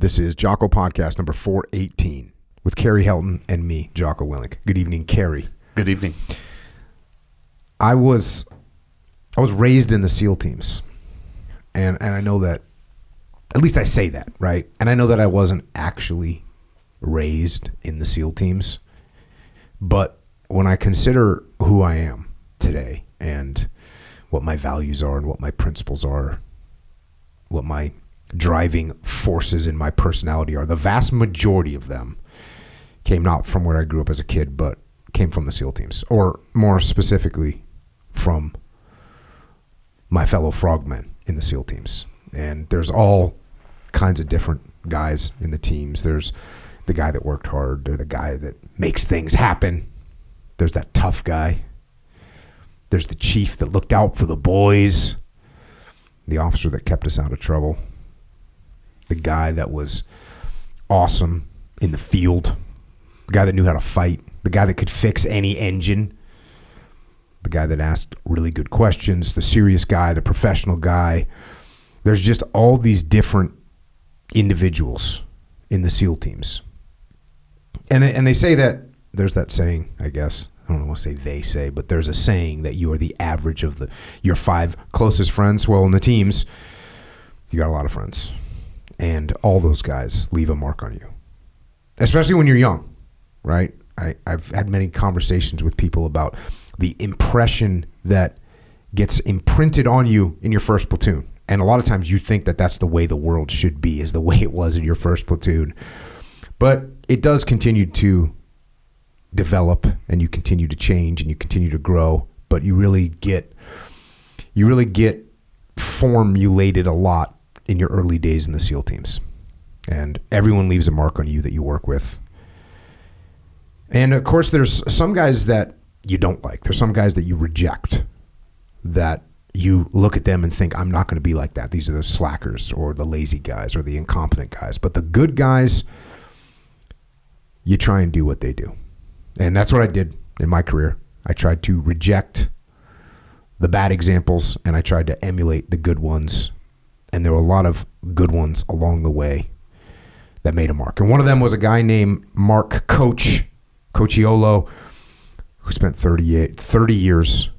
This is Jocko podcast number 418 with Carrie Helton and me, Jocko Willink. Good evening, Carrie. Good evening. I was raised in the SEAL teams, and I know that, at least I say that, right? And I know that I wasn't actually raised in the SEAL teams, but when I consider who I am today and what my values are and what my principles are, what my driving forces in my personality are, the vast majority of them came not from where I grew up as a kid, but came from the SEAL teams, or more specifically from my fellow frogmen in the SEAL teams. And there's all kinds of different guys in the teams. There's the guy that worked hard. There's the guy that makes things happen. There's that tough guy. There's the chief that looked out for the boys. The officer that kept us out of trouble. The guy that was awesome in the field. The guy that knew how to fight. The guy that could fix any engine. The guy that asked really good questions. The serious guy, the professional guy. There's just all these different individuals in the SEAL teams. And they say that, there's that saying, I guess, I don't want to say they say, but there's a saying that you are the average of your 5 closest friends. Well, in the teams, you got a lot of friends. And all those guys leave a mark on you. Especially when you're young, right? I've had many conversations with people about the impression that gets imprinted on you in your first platoon. And a lot of times you think that that's the way the world should be, is the way it was in your first platoon. But it does continue to develop, and you continue to change, and you continue to grow. But you really get formulated a lot in your early days in the SEAL teams. And everyone leaves a mark on you that you work with. And of course, there's some guys that you don't like. There's some guys that you reject, that you look at them and think, I'm not going to be like that. These are the slackers or the lazy guys or the incompetent guys. But the good guys, you try and do what they do. And that's what I did in my career. I tried to reject the bad examples, and I tried to emulate the good ones. And there were a lot of good ones along the way that made a mark. And one of them was a guy named Coch, Cochiolo, who spent 30 years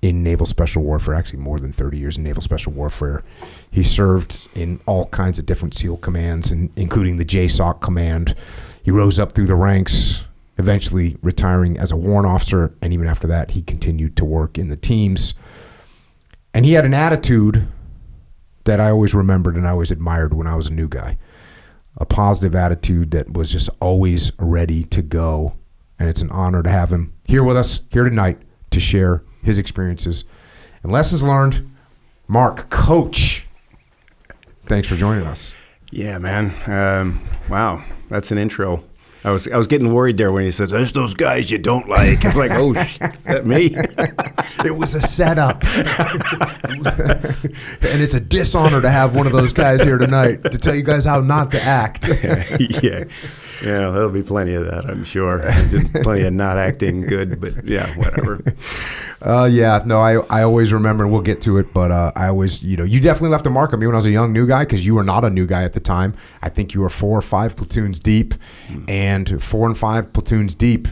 in Naval Special Warfare, actually more than 30 years in Naval Special Warfare. He served in all kinds of different SEAL commands, including the JSOC command. He rose up through the ranks, eventually retiring as a warrant officer, and even after that, he continued to work in the teams. And he had an attitude that I always remembered and I always admired when I was a new guy. A positive attitude that was just always ready to go. And it's an honor to have him here with us, here tonight, to share his experiences and lessons learned. Coch, thanks for joining us. Yeah, man. Wow, that's an intro. I was getting worried there when he said, "There's those guys you don't like." I was like, "Oh, is that me?" It was a setup, and it's a dishonor to have one of those guys here tonight to tell you guys how not to act. Yeah, there'll be plenty of that, I'm sure. There's plenty of not acting good, but yeah, whatever. I always remember, and we'll get to it, but I always, you definitely left a mark on me when I was a young new guy, because you were not a new guy at the time. I think you were 4 or 5 platoons deep, and 4 and 5 platoons deep,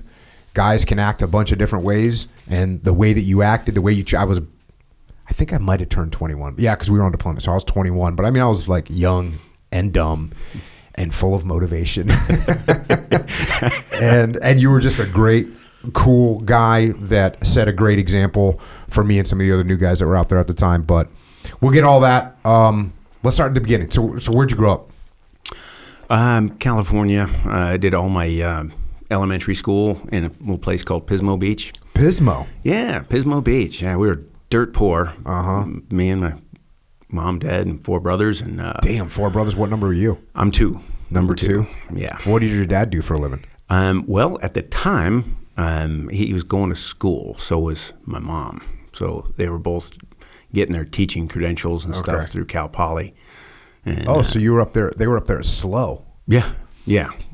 guys can act a bunch of different ways, and the way that you acted, the way you, I think I might have turned 21. Yeah, because we were on deployment, so I was 21, but I mean, I was like young and dumb and full of motivation. and you were just a great, cool guy that set a great example for me and some of the other new guys that were out there at the time. But we'll get all that. Let's start at the beginning. So where'd you grow up? California. I did all my elementary school in a little place called Pismo Beach. Pismo? Yeah, Pismo Beach. Yeah, we were dirt poor. Uh-huh. Me and my mom, dad, and 4 brothers. And damn, 4 brothers. What number are you? I'm 2. Number 2? Yeah. What did your dad do for a living? Well, at the time, he was going to school. So was my mom. So they were both getting their teaching credentials and stuff through Cal Poly. And, so you were up there. They were up there at SLO. Yeah.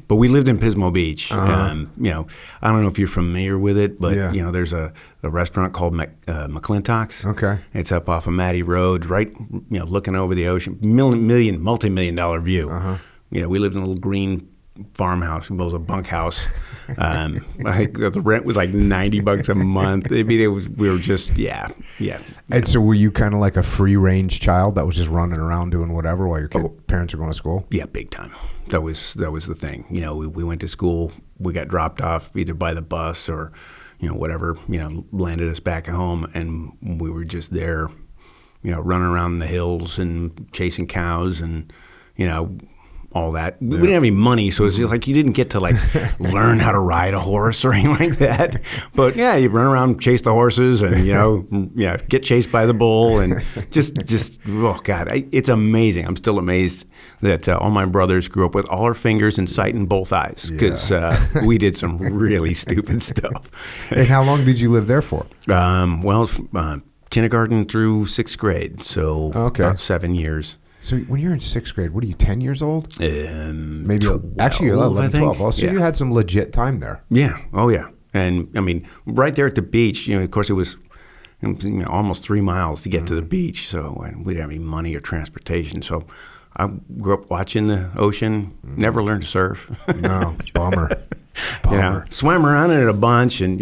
But we lived in Pismo Beach. I don't know if you're familiar with it, but there's a restaurant called McClintock's. Okay. It's up off of Matty Road, right, looking over the ocean, multi-million-dollar view. we lived in a little green farmhouse. It was a bunkhouse. I think the rent was like $90 a month. I mean, we were just, yeah. And so were you kind of like a free range child that was just running around doing whatever while your parents were going to school? Yeah, big time. That was the thing. We went to school. We got dropped off either by the bus or, whatever, landed us back at home, and we were just there, running around the hills and chasing cows and, all that. We didn't have any money, so it's like you didn't get to like learn how to ride a horse or anything like that. But yeah, you run around, chase the horses, and get chased by the bull, and just oh god, it's amazing. I'm still amazed that all my brothers grew up with all our fingers and sight in both eyes, because we did some really stupid stuff. And how long did you live there for? Kindergarten through 6th grade, so about 7 years. So when you're in 6th grade, what are you, 10 years old? Maybe 12, actually 11, 12. Oh, so you had some legit time there. Yeah. Oh, yeah. And, I mean, right there at the beach, of course, it was almost 3 miles to get to the beach. So and we didn't have any money or transportation. So I grew up watching the ocean, never learned to surf. No, bummer. Swam around in it a bunch, and,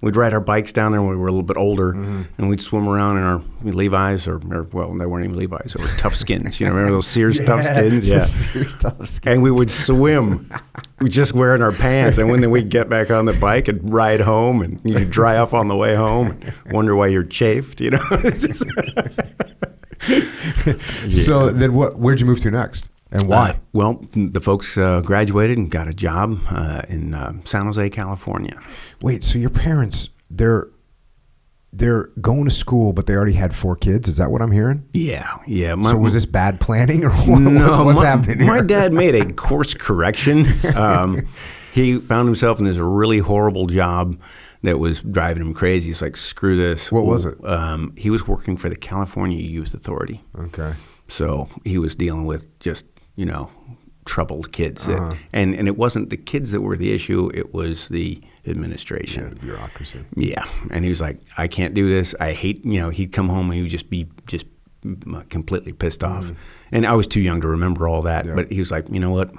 we'd ride our bikes down there when we were a little bit older, and we'd swim around in our Levi's, or well, they weren't even Levi's, they were Tough Skins. Remember those Sears Tough Skins? Yeah. Sears Tough Skins. And we would swim, just wearing our pants, and then we'd get back on the bike and ride home, and you'd dry off on the way home, and wonder why you're chafed, So then where'd you move to next? And why? Well, the folks graduated and got a job in San Jose, California. Wait, so your parents, they're going to school, but they already had 4 kids? Is that what I'm hearing? Yeah. So was this bad planning, or what's happening here? My dad made a course correction. He found himself in this really horrible job that was driving him crazy. He's like, screw this. What was it? He was working for the California Youth Authority. Okay. So he was dealing with just, troubled kids. And it wasn't the kids that were the issue. It was the administration. Yeah, the bureaucracy. Yeah. And he was like, I can't do this. I hate, he'd come home and he would just be completely pissed off. And I was too young to remember all that. Yeah. But he was like, you know what?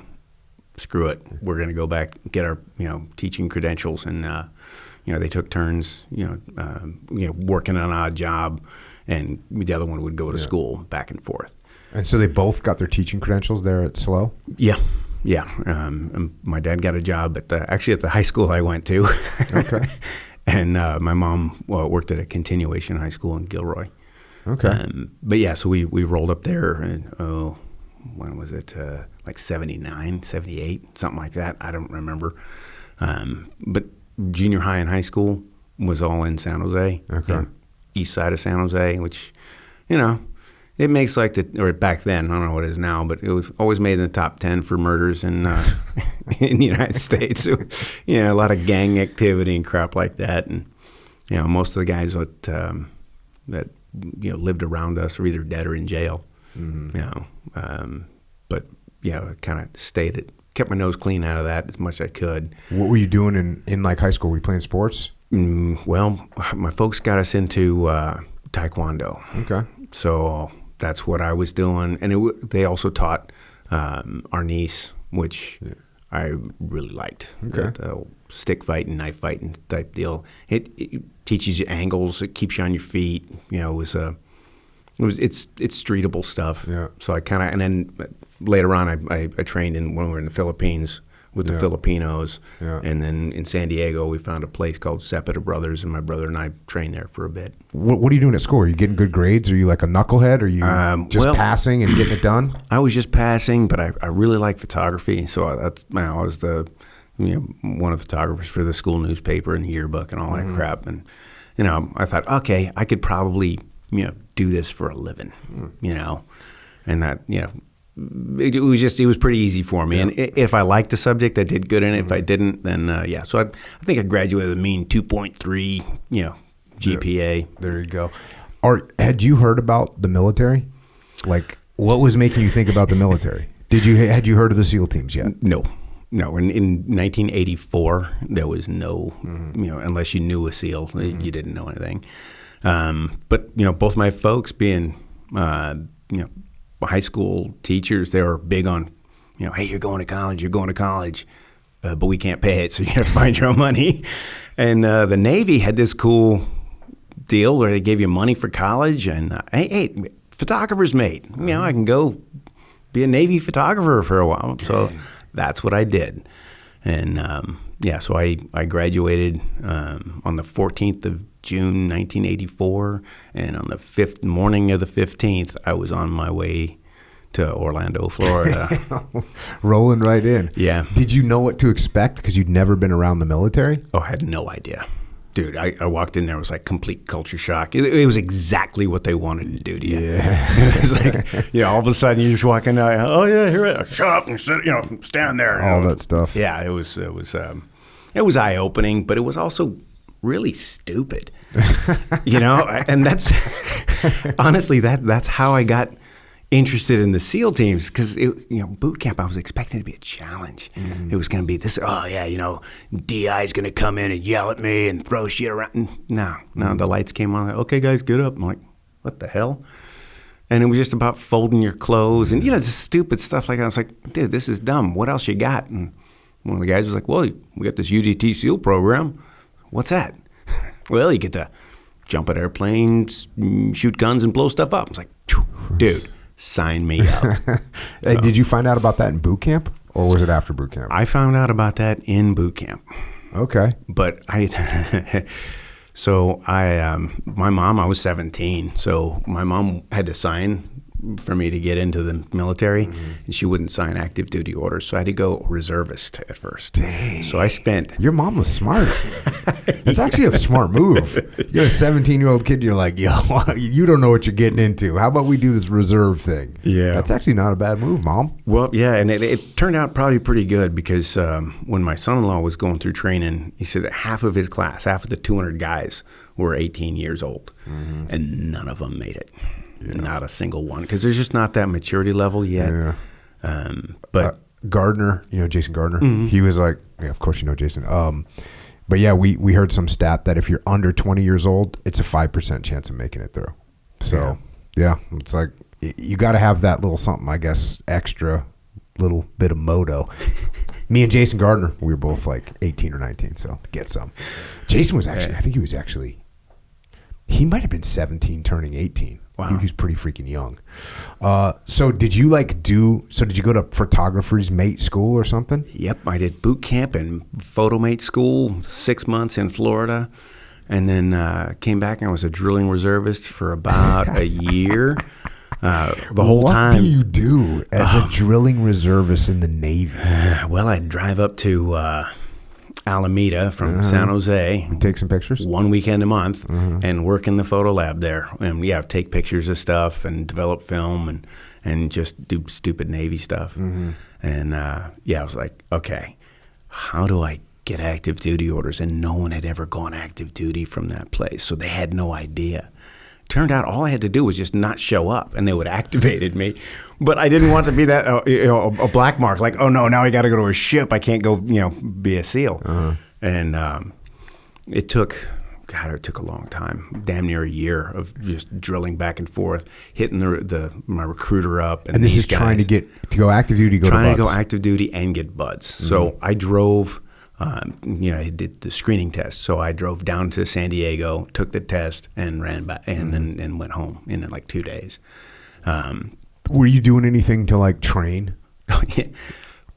Screw it. We're going to go back and get our, teaching credentials. And, they took turns, working an odd job. And the other one would go to school back and forth. And so they both got their teaching credentials there at SLO? Yeah. My dad got a job at the high school I went to. Okay. And my mom worked at a continuation high school in Gilroy. Okay. But yeah, so we rolled up there, and when was it? Like 79, 78, something like that. I don't remember. But junior high and high school was all in San Jose. Okay. East side of San Jose, which, it makes or back then, I don't know what it is now, but it was always made in the top 10 for murders in in the United States. A lot of gang activity and crap like that. And, most of the guys that lived around us were either dead or in jail. Mm-hmm. But, I kind of kept my nose clean out of that as much as I could. What were you doing in like high school? Were you playing sports? Well, my folks got us into Taekwondo. Okay. So that's what I was doing. And they also taught our niece, which I really liked. Okay. The stick fighting, knife fighting type deal. It teaches you angles. It keeps you on your feet. It's streetable stuff. Yeah. So I kind of, and then later on, I trained when we were in the Philippines with the Filipinos. Yeah. And then in San Diego, we found a place called Cepeda Brothers, and my brother and I trained there for a bit. What are you doing at school? Are you getting good grades? Are you like a knucklehead? Are you just passing and getting it done? I was just passing, but I really like photography. So I was one of the photographers for the school newspaper and yearbook and all that crap. And, I thought, okay, I could probably, do this for a living, and that, it was pretty easy for me. Yeah. And if I liked the subject, I did good in it. If I didn't, then So I think I graduated with a mean 2.3, GPA. There you go. Had you heard about the military? Like, what was making you think about the military? Had you heard of the SEAL teams yet? No. In 1984, there was no, unless you knew a SEAL, you didn't know anything. But both my folks being, high school teachers, they were big on, hey, you're going to college, but we can't pay it, so you have to find your own money. And the Navy had this cool deal where they gave you money for college, and hey, photographer's mate. I can go be a Navy photographer for a while. So that's what I did. And so I graduated on the 14th of June, 1984, and on the morning of the 15th, I was on my way to Orlando, Florida. Rolling right in. Yeah. Did you know what to expect because you'd never been around the military? Oh, I had no idea. Dude, I walked in there, it was like complete culture shock. It was exactly what they wanted to do to you. Yeah. It was like, all of a sudden you're just walking out, oh yeah, here I am. Shut up and sit, stand there. All that stuff. Yeah, it was eye-opening, but it was also really stupid. And that's honestly that's how I got interested in the SEAL teams, because boot camp, I was expecting it to be a challenge. It was going to be this, DI is going to come in and yell at me and throw shit around. No, the lights came on. Okay, guys, get up. I'm like, what the hell? And it was just about folding your clothes and, just stupid stuff like that. I was like, dude, this is dumb. What else you got? And one of the guys was like, well, we got this UDT SEAL program. What's that? Well, you get to jump at airplanes, shoot guns, and blow stuff up. I was like, dude, sign me up. Hey, did you find out about that in boot camp, or was it after boot camp? I found out about that in boot camp. Okay. But my mom, I was 17, so my mom had to sign for me to get into the military, and she wouldn't sign active duty orders, so I had to go reservist at first. Dang. So I spent... Your mom was smart. That's actually a smart move. You're a 17-year-old kid, you're like, yo, you don't know what you're getting into. How about we do this reserve thing? Yeah. That's actually not a bad move, Mom. Well, yeah, and it turned out probably pretty good, because when my son-in-law was going through training, he said that half of his class, half of the 200 guys were 18 years old, and none of them made it. Yeah. Not a single one, because there's just not that maturity level yet. Yeah. But Gardner, Jason Gardner, he was like, yeah, of course you know Jason. But yeah, we heard some stat that if you're under 20 years old, it's a 5% chance of making it through. So yeah it's like you got to have that little something, I guess, extra little bit of moto. Me and Jason Gardner, we were both like 18 or 19, so get some. Jason was actually, I think he might have been 17 turning 18. Wow. He was pretty freaking young. So did you go to photographer's mate school or something? Yep, I did boot camp and photo mate school, 6 months in Florida, and then came back and I was a drilling reservist for about a year. The whole time. What do you do as a drilling reservist in the Navy? Well, I'd drive up to Alameda from San Jose. Take some pictures? One weekend a month and work in the photo lab there. And take pictures of stuff and develop film and just do stupid Navy stuff. And I was like, okay, how do I get active duty orders? And no one had ever gone active duty from that place, so they had no idea. Turned out all I had to do was just not show up, and they would have activated me. But I didn't want to be that a black mark. Like, oh no, now I got to go to a ship. I can't go, be a SEAL. And it took a long time, damn near a year of just drilling back and forth, hitting my recruiter up. And this is guys, trying to go active duty, trying to go active duty and get buds. So I drove. I did the screening test. So I drove down to San Diego, took the test, and ran back, and then went home in like 2 days. Were you doing anything to like train?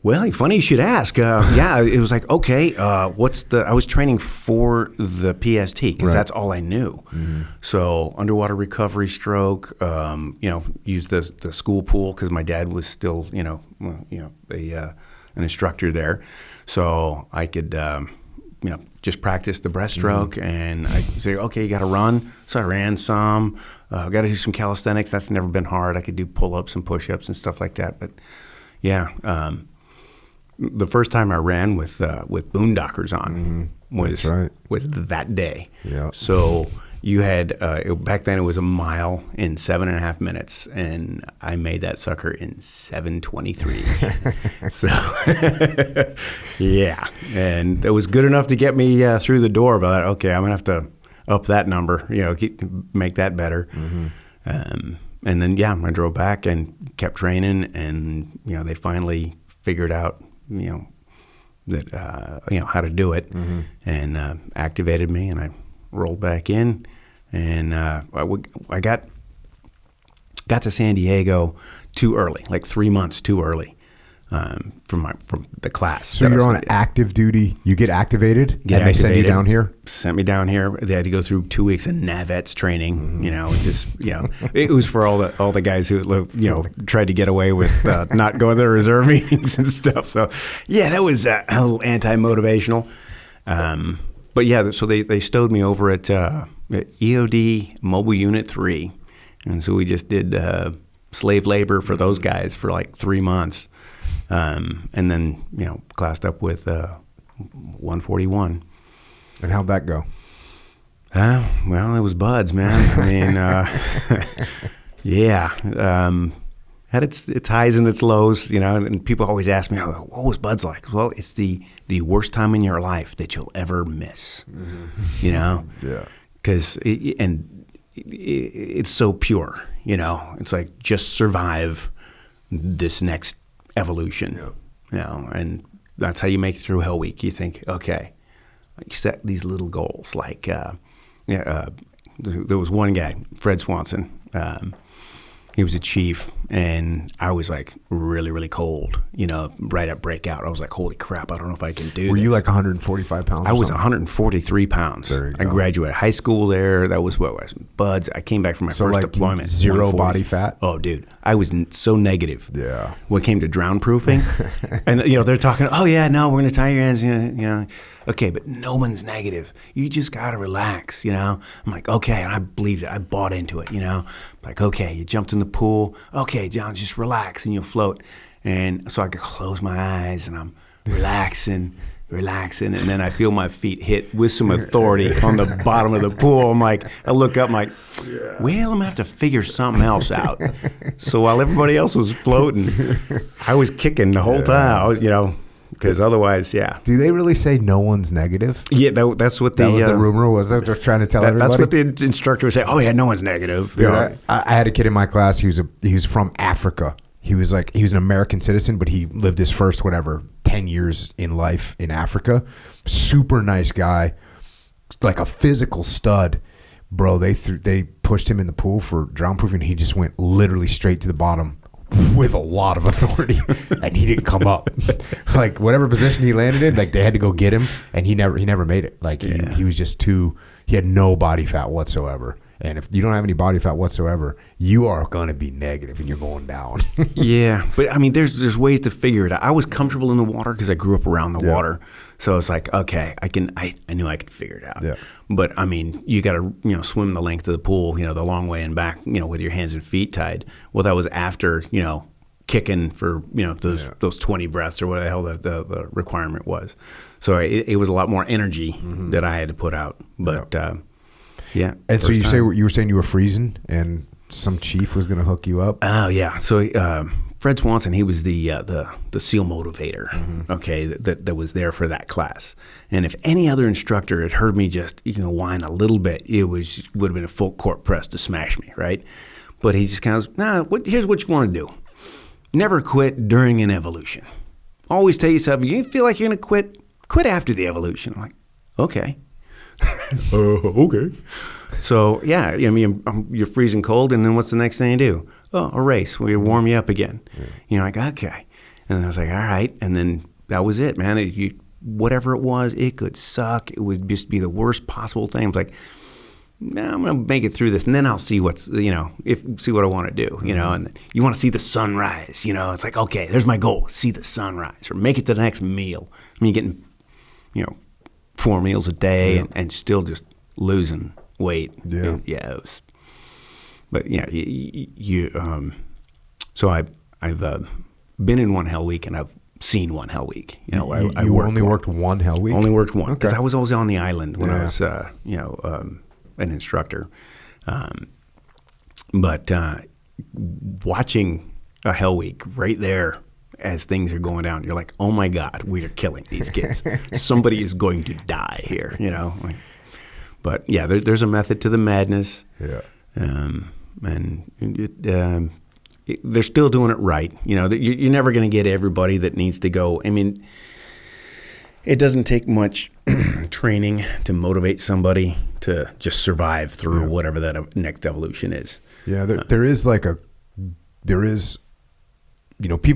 Well, funny you should ask. It was like, okay, I was training for the PST because that's all I knew. So underwater recovery, stroke, use the school pool because my dad was still, an instructor there. So I could, just practice the breaststroke, and I say, okay, you got to run. So I ran some. Got to do some calisthenics. That's never been hard. I could do pull-ups and push-ups and stuff like that. But the first time I ran with boondockers on was that day. Yeah. So you had back then it was a mile in 7.5 minutes, and I made that sucker in 7:23. So and it was good enough to get me through the door. But okay, I'm gonna have to up that number, make that better. And then I drove back and kept training, and they finally figured out, that how to do it, and activated me, and I rolled back in, and I got to San Diego too early, like 3 months too early. From the class. So you're on active duty. You get activated, and they send you down here. Sent me down here. They had to go through 2 weeks of NAVETS training. It was for all the guys who tried to get away with not going to reserve meetings and stuff. So yeah, that was a little anti-motivational. But yeah, so they stowed me over at EOD Mobile Unit 3, and so we just did slave labor for those guys for like 3 months. And then, classed up with 141. And how'd that go? Well, it was buds, man. I mean, yeah. Had its highs and its lows, and people always ask me, what was buds like? Well, it's the worst time in your life that you'll ever miss, Yeah. Because it's so pure, It's like just survive this next evolution, and that's how you make it through Hell Week. You think, okay, you set these little goals. Like, there was one guy, Fred Swanson. He was a chief, and I was like really, really cold. Right at breakout, I was like, holy crap, I don't know if I can do. Were this. You like 145 pounds? I was 143 pounds. There you I go. graduated high school there. That was what was buds. I came back from my first deployment. Zero body fat. Oh, dude, I was so negative. Yeah. When it came to drown proofing, and they're talking. Oh yeah, no, we're gonna tie your hands. Okay, but no one's negative. You just gotta relax. I'm like, okay, and I believed it. I bought into it. Like, okay, you jumped in the pool. Okay, John, just relax and you'll float. And so I could close my eyes and I'm relaxing, and then I feel my feet hit with some authority on the bottom of the pool. I'm like, I look up, I'm like, well, I'm gonna have to figure something else out. So while everybody else was floating, I was kicking the whole time. I was, because otherwise, yeah. Do they really say no one's negative? Yeah, that's what that was the rumor. Was that they're trying to tell everybody? That's what the instructor would say. Oh yeah, no one's negative. Dude, I had a kid in my class. He was from Africa. He was an American citizen, but he lived his first 10 years in life in Africa. Super nice guy, like a physical stud, bro. They pushed him in the pool for drown proofing. He just went literally straight to the bottom with a lot of authority, and he didn't come up. Like whatever position he landed in, like they had to go get him, and he never made it. Like he was just he had no body fat whatsoever. And if you don't have any body fat whatsoever, you are going to be negative and you're going down. Yeah. But I mean, there's ways to figure it out. I was comfortable in the water because I grew up around the water. So it's like, okay, I knew I could figure it out. Yeah. But I mean, you got to, swim the length of the pool, the long way and back, with your hands and feet tied. Well, that was after, kicking for, those 20 breaths or whatever the hell the requirement was. So it was a lot more energy that I had to put out. But, yeah. And so you were saying you were freezing and some chief was going to hook you up? Oh, yeah. So Fred Swanson, he was the SEAL motivator, okay, that was there for that class. And if any other instructor had heard me just whine a little bit, would have been a full court press to smash me, right? But he just kind of, here's what you want to do. Never quit during an evolution. Always tell yourself, you feel like you're going to quit after the evolution. I'm like, okay. Okay. So yeah, I mean, you're freezing cold, and then what's the next thing you do? Oh, a race where you warm you up again. Yeah. Like, okay, and then I was like, all right, and then that was it, man. Whatever it was, it could suck. It would just be the worst possible thing. I was like, nah, I'm gonna make it through this, and then I'll see what's see what I want to do, And you want to see the sunrise, It's like, okay, there's my goal: see the sunrise, or make it to the next meal. I mean, getting, 4 meals a day and still just losing weight. Yeah. But yeah, so I've been in one Hell Week and I've seen one Hell Week. You only worked one Hell Week? Only worked one because Okay. I was always on the island when I was an instructor. But watching a Hell Week right there as things are going down, you're like, oh my God, we are killing these kids. Somebody is going to die here, But yeah, there's a method to the madness. Yeah. And they're still doing it right. You're never going to get everybody that needs to go. I mean, it doesn't take much training to motivate somebody to just survive through whatever that next evolution is. Yeah, there is people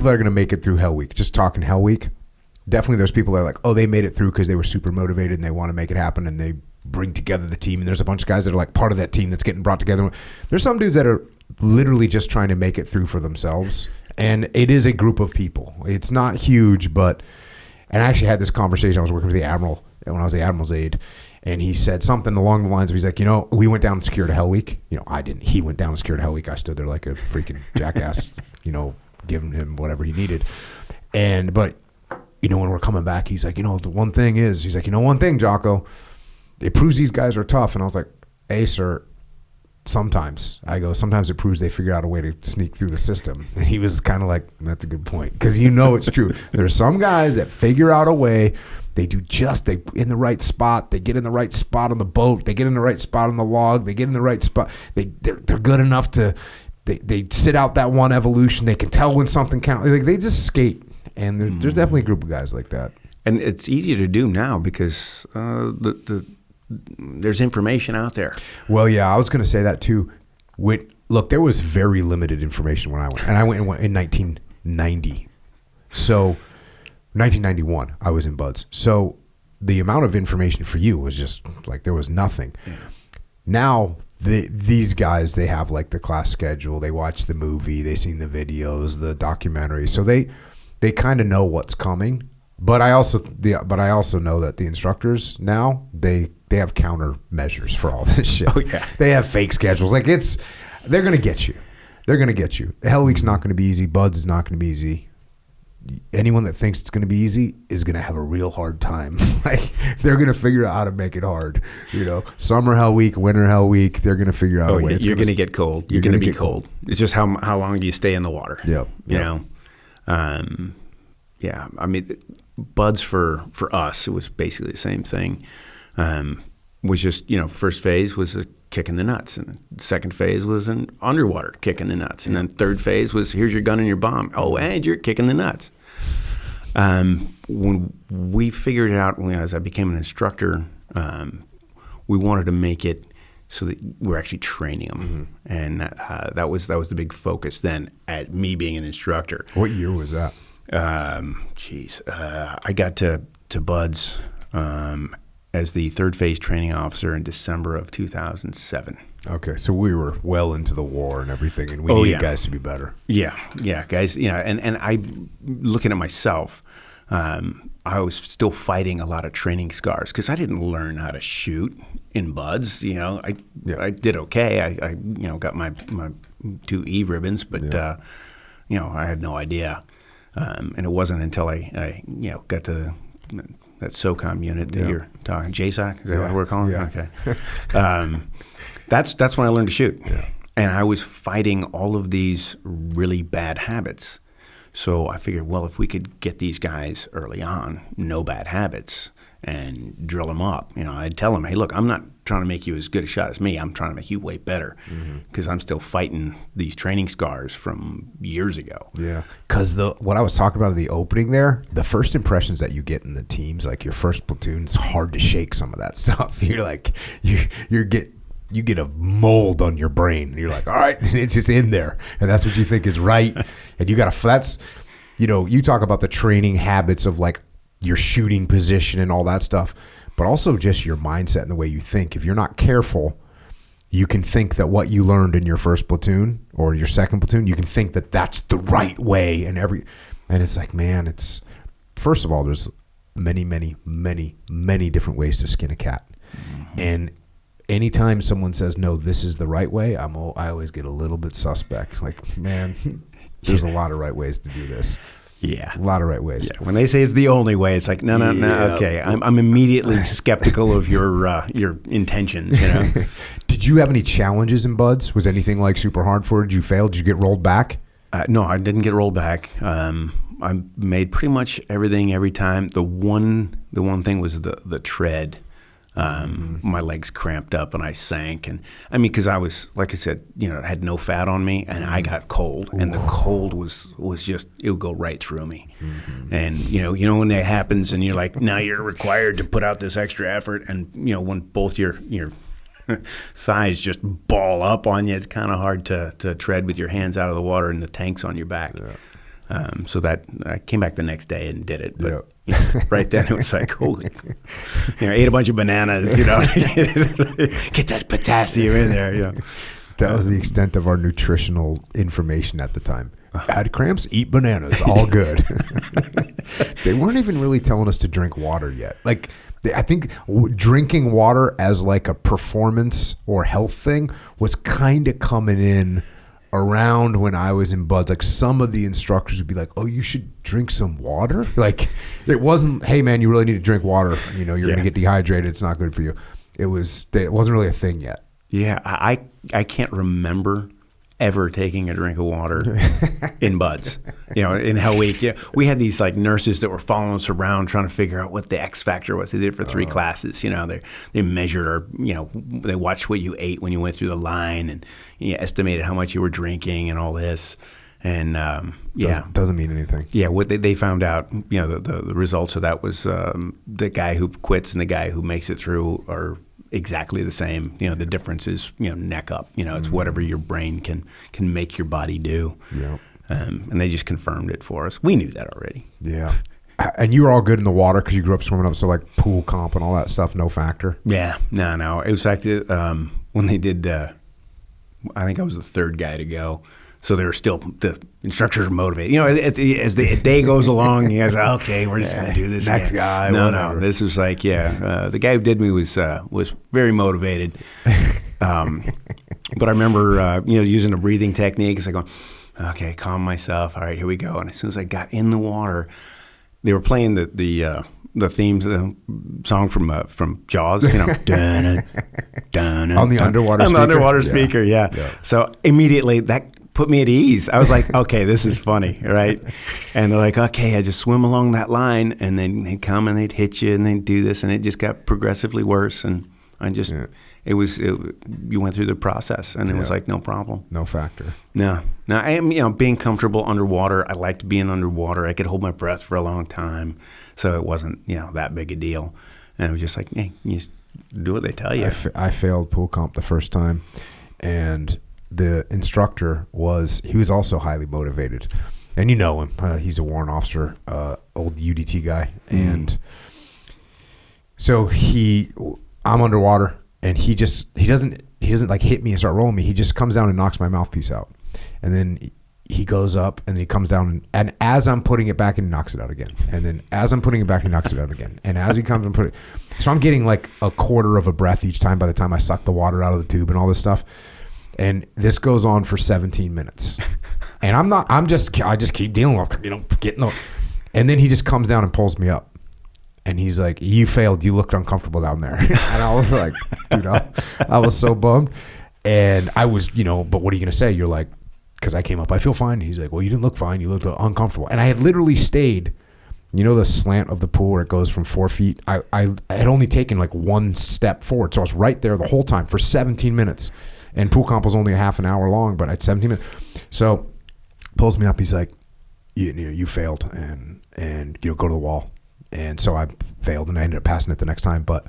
that are going to make it through Hell Week. Just talking Hell Week, definitely there's people that are like, oh, they made it through because they were super motivated and they want to make it happen and they bring together the team. And there's a bunch of guys that are like part of that team that's getting brought together. There's some dudes that are literally just trying to make it through for themselves. And it is a group of people. It's not huge, but... And I actually had this conversation. I was working with the Admiral when I was the Admiral's aide, and he said something along the lines of, he's like, we went down and secured a Hell Week. I didn't. He went down and secured a Hell Week. I stood there like a freaking jackass, giving him whatever he needed. But when we're coming back, he's like, the one thing is, he's like, one thing, Jocko, it proves these guys are tough. And I was like, hey, sir, sometimes it proves they figure out a way to sneak through the system. And he was kind of like, that's a good point. Because it's true. There's some guys that figure out a way. They in the right spot. They get in the right spot on the boat. They get in the right spot on the log. They get in the right spot. They're good enough to, they sit out that one evolution. They can tell when something counts. Like, they just skate. And there's definitely a group of guys like that. And it's easier to do now because there's information out there. Well, yeah, I was going to say that too. Look, there was very limited information when I went. And I went in 1990. So, 1991, I was in Buds. So, the amount of information for you was just like there was nothing. Yeah. Now, these guys, they have like the class schedule. They watch the movie. They've seen the videos, the documentaries. So, they kind of know what's coming. But I also know that the instructors now, they have countermeasures for all this shit. Oh, yeah. They have fake schedules. Like they're going to get you. They're going to get you. Hell Week's not going to be easy. Buds is not going to be easy. Anyone that thinks it's going to be easy is going to have a real hard time. Like they're going to figure out how to make it hard. Summer Hell Week, winter Hell Week, they're going to figure out a way. You're going to get cold. You're going to be cold. It's just how long do you stay in the water? Yep. Yeah, I mean, Buds for us, it was basically the same thing. Was just, first phase was a kick in the nuts, and the second phase was an underwater kick in the nuts, and then third phase was here's your gun and your bomb. Oh, and you're kicking the nuts. When we figured it out, as I became an instructor, we wanted to make it so that we're actually training them, and that was the big focus then. At me being an instructor. What year was that? I got to Buds as the third phase training officer in December of 2007. Okay, so we were well into the war and everything, and we needed guys to be better. Yeah, guys. And I, looking at myself, I was still fighting a lot of training scars because I didn't learn how to shoot in Buds. I did okay. I got my 2 E ribbons, but I had no idea. And it wasn't until I got to that SOCOM unit that you're talking, JSOC, is that what we're calling it? Okay. That's when I learned to shoot. Yeah. And I was fighting all of these really bad habits. So I figured, well, if we could get these guys early on, no bad habits, and drill them up, I'd tell them, hey, look, I'm not trying to make you as good a shot as me. I'm trying to make you way better because I'm still fighting these training scars from years ago. Yeah, because what I was talking about in the opening there, the first impressions that you get in the teams, like your first platoon, it's hard to shake some of that stuff. You're like, you get a mold on your brain, and you're like, all right, and it's just in there, and that's what you think is right, and you got to. That's, you talk about the training habits of like your shooting position and all that stuff, but also just your mindset and the way you think. If you're not careful, you can think that what you learned in your first platoon or your second platoon, you can think that that's the right way, and it's like, man, it's, first of all, there's many, many, many, many different ways to skin a cat, and anytime someone says, no, this is the right way, I always get a little bit suspect. Like, man, there's a lot of right ways to do this. Yeah. A lot of right ways. Yeah. When they say it's the only way, it's like, no, okay. I'm immediately skeptical of your intentions, Did you have any challenges in Buds? Was anything like super hard for you? Did you fail? Did you get rolled back? No, I didn't get rolled back. I made pretty much everything every time. The one thing was the tread. My legs cramped up and I sank. And I mean, because I was, like I said, I had no fat on me and I got cold. And the cold was just, it would go right through me. And, when that happens and you're like, now you're required to put out this extra effort. And, when both your thighs just ball up on you, it's kind of hard to tread with your hands out of the water and the tank's on your back. Yeah. So that I came back the next day and did it. But right then it was like, holy, ate a bunch of bananas, get that potassium in there. That was the extent of our nutritional information at the time. Had cramps, eat bananas, all good. They weren't even really telling us to drink water yet. Like, I think drinking water as like a performance or health thing was kind of coming in around when I was in BUD/S. Like, some of the instructors would be like, oh, you should drink some water. Like, it wasn't, hey man, you really need to drink water. You're going to get dehydrated. It's not good for you. It wasn't really a thing yet. Yeah. I can't remember ever taking a drink of water in BUD/S. In Hell Week. Yeah, we had these like nurses that were following us around trying to figure out what the X factor was. They did it for 3 classes. They measured our, they watched what you ate when you went through the line and estimated how much you were drinking and all this. And doesn't mean anything. Yeah, what they found out, the results of that was the guy who quits and the guy who makes it through are exactly the same. The difference is neck up. It's whatever your brain can make your body do. Yeah. And they just confirmed it for us. We knew that already. Yeah. And you were all good in the water because you grew up swimming up, so like pool comp and all that stuff, no factor. Yeah. No. It was like when they did. I think I was the 3rd guy to go. So they were still, the instructors are motivated. As the day goes along, you guys are, okay, we're just going to do this. Next guy. No. This was like, the guy who did me was very motivated. But I remember, using a breathing technique. It's like going, okay, calm myself. All right, here we go. And as soon as I got in the water, they were playing the themes, the song from Jaws, dun, dun, on the underwater speaker. On the underwater speaker, yeah. So immediately that put me at ease. I was like, okay, this is funny, right? And they're like, okay, I just swim along that line, and then they'd come and they'd hit you and they'd do this, and it just got progressively worse. And I just, you went through the process, and it was like no problem. No factor. No. Now, I am, being comfortable underwater. I liked being underwater. I could hold my breath for a long time, so it wasn't, that big a deal. And it was just like, hey, you just do what they tell you. I failed pool comp the first time, and the instructor was also highly motivated. And you know him. He's a warrant officer, old UDT guy. And so I'm underwater, and he doesn't like hit me and start rolling me. He just comes down and knocks my mouthpiece out. And then he goes up, and then he comes down, and as I'm putting it back in, he knocks it out again. And then as I'm putting it back, he knocks it out again. And as he comes and put it, so I'm getting like a quarter of a breath each time by the time I suck the water out of the tube and all this stuff. And this goes on for 17 minutes. And I just keep dealing with, getting up. And then he just comes down and pulls me up. And he's like, you failed. You looked uncomfortable down there. And I was like, I was so bummed. And I was, but what are you going to say? You're like, because I came up, I feel fine. He's like, well, you didn't look fine. You looked uncomfortable. And I had literally stayed, the slant of the pool where it goes from 4 feet. I had only taken like 1 step forward. So I was right there the whole time for 17 minutes. And pool comp was only a half an hour long, but at 17 minutes. So pulls me up. He's like, you failed, and go to the wall. And so I failed, and I ended up passing it the next time. But,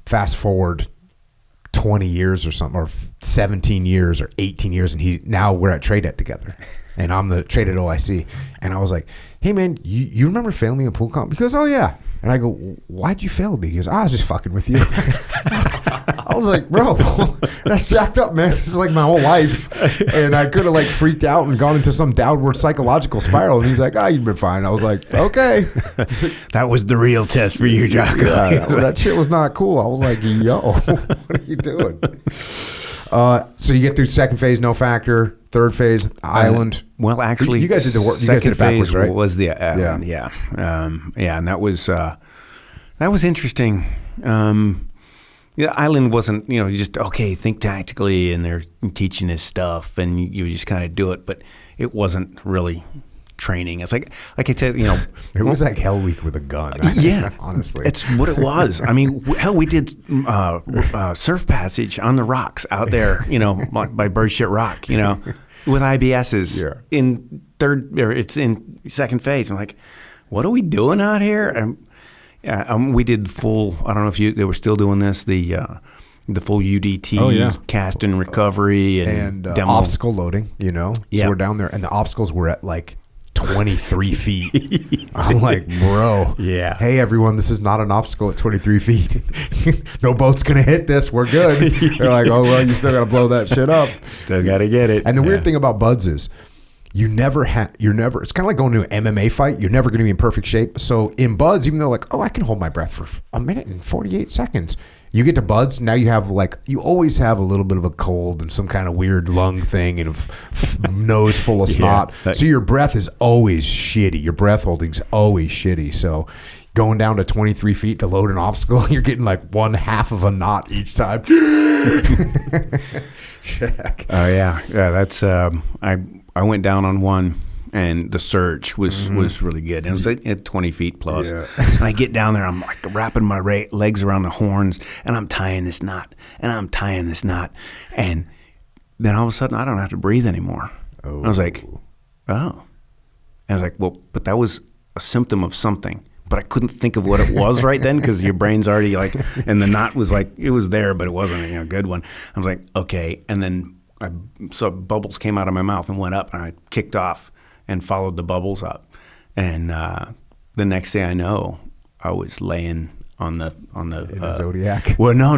fast forward 20 years or something, or 17 years or 18 years, and now we're at TRADET together. And I'm the TRADET OIC. And I was like, hey, man, you remember failing me in pool comp? He goes, oh, yeah. And I go, why'd you fail me? He goes, I was just fucking with you. I was like, bro, that's jacked up, man. This is like my whole life. And I could have like freaked out and gone into some downward psychological spiral. And he's like, you've been fine. I was like, okay. That was the real test for you, Jocko. That shit was not cool. I was like, yo, what are you doing? So you get through second phase, no factor. Third phase, island. Well, actually, you guys did the work. You guys did it backwards, right? Was the yeah, and that was interesting. Island wasn't, just think tactically, and they're teaching this stuff, and you just kind of do it, but it wasn't really training. It's like I said, it was like Hell Week with a gun. Yeah, honestly, it's what it was. I mean, hell, we did surf passage on the rocks out there, by Birdshit Rock, with IBSs in it's in second phase. I'm like, what are we doing out here? And we did full. I don't know if they were still doing this. The full UDT cast and recovery and demo. Obstacle loading. So we're down there, and the obstacles were at like 23 feet. I'm like, bro. Yeah. Hey, everyone, this is not an obstacle at 23 feet. No boat's going to hit this. We're good. They're like, oh, well, you still got to blow that shit up. Still got to get it. And the weird thing about buds is you're never, it's kind of like going to an MMA fight. You're never going to be in perfect shape. So in buds, even though like, oh, I can hold my breath for a minute and 48 seconds. You get to buds, now you have you always have a little bit of a cold and some kind of weird lung thing and a nose full of snot. So your breath is always shitty. Your breath holding's always shitty. So going down to 23 feet to load an obstacle, you're getting like 1/2 of a knot each time. Check. Oh, yeah. Yeah, that's, I went down on one. And the surge was really good. And it was at 20 feet plus. Yeah. And I get down there, I'm like wrapping my legs around the horns, and I'm tying this knot, and And then all of a sudden, I don't have to breathe anymore. Oh. I was like, oh. And I was like, well, but that was a symptom of something. But I couldn't think of what it was right then because your brain's already like, and the knot was like, it was there, but it wasn't a good one. I was like, okay. And then so bubbles came out of my mouth and went up, and I kicked off and followed the bubbles up, and the next thing I know, I was laying on the Zodiac. Well, no,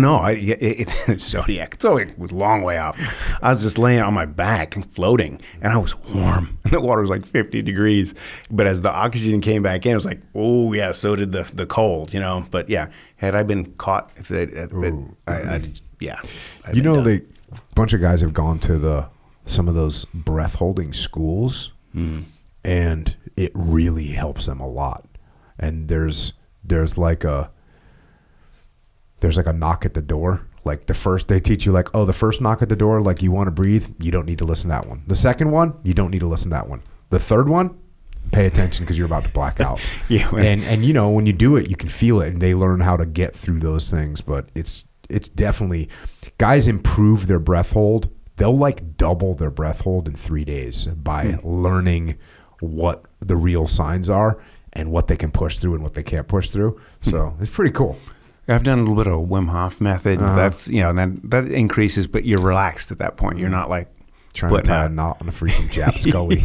Zodiac. It was a long way off. I was just laying on my back and floating, and I was warm. And the water was like 50 degrees. But as the oxygen came back in, it was like, oh yeah, so did the cold, But yeah, had I been caught, a bunch of guys have gone to some of those breath holding schools. And it really helps them a lot. And there's like a knock at the door. Like they teach you like, oh, the first knock at the door, like you want to breathe, you don't need to listen to that one. The second one, you don't need to listen to that one. The third one, pay attention because you're about to black out. Yeah. And when you do it, you can feel it, and they learn how to get through those things. But it's definitely, guys improve their breath hold. They'll like double their breath hold in 3 days by learning what the real signs are and what they can push through and what they can't push through. So it's pretty cool. I've done a little bit of Wim Hof method. That's that increases, but you're relaxed at that point. You're not like trying to tie a knot on a freaking Jap Scully.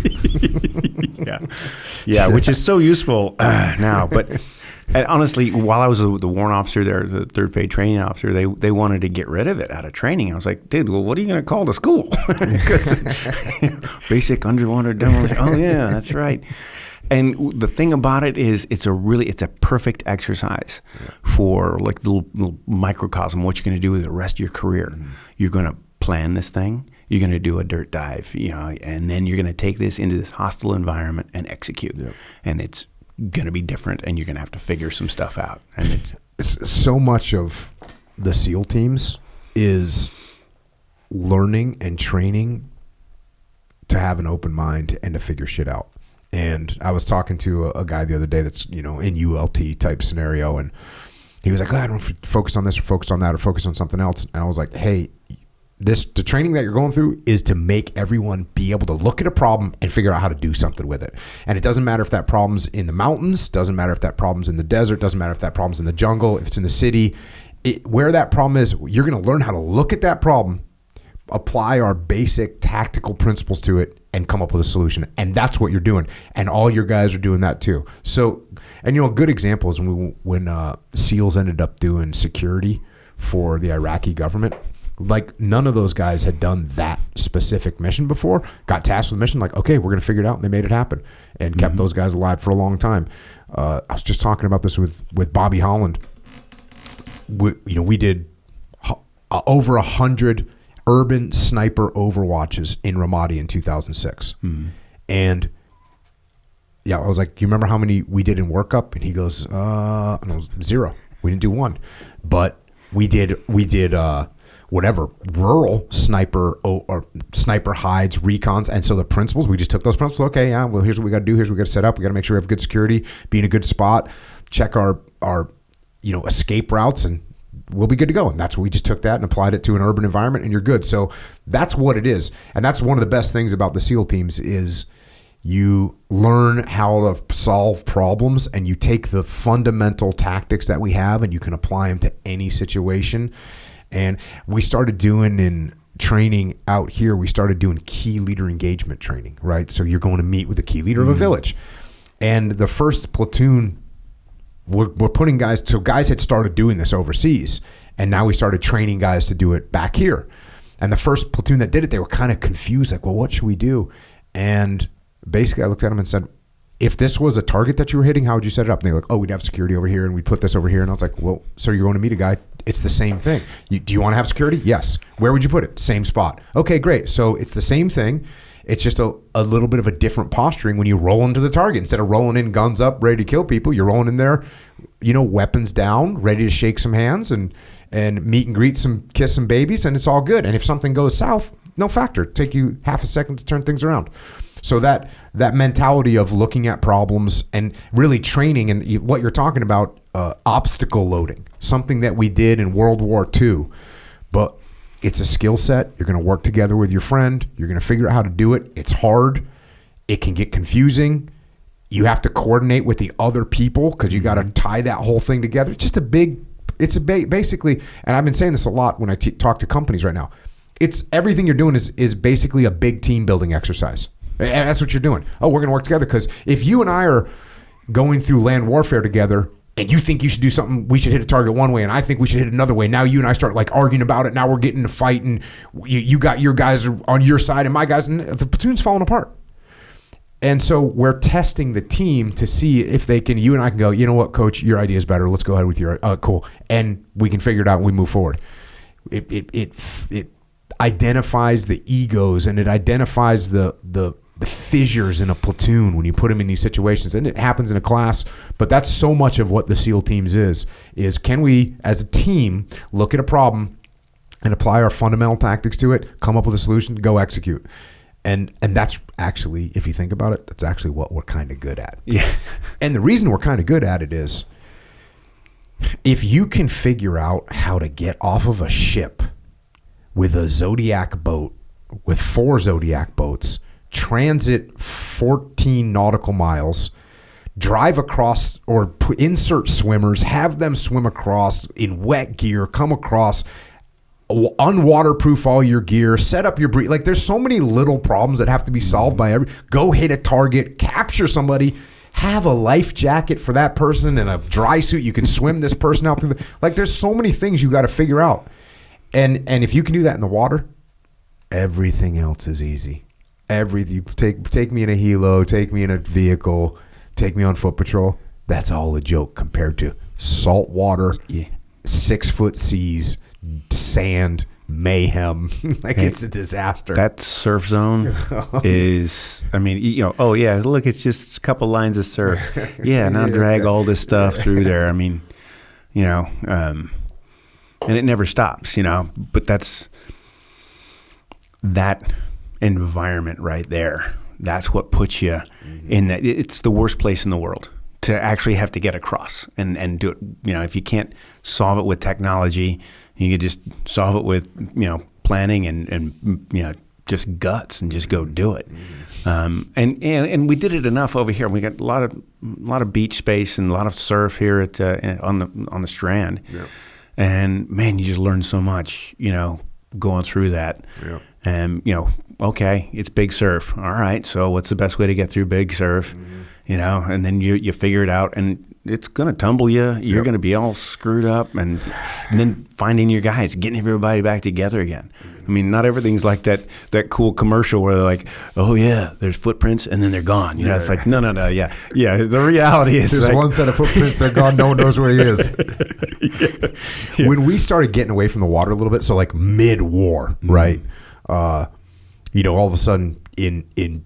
yeah, which is so useful now. But and honestly, while I was the warrant officer there, the third phase training officer, they wanted to get rid of it out of training. I was like, dude, well, what are you going to call the school? Basic underwater demolition. Oh yeah, that's right. And the thing about it is, it's a perfect exercise for like the little microcosm. What you're going to do with the rest of your career. Mm-hmm. You're going to plan this thing. You're going to do a dirt dive, and then you're going to take this into this hostile environment and execute. Yep. And it's going to be different, and you're going to have to figure some stuff out. And it's so much of the SEAL teams is learning and training to have an open mind and to figure shit out. And I was talking to a guy the other day that's, in ULT type scenario, and he was like, I don't focus on this or focus on that or focus on something else. And I was like, hey, the training that you're going through is to make everyone be able to look at a problem and figure out how to do something with it. And it doesn't matter if that problem's in the mountains, doesn't matter if that problem's in the desert, doesn't matter if that problem's in the jungle, if it's in the city. Where that problem is, you're going to learn how to look at that problem, apply our basic tactical principles to it, and come up with a solution. And that's what you're doing. And all your guys are doing that too. So, and a good example is when SEALs ended up doing security for the Iraqi government. Like, none of those guys had done that specific mission before, got tasked with the mission, like, okay, we're going to figure it out. And they made it happen and kept those guys alive for a long time. I was just talking about this with Bobby Holland. We did over 100 urban sniper overwatches in Ramadi in 2006. And yeah, I was like, you remember how many we did in workup? And he goes, and it was 0. We didn't do one. But we did whatever, rural sniper or sniper hides, recons. And so the principles, we just took those principles. Okay, yeah, well, here's what we got to do. Here's what we got to set up. We got to make sure we have good security, be in a good spot, check our escape routes, and we'll be good to go. And that's what we just took that and applied it to an urban environment, and you're good. So that's what it is. And that's one of the best things about the SEAL teams is you learn how to solve problems, and you take the fundamental tactics that we have and you can apply them to any situation. And we started doing in training out here, we started doing key leader engagement training, right? So you're going to meet with the key leader of a village. And the first platoon, we're putting guys, so guys had started doing this overseas, and now we started training guys to do it back here. And the first platoon that did it, they were kind of confused, like, well, what should we do? And basically I looked at them and said, if this was a target that you were hitting, how would you set it up? And they were like, oh, we'd have security over here and we'd put this over here. And I was like, well, so you're going to meet a guy. It's the same thing. Do you want to have security? Yes. Where would you put it? Same spot. Okay, great. So it's the same thing. It's just a little bit of a different posturing when you roll into the target. Instead of rolling in guns up, ready to kill people, you're rolling in there, weapons down, ready to shake some hands and meet and greet kiss some babies, and it's all good. And if something goes south, no factor. Take you half a second to turn things around. So that mentality of looking at problems and really training, and what you're talking about, obstacle loading, something that we did in World War II, but it's a skill set. You're going to work together with your friend. You're going to figure out how to do it. It's hard. It can get confusing. You have to coordinate with the other people because you got to tie that whole thing together. It's just basically, and I've been saying this a lot when I talk to companies right now, it's everything you're doing is basically a big team building exercise. And that's what you're doing. Oh, we're going to work together, because if you and I are going through land warfare together and you think you should do something, we should hit a target one way, and I think we should hit another way. Now you and I start like arguing about it. Now we're getting in a fight, and you got your guys on your side and my guys, and the platoon's falling apart. And so we're testing the team to see if they can, you and I can go, you know what, coach, your idea is better. Let's go ahead with your, cool. And we can figure it out and we move forward. It identifies the egos, and it identifies the fissures in a platoon when you put them in these situations. And it happens in a class, but that's so much of what the SEAL teams is can we as a team look at a problem and apply our fundamental tactics to it, come up with a solution, go execute. And that's actually, if you think about it, that's actually what we're kind of good at. Yeah. And the reason we're kind of good at it is if you can figure out how to get off of a ship with a Zodiac boat, with 4 Zodiac boats, transit 14 nautical miles, drive across or insert swimmers, have them swim across in wet gear, come across, unwaterproof all your gear, set up your breath. Like, there's so many little problems that have to be solved by go hit a target, capture somebody, have a life jacket for that person and a dry suit. You can swim this person out through like, there's so many things you got to figure out. And if you can do that in the water, everything else is easy. Everything. Take me in a helo, take me in a vehicle, take me on foot patrol. That's all a joke compared to salt water, 6-foot seas, sand, mayhem. Like, it's a disaster. That surf zone is, I mean, oh yeah, look, it's just a couple lines of surf. Yeah, now drag all this stuff through there. I mean, and it never stops, but that's that environment right there. That's what puts you in that. It's the worst place in the world to actually have to get across and do it. If you can't solve it with technology, you could just solve it with, planning and just guts and just go do it. And we did it enough over here. We got a lot of beach space and a lot of surf here on the Strand. Yep. And man, you just learn so much, going through that. Yep. And okay, it's big surf. All right, so what's the best way to get through big surf? And then you figure it out, and it's going to tumble you. You're going to be all screwed up, and then finding your guys, getting everybody back together again. I mean, not everything's like that cool commercial where they're like, oh yeah, there's footprints and then they're gone. It's like, no, yeah. The reality is there's like, one set of footprints, they're gone. No one knows where he is. Yeah. When we started getting away from the water a little bit, so like mid-war, right? All of a sudden in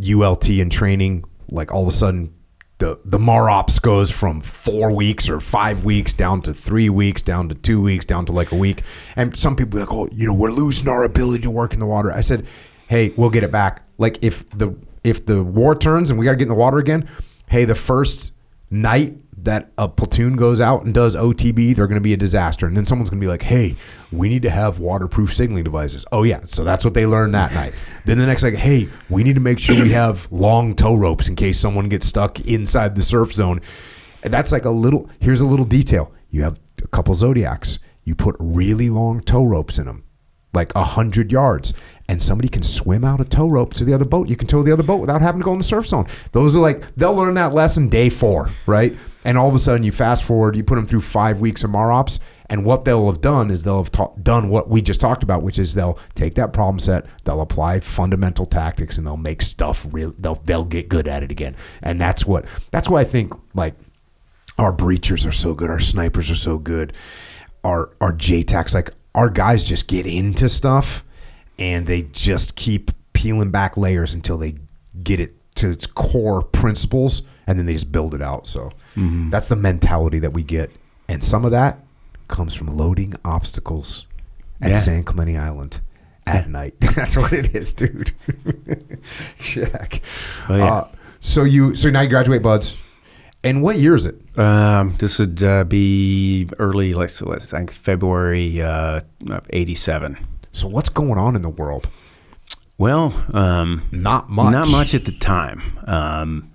ULT and training, like all of a sudden the MAROPS goes from 4 weeks or 5 weeks down to 3 weeks, down to 2 weeks, down to like a week. And some people are like, oh, we're losing our ability to work in the water. I said, hey, we'll get it back. Like if the war turns and we got to get in the water again, hey, the first night that a platoon goes out and does OTB, they're going to be a disaster. And then someone's going to be like, hey, we need to have waterproof signaling devices. Oh, yeah. So that's what they learned that night. Then the next, like, hey, we need to make sure we have long tow ropes in case someone gets stuck inside the surf zone. And that's like here's a little detail. You have a couple Zodiacs. You put really long tow ropes in them, like 100 yards. And somebody can swim out a tow rope to the other boat. You can tow the other boat without having to go in the surf zone. Those are like, they'll learn that lesson day 4, right? And all of a sudden you fast forward, you put them through 5 weeks of MAROPS, and what they'll have done is they'll have done what we just talked about, which is they'll take that problem set, they'll apply fundamental tactics, and they'll make stuff real. They'll get good at it again. And that's why I think like our breachers are so good, our snipers are so good, our JTACs, like our guys just get into stuff. And they just keep peeling back layers until they get it to its core principles, and then they just build it out. So that's the mentality that we get. And some of that comes from loading obstacles at San Clemente Island at night. That's what it is, dude. Check. Oh, yeah. So now you graduate, buds. And what year is it? This would be early, let's think February 87. So what's going on in the world? Well, not much. Not much at the time.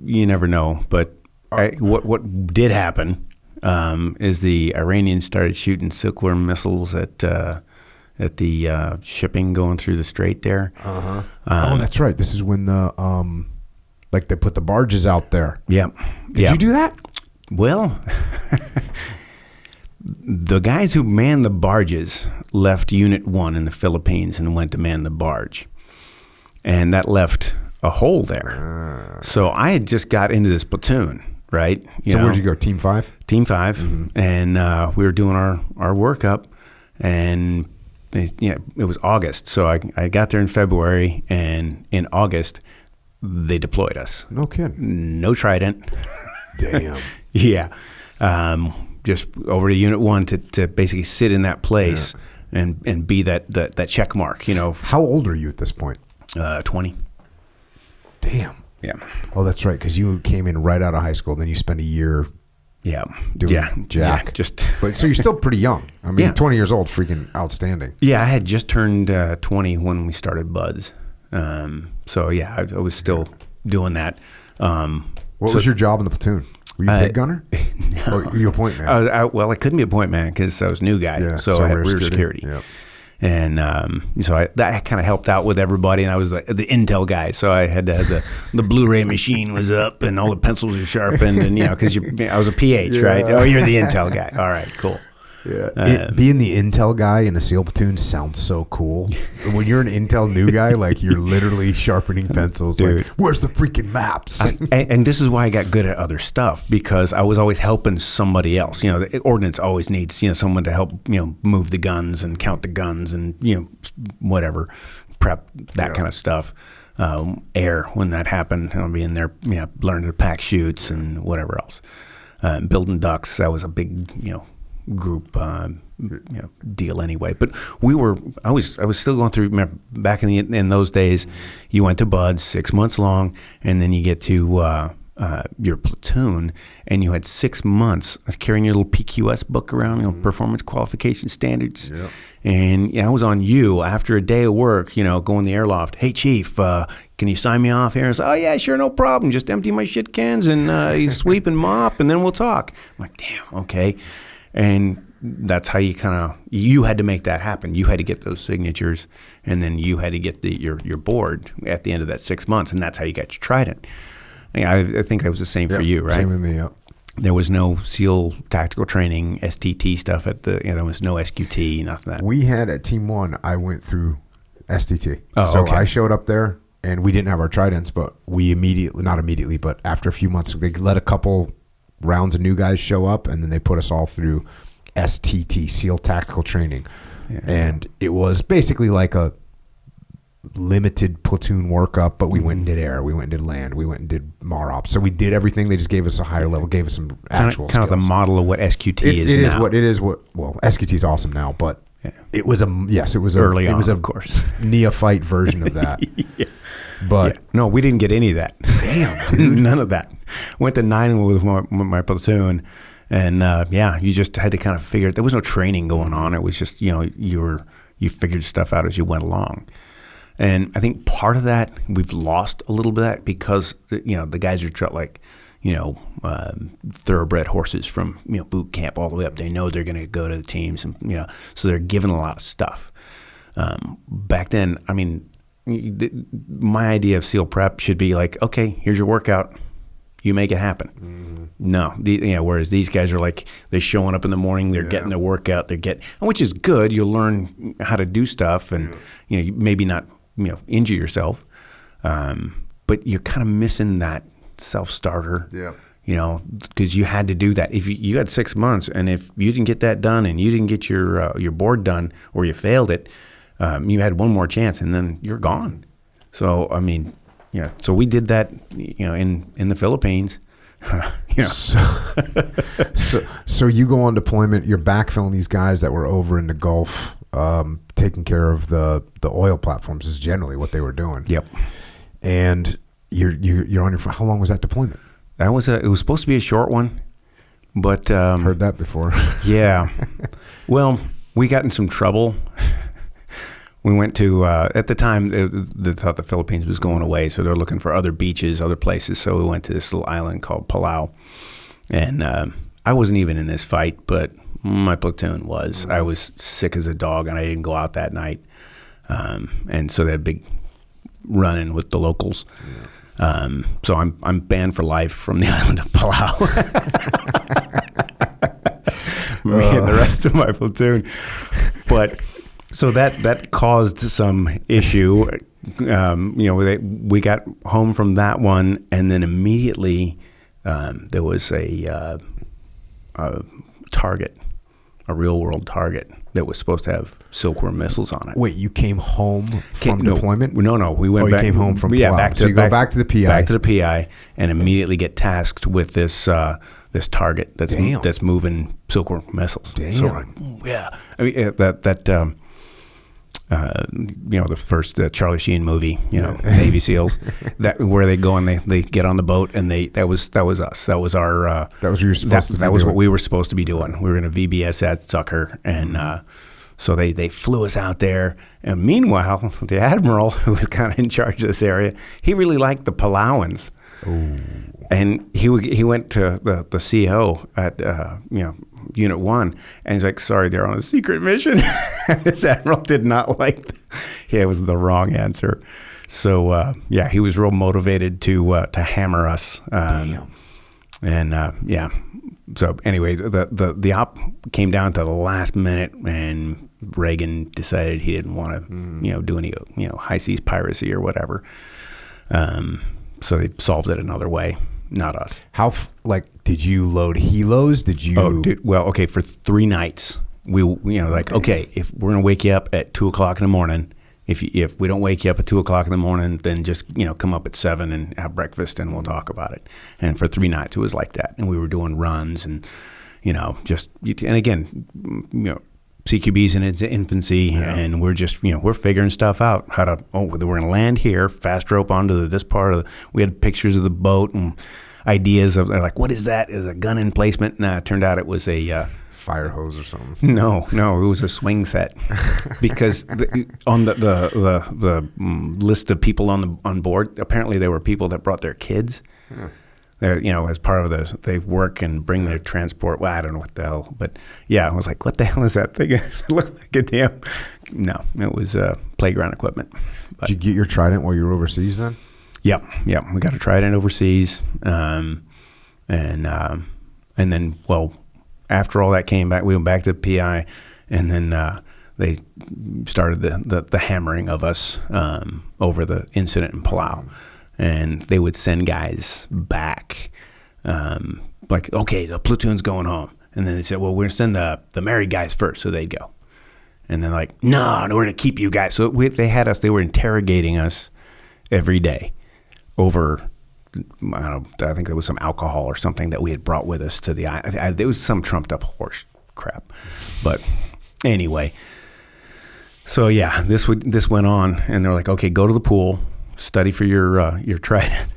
You never know. But what did happen is the Iranians started shooting silkworm missiles at the shipping going through the strait there. Oh, that's right. This is when the like they put the barges out there. Yeah. Did you do that? Well. The guys who manned the barges left Unit 1 in the Philippines and went to man the barge. And that left a hole there. So I had just got into this platoon, right? Where'd you go, Team 5? Team 5. Mm-hmm. And we were doing our workup. And it was August. So I got there in February. And in August, they deployed us. No kidding. No Trident. Damn. Yeah. Just over to Unit 1 to basically sit in that place and be that check mark, How old are you at this point? 20. Damn. Yeah. Oh, that's right, because you came in right out of high school, then you spent a year doing jack. But so you're still pretty young. I mean, 20 years old, freaking outstanding. Yeah, I had just turned 20 when we started Buds. So, yeah, I was still doing that. What was your job in the platoon? Were you a pig gunner? No. Or were you a point man? I couldn't be a point man because I was a new guy. So I had rear security. Yep. And so that kind of helped out with everybody. And I was like the intel guy. So I had to have the Blu-ray machine was up and all the pencils were sharpened. And, because I was a PH, right? Oh, you're the intel guy. All right, cool. Yeah. Being the intel guy in a SEAL platoon sounds so cool. When you're an intel new guy, like you're literally sharpening pencils. Dude. Like, where's the freaking maps? And this is why I got good at other stuff, because I was always helping somebody else. The ordnance always needs someone to help move the guns and count the guns and whatever, prep that kind of stuff. Air when that happened, I'll be in there, learning to pack chutes and whatever else. Building ducts, that was a big group deal anyway. But I was still going through. Remember, back in those days, you went to Buds 6 months long, and then you get to your platoon, and you had 6 months carrying your little PQS book around, performance qualification standards. Yep. And I was on you after a day of work, going in the airloft. Hey, Chief, can you sign me off here? And I said, oh, yeah, sure, no problem. Just empty my shit cans and you sweep and mop, and then we'll talk. I'm like, damn, okay. And that's how you had to make that happen. You had to get those signatures, and then you had to get your board at the end of that 6 months, and that's how you got your Trident. I think it was the same for you, right? Same with me, yep. There was no SEAL tactical training, STT stuff there was no SQT, nothing like that. We had at Team 1, I went through STT. Oh, so okay. I showed up there, and we didn't have our Tridents, but not immediately, but after a few months, they let a couple rounds of new guys show up, and then they put us all through STT, SEAL Tactical Training. Yeah. And it was basically like limited platoon workup, but we went and did air, we went and did land, we went and did MAROP. So we did everything. They just gave us a higher level, gave us some actual kind of the model of what SQT is it now. It is what SQT is awesome now, but it was early on, of course, neophyte version of that. Yeah. But no, we didn't get any of that. Damn, dude. None of that. Went to 9 with my platoon, and you just had to kind of figure it. There was no training going on. It was just you figured stuff out as you went along. And I think part of that we've lost a little bit of that because the guys are like thoroughbred horses from boot camp all the way up. They know they're going to go to the teams, and so they're given a lot of stuff. Back then, I mean, my idea of SEAL prep should be like, okay, here's your workout, you make it happen. Mm-hmm. No, whereas these guys are like, they're showing up in the morning, they're getting their workout, which is good. You'll learn how to do stuff, and maybe not injure yourself, but you're kind of missing that self-starter. Yeah. Because you had to do that. If you had 6 months, and if you didn't get that done, and you didn't get your board done, or you failed it, you had one more chance, and then you're gone. So I mean, so we did that, in the Philippines. So you go on deployment. You're backfilling these guys that were over in the Gulf, taking care of the oil platforms. Is generally what they were doing. Yep. And you're on your. How long was that deployment? It was supposed to be a short one, but heard that before. Yeah. Well, we got in some trouble. We went to at the time they thought the Philippines was going away, so they're looking for other beaches, other places. So we went to this little island called Palau, and I wasn't even in this fight, but my platoon was. Mm-hmm. I was sick as a dog, and I didn't go out that night, and so they had a big run-in with the locals. Yeah. So I'm banned for life from the island of Palau. Me and the rest of my platoon, but. So that caused some issue. We got home from that one, and then immediately there was a target, a real world target that was supposed to have Silkworm missiles on it. Wait, you came home from deployment? No, we went back. You came home from Palau. Back to so you go back to the PI. Back to the PI, and immediately get tasked with this target that's moving Silkworm missiles. Damn. So, yeah, I mean the first Charlie Sheen movie, Navy SEALs, that where they go and they get on the boat, and that was us. That was our. That was what you were supposed to be That was doing. what we were supposed to be doing. We were going to VBS that sucker, and so they flew us out there. And meanwhile, the admiral who was kind of in charge of this area, he really liked the Palauans. Ooh. And he went to the CO at Unit 1, and he's like, sorry, they're on a secret mission. This admiral did not like it was the wrong answer. So he was real motivated to hammer us. Damn. And so anyway, the op came down to the last minute, and Reagan decided he didn't want to do any high seas piracy or whatever. So they solved it another way. Not us. How did you load helos? Did you? Oh, dude, well, okay. For 3 nights, okay, if we're gonna wake you up at 2:00 in the morning, if we don't wake you up at 2:00 in the morning, then just come up at 7 and have breakfast, and we'll talk about it. And for 3 nights, it was like that, and we were doing runs, and and again, CQB's in its infancy, and we're just, we're figuring stuff out. We're going to land here, fast rope onto this part of we had pictures of the boat and ideas of, like, what is that? Is a gun emplacement? Nah, it turned out it was a fire hose or something. No, it was a swing set. Because on the list of people on board, apparently there were people that brought their kids. Yeah. As part of this, they work and bring their transport. Well, I don't know what the hell, but yeah, I was like, what the hell is that thing? It looked like a damn. No, it was playground equipment. But, did you get your Trident while you were overseas then? Yep. We got a Trident overseas, and then, well, after all that came back, we went back to the PI, and then they started the hammering of us over the incident in Palau. And they would send guys back, like, okay, the platoon's going home. And then they said, well, we're going to send the married guys first, so they'd go. And they're like, no, we're going to keep you guys. So they were interrogating us every day over, I think there was some alcohol or something that we had brought with us to the island. There was some trumped up horse crap. But anyway, so yeah, this went on, and they're like, okay, go to the pool, study for your trident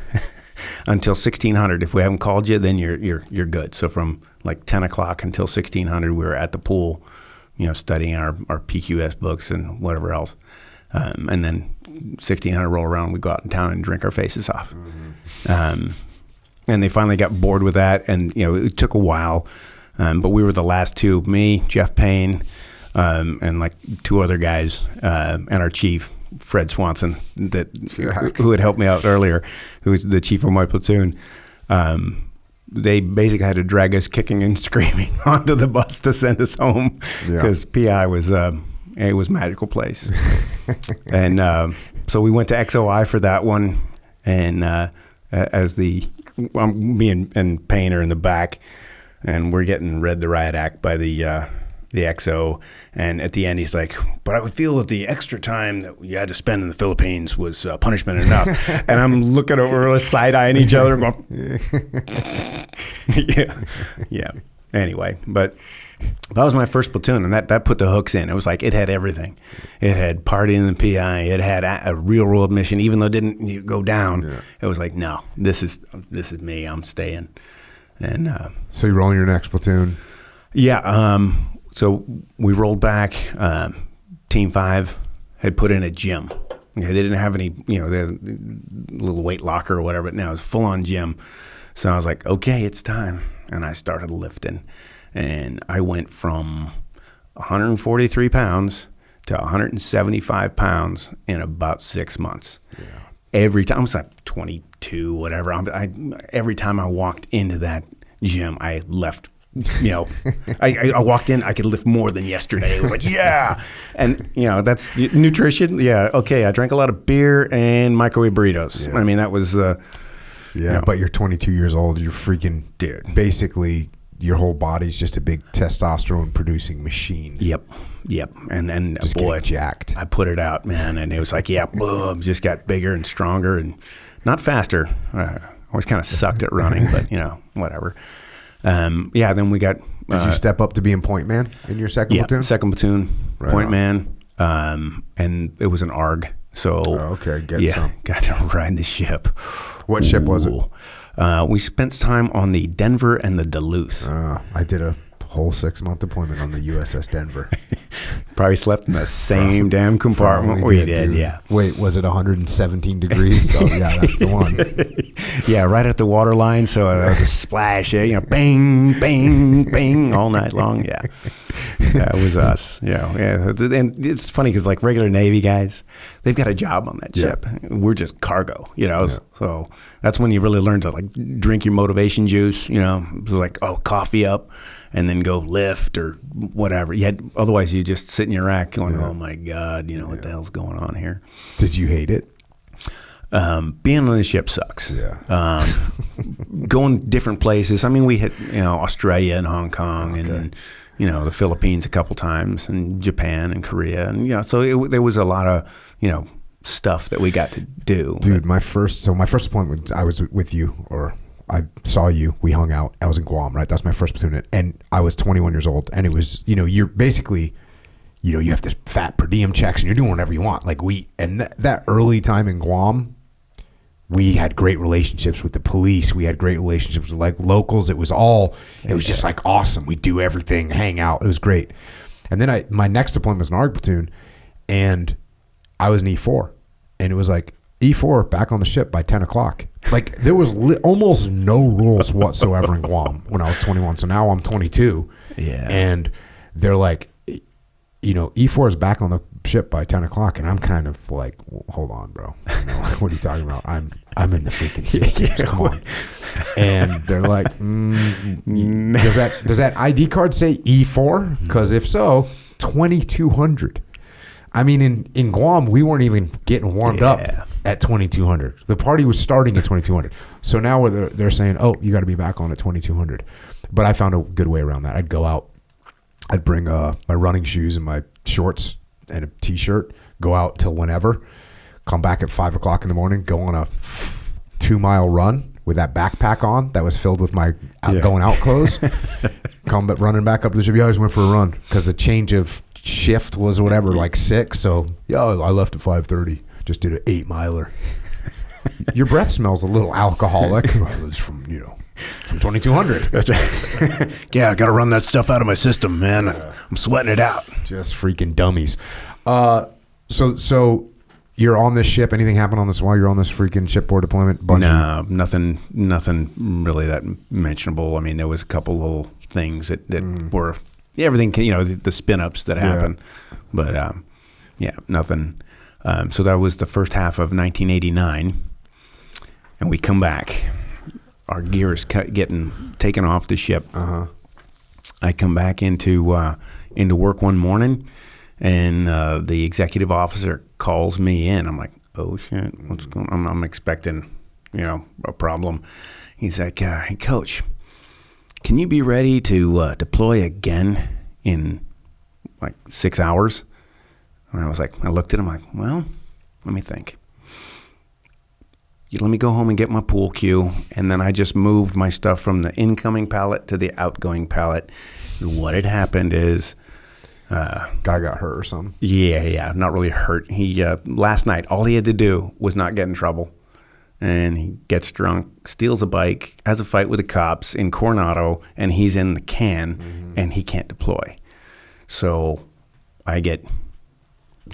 until 1600. If we haven't called you, then you're good. So from like 10 o'clock until 1600, we were at the pool, studying our PQS books and whatever else. And then 1600 roll around, we go out in town and drink our faces off. Mm-hmm. And they finally got bored with that, and it took a while, but we were the last two, me, Jeff Payne, and like two other guys, and our chief, Fred Swanson, who had helped me out earlier, who was the chief of my platoon. They basically had to drag us kicking and screaming onto the bus to send us home because PI was it was a magical place. And so we went to XOI for that one, and me and Payne are in the back, and we're getting read the riot act by the XO, and at the end he's like, but I would feel that the extra time that you had to spend in the Philippines was punishment enough. And I'm looking over, side-eyeing each other, going, yeah. Anyway, but that was my first platoon, and that put the hooks in. It was like it had everything. It had partying in the PI. It had a real-world mission, even though it didn't go down. Yeah. It was like, no, this is me. I'm staying. And so you roll in your next platoon? Yeah. So we rolled back. Team 5 had put in a gym. Okay, they didn't have any, they had a little weight locker or whatever, but now it was full-on gym. So I was like, okay, it's time. And I started lifting. And I went from 143 pounds to 175 pounds in about 6 months. Yeah. Every time, I was like 22, whatever. Every time I walked into that gym, I left. I walked in, I could lift more than yesterday. It was like, yeah. And, that's nutrition. Yeah. Okay. I drank a lot of beer and microwave burritos. Yeah. I mean, that was but you're 22 years old. You're freaking, dude. Basically, your whole body's just a big testosterone producing machine. Yep. And just boy, getting jacked. I put it out, man. And it was like, boom, just got bigger and stronger and not faster. Always kind of sucked at running, but, whatever. Then we got. Did you step up to being point man in your second platoon? Second platoon, right point on. Man. And it was an ARG. So got to ride the ship. What ship was it? We spent time on the Denver and the Duluth. I did a whole 6-month deployment on the USS Denver. Probably slept in the same damn compartment we did. Yeah. Wait, was it 117 degrees? Oh, yeah, that's the one. Yeah, right at the water line. So the splash, bang, bang, bang, all night long. Yeah, that was us. Yeah. And it's funny because like regular Navy guys, they've got a job on that ship. We're just cargo, So that's when you really learn to like drink your motivation juice. Like coffee up. And then go lift or whatever. Otherwise you just sit in your rack going, oh my God, what the hell's going on here? Did you hate it? Being on the ship sucks. Yeah. Going different places. I mean, we hit, Australia and Hong Kong and, the Philippines a couple times and Japan and Korea. And, so there was a lot of, stuff that we got to do. Dude, my first appointment, I was with you or I saw you, we hung out, I was in Guam, right? That's my first platoon. And I was 21 years old. And it was, you're basically, you have this fat per diem checks and you're doing whatever you want. Like that early time in Guam, we had great relationships with the police. We had great relationships with like locals. It was just like awesome. We do everything, hang out. It was great. And then my next deployment was an ARG platoon and I was an E4 and it was like E4 back on the ship by 10 o'clock. Like there was almost no rules whatsoever in Guam when I was 21. So now I'm 22. Yeah. And they're like, E4 is back on the ship by 10 o'clock. And I'm kind of like, well, hold on, bro. What are you talking about? I'm in the freaking SEAL. Come on. And they're like, does that ID card say E4? Because if so, 2200. I mean, in Guam, we weren't even getting warmed up at 2200. The party was starting at 2200. So now they're saying, oh, you got to be back on at 2200. But I found a good way around that. I'd go out. I'd bring my running shoes and my shorts and a t-shirt, go out till whenever, come back at 5 o'clock in the morning, go on a 2-mile run with that backpack on that was filled with my going out clothes, running back up to the ship. Yeah, I just went for a run because the change of shift was whatever, like 6. So I left at 5:30, just did an 8-miler. Your breath smells a little alcoholic. It was from 2200. That's right. Yeah, I got to run that stuff out of my system, man. I'm sweating it out. Just freaking dummies. So you're on this ship. Anything happen on this while you're on this freaking shipboard deployment? No, nothing really that mentionable. I mean, there was a couple little things that were everything. The spin ups that happened, but nothing. So that was the first half of 1989, and we come back. Our gear is getting taken off the ship. I come back into work one morning, and the executive officer calls me in. I'm like, oh shit, what's going on? I'm expecting, a problem. He's like, hey, Coach, can you be ready to deploy again in like 6 hours? And I looked at him like, well, let me think. You let me go home and get my pool cue, and then I just moved my stuff from the incoming pallet to the outgoing pallet. What had happened is, guy got hurt or something. Yeah, not really hurt. He last night, all he had to do was not get in trouble, and he gets drunk, steals a bike, has a fight with the cops in Coronado, and he's in the can, and he can't deploy. So I get,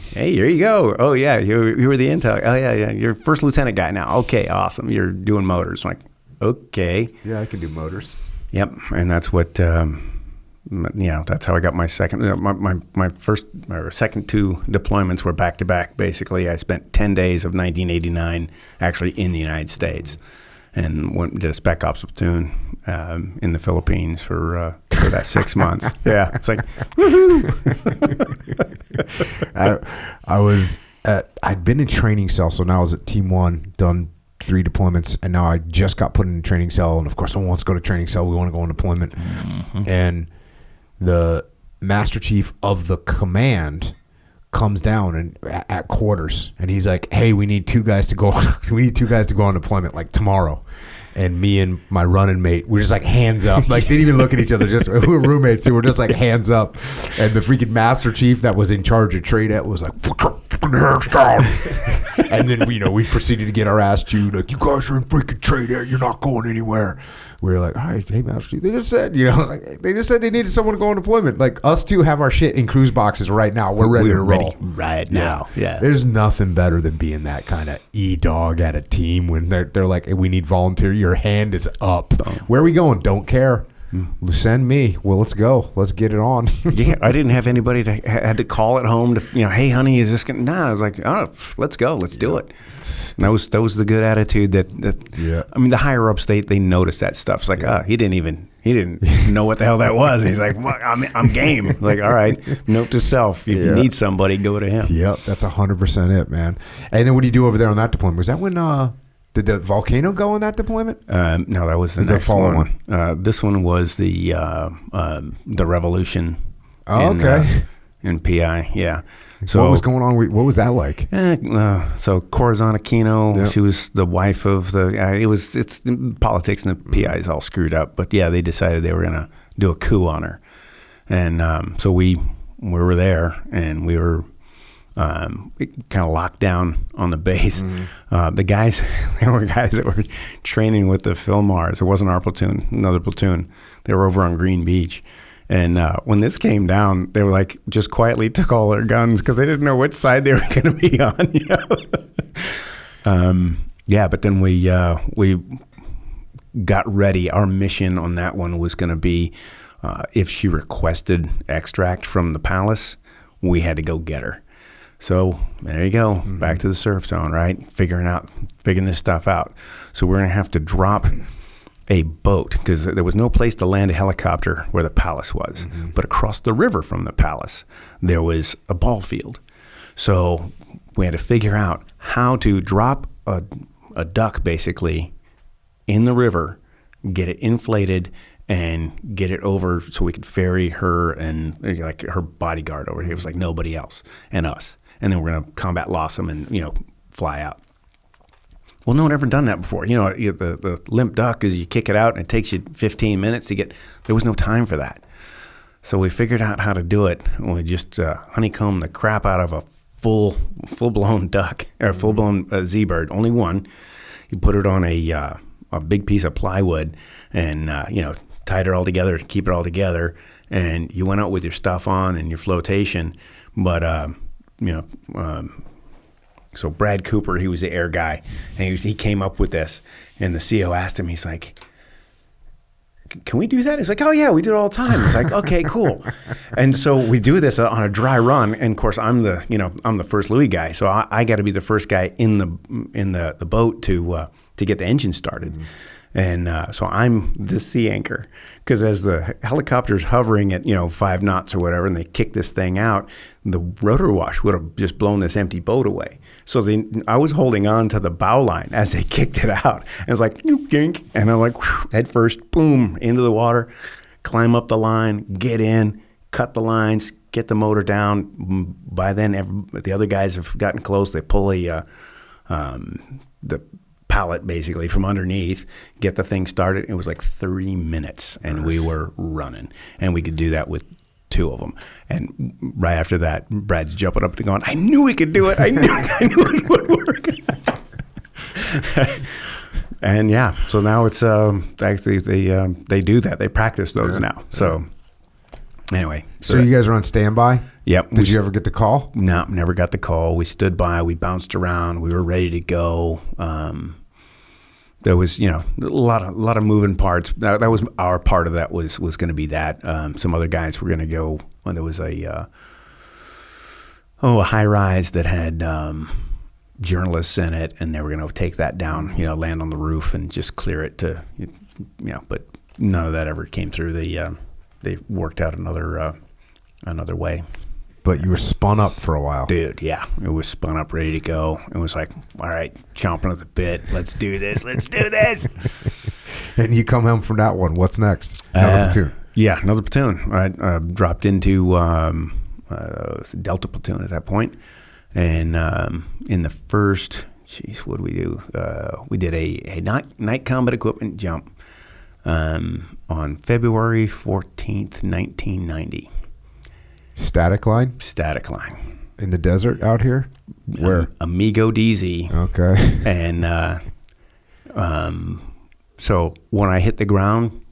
hey, here you go. Oh, yeah, you were the intel. Oh, yeah, you're first lieutenant guy now. Okay, awesome. You're doing motors. I'm like, okay. Yeah, I can do motors. Yep, and that's what, that's how I got my second, my second 2 deployments were back-to-back. Basically, I spent 10 days of 1989 actually in the United States and did a Spec Ops platoon in the Philippines for that 6 months. Yeah, it's like, woohoo! I'd been in training cell, so now I was at Team 1, done 3 deployments, and now I just got put in training cell, and of course no one wants to go to training cell. We want to go on deployment. And the Master Chief of the command comes down and at quarters, and he's like, hey, we need 2 guys to go on deployment like tomorrow. And me and my running mate, we're just like hands up, like didn't even look at each other. Just we were roommates too. We're just like hands up. And the freaking Master Chief that was in charge of TRADET was like, put your hands down. And then we proceeded to get our ass chewed. Like, you guys are in freaking TRADET. You're not going anywhere. We were like, all right, hey Master Chief. They just said, they just said they needed someone to go on deployment. Like us 2 have our shit in cruise boxes right now. We're ready to roll right now. Yeah. There's nothing better than being that kind of dog at a team when they're like, hey, we need volunteer. Your hand is up. Where are we going? Don't care. Send me. Well, let's go. Let's get it on. Yeah, I didn't have anybody had to call at home to, hey, honey, is this going to, I was like, oh, let's go. Let's do it. And that was the good attitude that I mean, the higher ups, they noticed that stuff. It's like, he didn't know what the hell that was. And he's like, well, I'm game. Like, all right, note to self. If you need somebody, go to him. Yep, that's 100% it, man. And then what do you do over there on that deployment? Was that when did the volcano go on that deployment? No, that was the next one. This one was the Revolution. Oh, okay. In PI, yeah. So what was going on? What was that like? So Corazon Aquino, she was the wife of the. It's politics and the PI is all screwed up. But yeah, they decided they were gonna do a coup on her, and so we were there, and we were. Kind of locked down on the base. The guys, there were guys that were training with the Philmars. It wasn't our platoon, another platoon. They were over on Green Beach. And when this came down, they were like, just quietly took all their guns because they didn't know which side they were going to be on. But then we got ready. Our mission on that one was going to be if she requested extract from the palace, we had to go get her. So there you go, back to the surf zone, right? Figuring this stuff out. So we're going to have to drop a boat because there was no place to land a helicopter where the palace was. But across the river from the palace, there was a ball field. So we had to figure out how to drop a duck basically in the river, get it inflated, and get it over so we could ferry her and like her bodyguard over here. It was like nobody else and us. And then we're going to combat loss them and, fly out. Well, no one ever done that before. The limp duck is you kick it out and it takes you 15 minutes to get, there was no time for that. So we figured out how to do it. We just honeycombed the crap out of a full-blown duck, or full-blown Z-bird, only one. You put it on a big piece of plywood and, tied it all together to keep it all together. And you went out with your stuff on and your flotation. But, so Brad Cooper, he was the air guy, and he came up with this. And the CO asked him, he's like, can we do that? He's like, oh yeah, we do it all the time. It's like, okay, cool. And so we do this on a dry run. And of course, I'm the first Louis guy, so I got to be the first guy in the boat to get the engine started. Mm-hmm. And so I'm the sea anchor, because as the helicopter's hovering at 5 knots or whatever, and they kick this thing out, the rotor wash would have just blown this empty boat away. So I was holding on to the bow line as they kicked it out. And it's like, yank, and I'm like, head first, boom, into the water, climb up the line, get in, cut the lines, get the motor down. By then, the other guys have gotten close. They pull the pallet basically from underneath, get the thing started. It was like 3 minutes, and we were running, and we could do that with 2 of them. And right after that, Brad's jumping up and going, I knew we could do it. I knew it would work. And yeah, so now it's actually they do that. They practice those now. So anyway. So you guys are on standby? Yep. Did you ever get the call? No, never got the call. We stood by. We bounced around. We were ready to go. There was, a lot of moving parts. That was our part of that was going to be that. Some other guys were going to go when there was a high rise that had journalists in it, and they were going to take that down, land on the roof and just clear it to, but none of that ever came through. They worked out another way. But you were spun up for a while. Dude, yeah. It was spun up, ready to go. It was like, all right, chomping at the bit. Let's do this. Let's do this. And you come home from that one. What's next? Another platoon. Yeah, another platoon. I dropped into Delta platoon at that point. And in the first, what did we do? We did a night combat equipment jump on February 14th, 1990. Static line? Static line. In the desert out here? Where? Amigo DZ. Okay. And so when I hit the ground,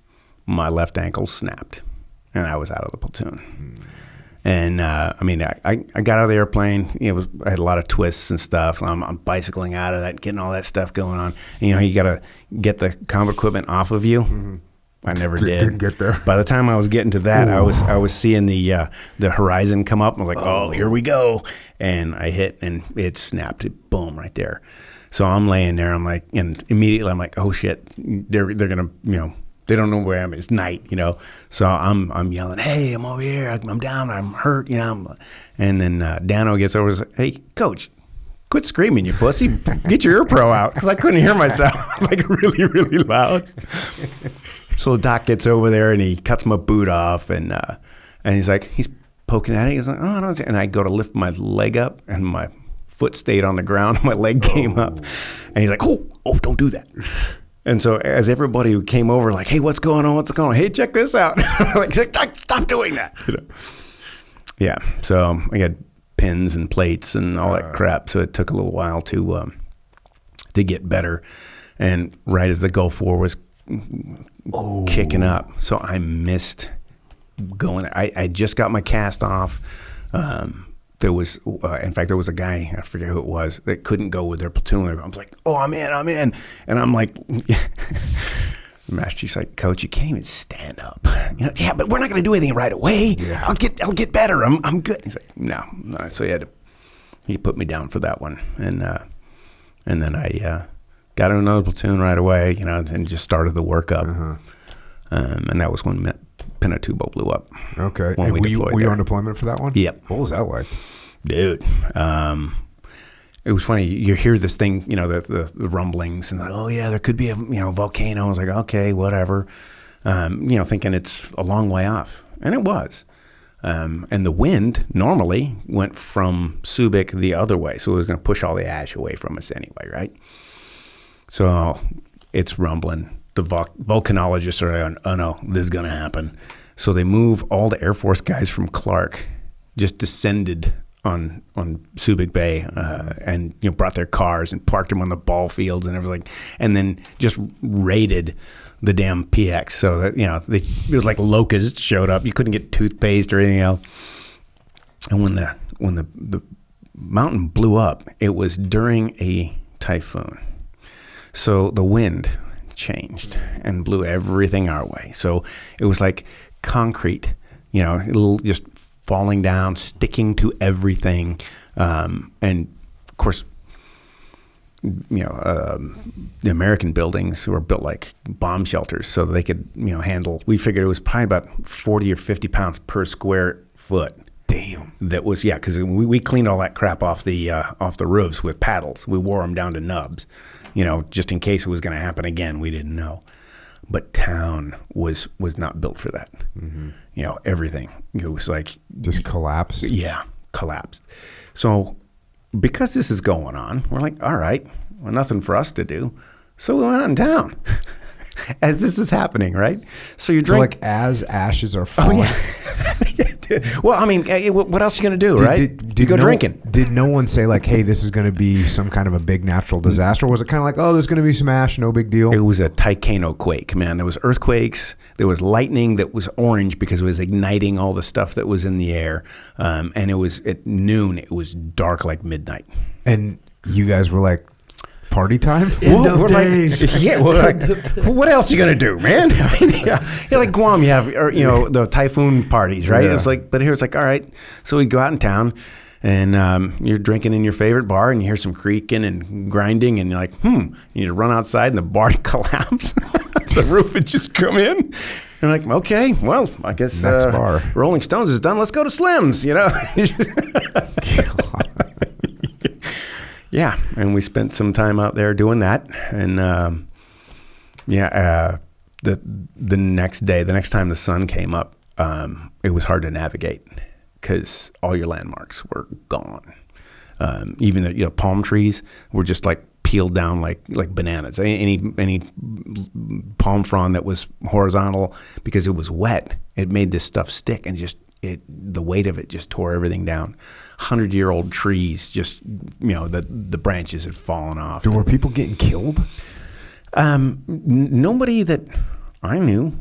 my left ankle snapped, and I was out of the platoon. And I got out of the airplane. I had a lot of twists and stuff. I'm bicycling out of that, getting all that stuff going on. And, you got to get the combat equipment off of you. Mm-hmm. I never did. Didn't get there. By the time I was getting to that, I was seeing the horizon come up. I'm like, oh, here we go. And I hit, and it snapped. It boom right there. So I'm laying there. I'm like, and immediately I'm like, oh shit, they're gonna, they don't know where I am. It's night, So I'm yelling, hey, I'm over here. I'm down. I'm hurt, And then Dano gets over and says, hey, Coach, quit screaming, you pussy. Get your ear pro out, because I couldn't hear myself. I was like really, really loud. So the doc gets over there and he cuts my boot off, and he's like, he's poking at it. He's like, oh, I don't see. And I go to lift my leg up, and my foot stayed on the ground. My leg came up, and he's like, oh, don't do that. And so as everybody who came over, like, hey, what's going on? What's going on? Hey, check this out. He's like, stop doing that. Yeah. So I got pins and plates and all that crap. So it took a little while to get better. And right as the Gulf War was kicking up, so I missed going. I just got my cast off. There was, in fact, there was a guy, I forget who it was, that couldn't go with their platoon. I was like, oh, I'm in. And I'm like, the Master Chief's like, Coach, you can't even stand up. Yeah, but we're not going to do anything right away. Yeah. I'll get better. I'm good. He's like, no. So he put me down for that one. And then I got in another platoon right away, and just started the workup. Uh-huh. And that was when Pinatubo blew up. Okay. And were you on deployment for that one? Yep. What was that like? Dude, it was funny. You hear this thing, the rumblings, and like, oh yeah, there could be a volcano. I was like, okay, whatever. thinking it's a long way off. And it was. And the wind normally went from Subic the other way. So it was going to push all the ash away from us anyway, right? So it's rumbling. The volcanologists are going, oh no, this is going to happen. So they move all the Air Force guys from Clark, just descended on Subic Bay and brought their cars and parked them on the ball fields and everything, and then just raided the damn PX. So that it was like locusts showed up. You couldn't get toothpaste or anything else. And when the mountain blew up, it was during a typhoon. So the wind changed and blew everything our way. So it was like concrete, it'll just falling down, sticking to everything. And of course, the American buildings were built like bomb shelters, so they could, handle. We figured it was probably about 40 or 50 pounds per square foot. Damn. That was because we cleaned all that crap off the roofs with paddles. We wore them down to nubs, just in case it was going to happen again. We didn't know. But town was not built for that. Mm-hmm. Everything. It was like just collapsed. Yeah, collapsed. So because this is going on, we're like, all right, well, nothing for us to do. So we went out in town as this is happening, right? So you drink. So like as ashes are falling. Oh, yeah. Well, I mean, what else are you going to do, right? You go drinking. Did no one say like, hey, this is going to be some kind of a big natural disaster? Or was it kind of like, oh, there's going to be some ash, no big deal? It was a Ticano quake, man. There was earthquakes. There was lightning that was orange because it was igniting all the stuff that was in the air. And it was at noon. It was dark like midnight. And you guys were like, party time? We're like, what else are you gonna do, man? I mean, like Guam, you have the typhoon parties, right? Yeah. It's like, but here it's like, all right. So we go out in town, and you're drinking in your favorite bar, and you hear some creaking and grinding, and you're like, you run outside, and the bar collapsed. The roof had just come in. And I'm like, okay, well, I guess next bar. Rolling Stones is done. Let's go to Slim's, Yeah, and we spent some time out there doing that, and the next day, the next time the sun came up, it was hard to navigate because all your landmarks were gone. Even the palm trees were just like peeled down like bananas. Any palm frond that was horizontal, because it was wet, it made this stuff stick, and the weight of it just tore everything down. 100-year-old trees, just the branches had fallen off. Were people getting killed? Nobody that I knew.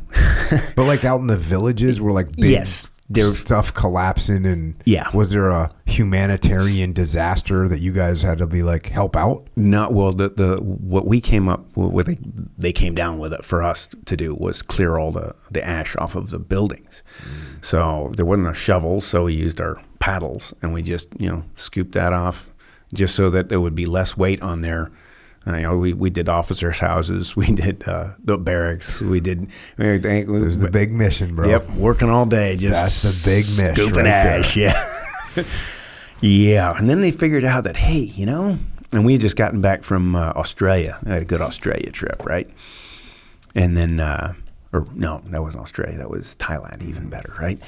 But like out in the villages were like big stuff collapsing, and was there a humanitarian disaster that you guys had to be like help out? No, well, what we came up with, they came down with it for us to do was clear all the ash off of the buildings. So there wasn't enough shovels, so we used our paddles, and we just scooped that off just so that there would be less weight on there. We did officers' houses, we did the barracks, we did. There's the big mission, bro. Yep, working all day, just that's the big mission, scooping ash. There. Yeah, yeah. And then they figured out that and we had just gotten back from Australia. I had a good Australia trip, right? And then, or no, that wasn't Australia. That was Thailand, even better, right?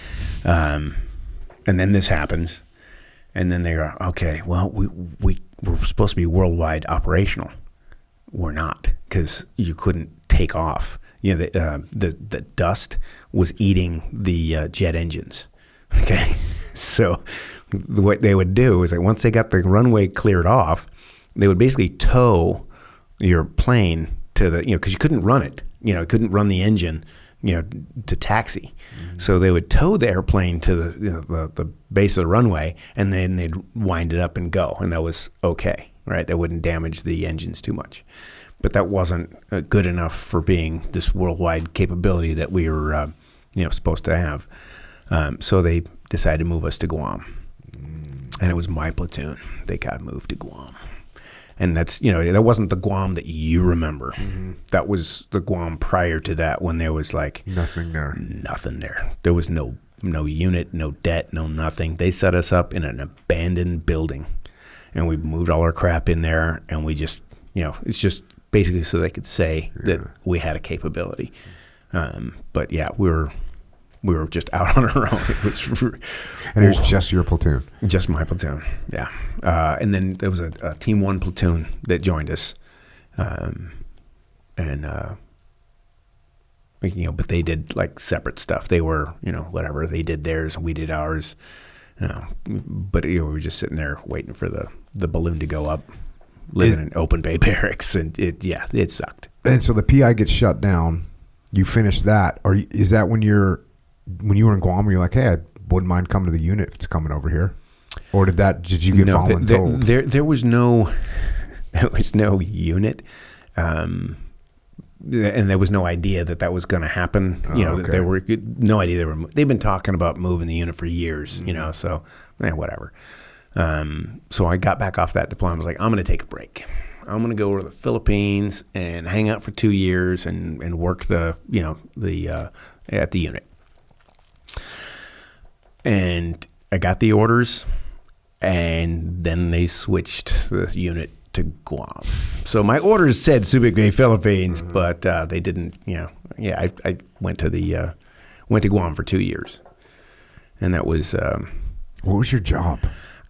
And then this happens, and then they go, okay, well, we're supposed to be worldwide operational. We're not, because you couldn't take off. The dust was eating the jet engines. Okay, so what they would do is like once they got the runway cleared off, they would basically tow your plane to the because you couldn't run it. Couldn't run the engine. To taxi. Mm-hmm. So they would tow the airplane to the base of the runway, and then they'd wind it up and go, and that was okay, right? That wouldn't damage the engines too much. But that wasn't good enough for being this worldwide capability that we were, supposed to have. So they decided to move us to Guam, and it was my platoon. They got moved to Guam. And that's, that wasn't the Guam that you remember. Mm-hmm. That was the Guam prior to that, when there was like nothing there. Nothing there. There was no unit, no debt, no nothing. They set us up in an abandoned building, and we moved all our crap in there, and we just, it's just basically so they could say that we had a capability. But yeah, we were just out on our own. It was, and it was just your platoon. Just my platoon, yeah. And then there was a Team 1 platoon that joined us, but they did like separate stuff. They were, whatever, they did theirs, we did ours. But we were just sitting there waiting for the balloon to go up, living in open bay barracks, and it sucked. And so the PI gets shut down. You finish that, or is that when you were in Guam? You're like, hey, I wouldn't mind coming to the unit if it's coming over here, or did you get voluntold? There was no unit. And there was no idea that was going to happen. That there were no idea they've been talking about moving the unit for years. So whatever. So I got back off that deployment. I was like, I'm going to take a break. I'm going to go over to the Philippines and hang out for 2 years and work at the unit. And I got the orders, and then they switched the unit to Guam. So my orders said Subic Bay, Philippines, but they didn't. I went to Guam for 2 years, and that was. What was your job?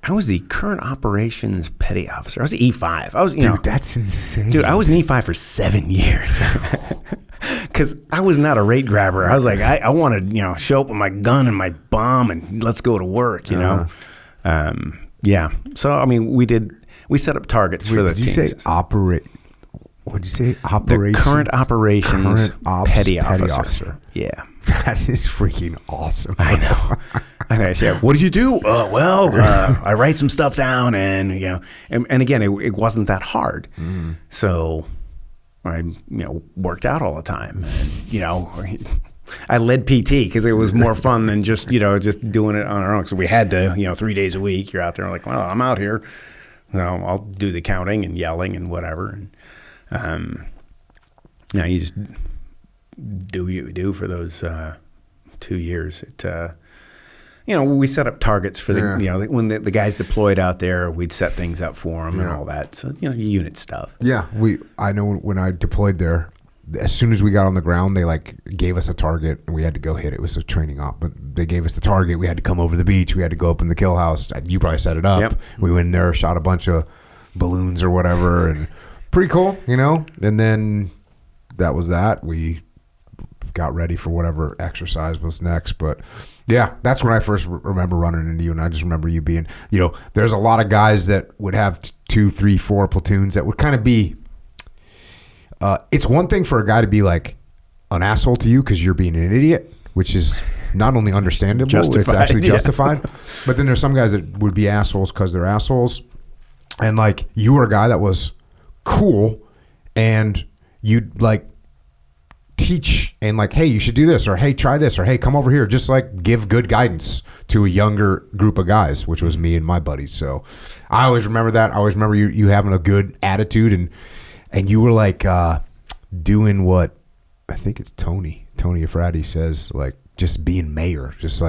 I was the current operations petty officer. I was the E5. Dude, that's insane. Dude, I was an E5 for 7 years. Because I was not a rate grabber. I was like, I wanted, show up with my gun and my bomb and let's go to work, Yeah. So, we set up targets for the teams. Did you say operate? What did you say? Operation? The current operations petty officer. Yeah. That is freaking awesome. I know. And I said, what do you do? I write some stuff down and again, it wasn't that hard. So I, worked out all the time and, I led PT because it was more fun than just doing it on our own. So we had to, 3 days a week, you're out there like, well, I'm out here. I'll do the counting and yelling and whatever. And, you just do what you do for those 2 years. We set up targets for when the guys deployed out there, we'd set things up for them and all that. So, unit stuff. Yeah. I know when I deployed there, as soon as we got on the ground, they gave us a target and we had to go hit it. It was a training op, but they gave us the target. We had to come over the beach. We had to go up in the kill house. You probably set it up. Yep. We went in there, shot a bunch of balloons or whatever, and pretty cool, And then that was that. We got ready for whatever exercise was next. But yeah, that's when I first remember running into you. And I just remember you being, there's a lot of guys that would have 2, 3, 4 platoons that would kind of be, it's one thing for a guy to be like an asshole to you because you're being an idiot, which is not only understandable, it's actually justified. But then there's some guys that would be assholes because they're assholes. And you were a guy that was cool and you'd teach and hey, you should do this, or hey, try this, or hey, come over here. Just give good guidance to a younger group of guys, which was me and my buddies. So I always remember that. I always remember you having a good attitude and you were doing what I think it's Tony Efrati says, just being mayor, just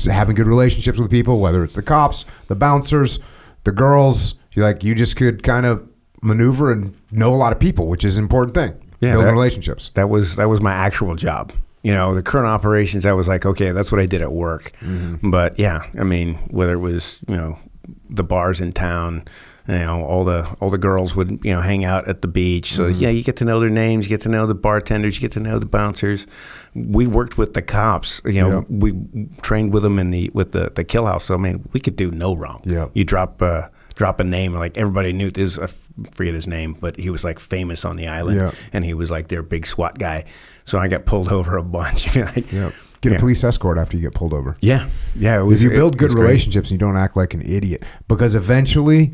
having good relationships with people, whether it's the cops, the bouncers, the girls. You just could kind of maneuver and know a lot of people, which is an important thing. Yeah, building relationships. That was my actual job. The current operations, I was like, okay, that's what I did at work. Mm-hmm. But yeah, whether it was the bars in town, all the girls would hang out at the beach. So yeah, you get to know their names, you get to know the bartenders, you get to know the bouncers. We worked with the cops. We trained with them with the kill house. So we could do no wrong. Yeah, you drop a name, everybody knew this. I forget his name, but he was famous on the island, and he was their big SWAT guy. So I got pulled over a bunch. Get a police escort after you get pulled over. Yeah. You build good relationships and you don't act like an idiot, because eventually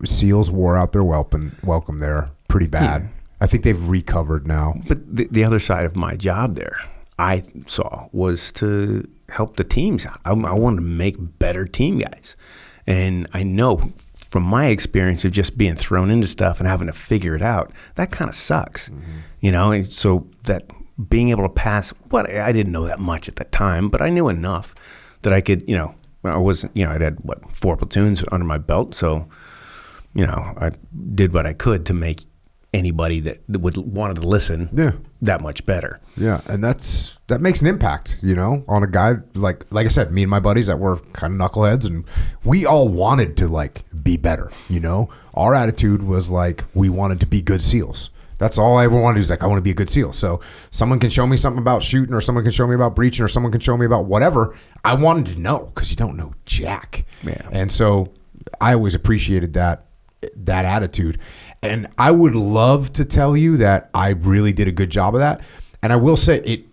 SEALs wore out their welcome there pretty bad. Yeah. I think they've recovered now. But the other side of my job there, I saw, was to help the teams out. I wanted to make better team guys. And I know from my experience of just being thrown into stuff and having to figure it out, that kind of sucks, And so that being able to pass, I didn't know that much at the time, but I knew enough that I could, I wasn't, I'd had 4 platoons under my belt. So, I did what I could to make anybody that would wanted to listen that much better. Yeah, and that makes an impact, on a guy like I said, me and my buddies that were kind of knuckleheads, and we all wanted to like be better. Our attitude was like we wanted to be good SEALs. That's all I ever wanted to do is like I want to be a good SEAL. So someone can show me something about shooting, or someone can show me about breaching, or someone can show me about whatever. I wanted to know because you don't know jack. Yeah. And so I always appreciated that attitude. And I would love to tell you that I really did a good job of that. And I will say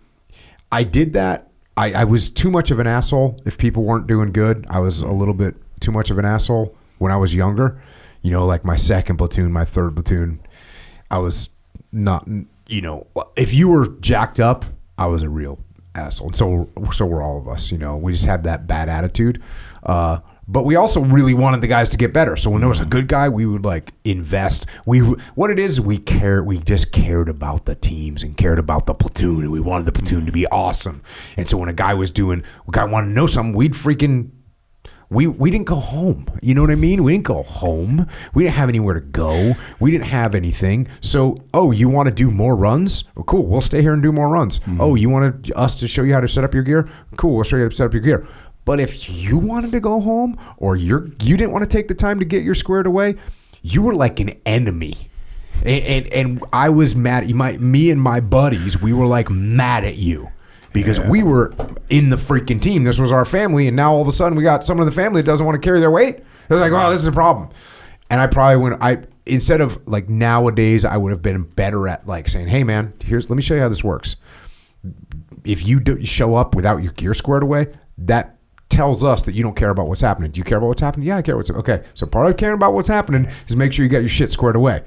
I did that. I was too much of an asshole if people weren't doing good. I was a little bit too much of an asshole when I was younger. Like my second platoon, my third platoon, I was not, if you were jacked up, I was a real asshole. And so were all of us, we just had that bad attitude. But we also really wanted the guys to get better. So when there was a good guy, we would like invest. We just cared about the teams and cared about the platoon, and we wanted the platoon to be awesome. And so when a guy wanted to know something, we'd freaking, we didn't go home. You know what I mean? We didn't go home. We didn't have anywhere to go. We didn't have anything. So, you want to do more runs? Well, cool. We'll stay here and do more runs. Oh, you wanted us to show you how to set up your gear? Cool. We'll show you how to set up your gear. But if you wanted to go home, or you didn't want to take the time to get your squared away, you were like an enemy. And I was mad at me and my buddies, we were like mad at you because we were in the freaking team. This was our family, and now all of a sudden we got someone in the family that doesn't want to carry their weight. They're like, wow, this is a problem. And I probably instead of like nowadays, I would have been better at like saying, hey man, let me show you how this works. If you show up without your gear squared away, that tells us that you don't care about what's happening. Do you care about what's happening? Yeah, I care what's happening. Okay, so part of caring about what's happening is make sure you get your shit squared away.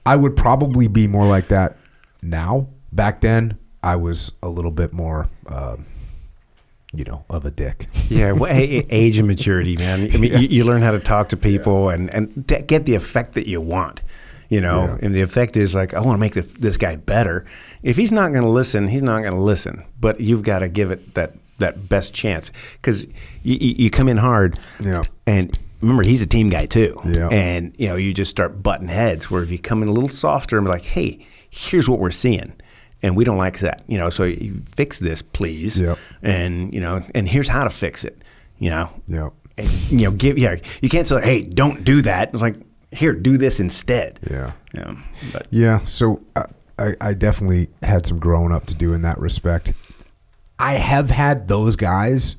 I would probably be more like that now. Back then, I was a little bit more, of a dick. Yeah, well, age and maturity, man. I mean, you learn how to talk to people and get the effect that you want. And the effect is like, I want to make this guy better. If he's not going to listen, he's not going to listen. But you've got to give it that best chance, because you come in hard, and remember, he's a team guy too, and you just start butting heads. Where if you come in a little softer and be like, hey, here's what we're seeing, and we don't like that, so you fix this, please, and and here's how to fix it, and, you can't say, hey, don't do that. It's like, here, do this instead. So I definitely had some growing up to do in that respect. I have had those guys.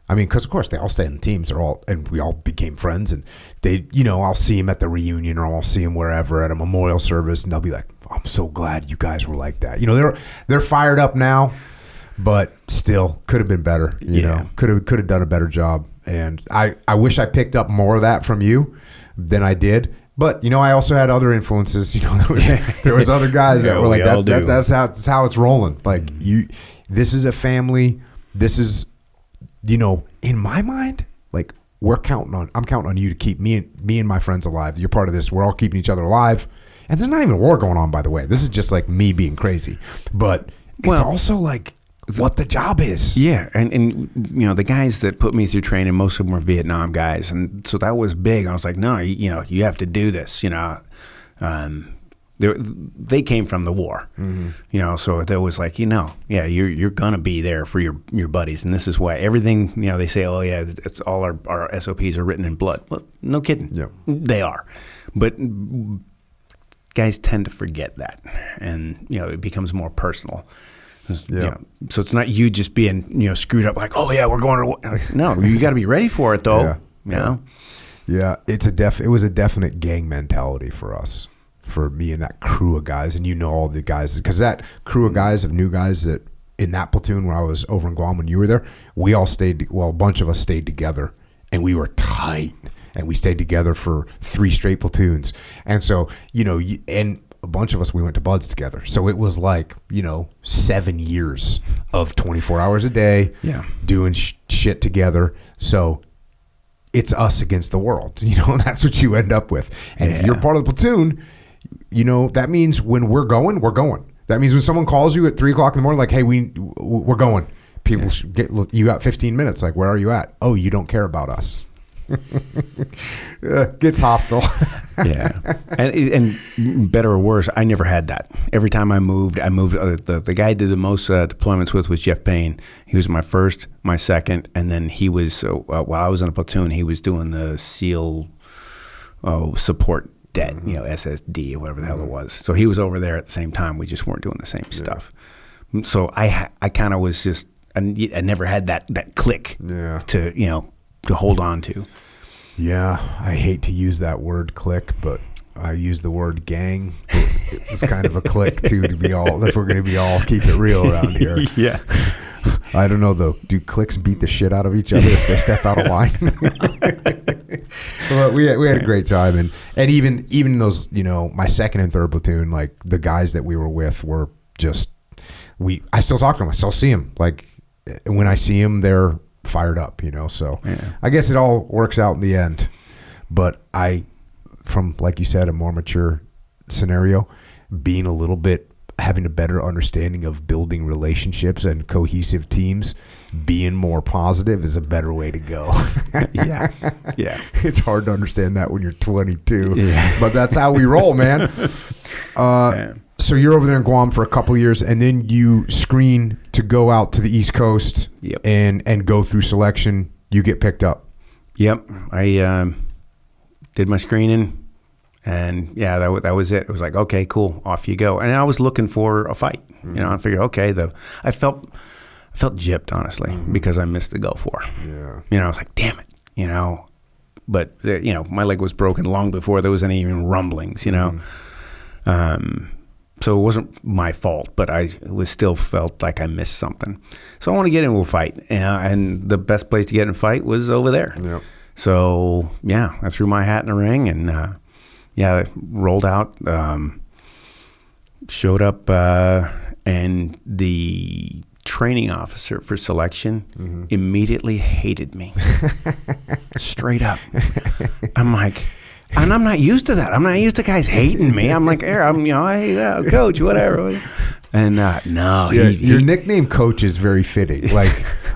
I mean, because of course they all stay in the teams. And we all became friends. And they, I'll see them at the reunion, or I'll see them wherever at a memorial service, and they'll be like, "I'm so glad you guys were like that." They're fired up now, but still could have been better. Could have done a better job. And I wish I picked up more of that from you than I did. But I also had other influences. There was other guys that were like, that's how it's rolling. Like this is a family. This is, in my mind, like I'm counting on you to keep me and my friends alive. You're part of this. We're all keeping each other alive. And there's not even a war going on, by the way. This is just like me being crazy. But it's also like what the job is. Yeah. And the guys that put me through training, most of them were Vietnam guys. And so that was big. I was like, no, you have to do this, They came from the war, so there was like, you're going to be there for your buddies. And this is why everything, they say, oh, yeah, it's all our SOPs are written in blood. Well, no kidding. Yep. They are. But guys tend to forget that. And, it becomes more personal. So it's not you just being, screwed up like, oh, yeah, we're going to war. No, you got to be ready for it, though. Yeah, it was a definite gang mentality for us. For me and that crew of guys, and all the guys, because that crew of guys, of new guys that in that platoon when I was over in Guam when you were there, we all a bunch of us stayed together, and we were tight, and we stayed together for 3 straight platoons. And so, and a bunch of us, we went to Buds together. So it was like, 7 years of 24 hours a day, doing shit together. So it's us against the world, that's what you end up with. And if you're part of the platoon, that means when we're going. That means when someone calls you at 3:00 in the morning, like, hey, we're going. People look, you got 15 minutes. Like, where are you at? Oh, you don't care about us. Gets hostile. Yeah, and better or worse, I never had that. Every time I moved. The guy I did the most deployments with was Jeff Payne. He was my first, my second, and then he was while I was in a platoon, he was doing the SEAL support debt, SSD or whatever the hell it was. So he was over there at the same time. We just weren't doing the same stuff. So I kind of was just I never had that click to hold on to. Yeah, I hate to use that word click, but I use the word gang. It was kind of a click too, to be all, if we're going to be all keep it real around here. Yeah. I don't know though. Do clicks beat the shit out of each other if they step out of line? Well, we had a great time, and even those, my second and third platoon, like the guys that we were with were just I still talk to them. I still see them. Like when I see them, they're fired up, so I guess it all works out in the end. But from like you said, a more mature scenario, being a little bit, having a better understanding of building relationships and cohesive teams, being more positive is a better way to go. Yeah. It's hard to understand that when you're 22, but that's how we roll, man. So you're over there in Guam for a couple of years, and then you screen to go out to the East Coast and go through selection. You get picked up. Yep. I did my screening, and that was it. It was like, okay, cool, off you go. And I was looking for a fight. I figured, okay, I felt gypped, honestly, because I missed the go for. Yeah. I was like, damn it, But, my leg was broken long before there was any even rumblings, So it wasn't my fault, but I still felt like I missed something. So I want to get into a fight, and the best place to get in a fight was over there. Yep. So, I threw my hat in the ring, and, rolled out, showed up, and the training officer for selection immediately hated me. Straight up. I'm like... And I'm not used to that. I'm not used to guys hating me. I'm like, hey, coach, whatever. And no, your nickname Coach is very fitting.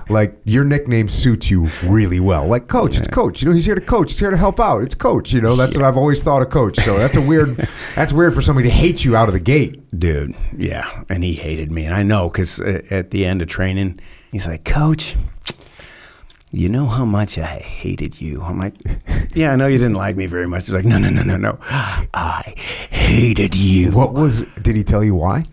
Like your nickname suits you really well. Like Coach, it's Coach. He's here to coach. He's here to help out. It's Coach. That's what I've always thought of Coach. So that's weird for somebody to hate you out of the gate, dude. Yeah, and he hated me, and I know because at the end of training, he's like, Coach, you know how much I hated you. I'm like, yeah, I know you didn't like me very much. He's like, no. I hated you. Did he tell you why?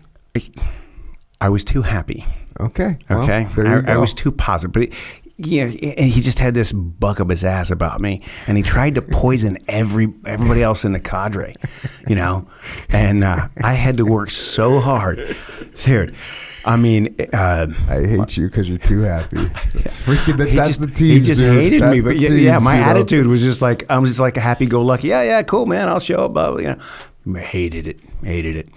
I was too happy. Okay. Well, there you go. I was too positive. But he just had this buck up his ass about me, and he tried to poison everybody else in the cadre, and I had to work so hard. Dude, I mean, I hate you because you're too happy. That's freaking. That's the team. He just hated me, but my attitude was just like I'm just like a happy-go-lucky. Yeah, cool, man. I'll show up. Hated it,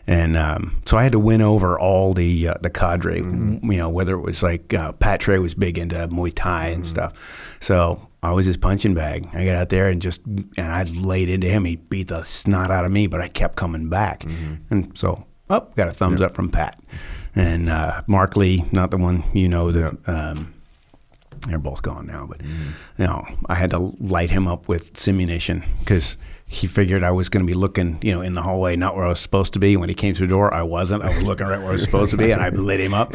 and so I had to win over all the cadre. Whether it was like Pat Trey was big into Muay Thai and stuff, so I was his punching bag. I got out there and I laid into him. He beat the snot out of me, but I kept coming back, and so got a thumbs up from Pat. And Mark Lee, not the one they're both gone now, but I had to light him up with simunition because he figured I was going to be looking, in the hallway, not where I was supposed to be. When he came through the door, I wasn't. I was looking right where I was supposed to be, and I lit him up.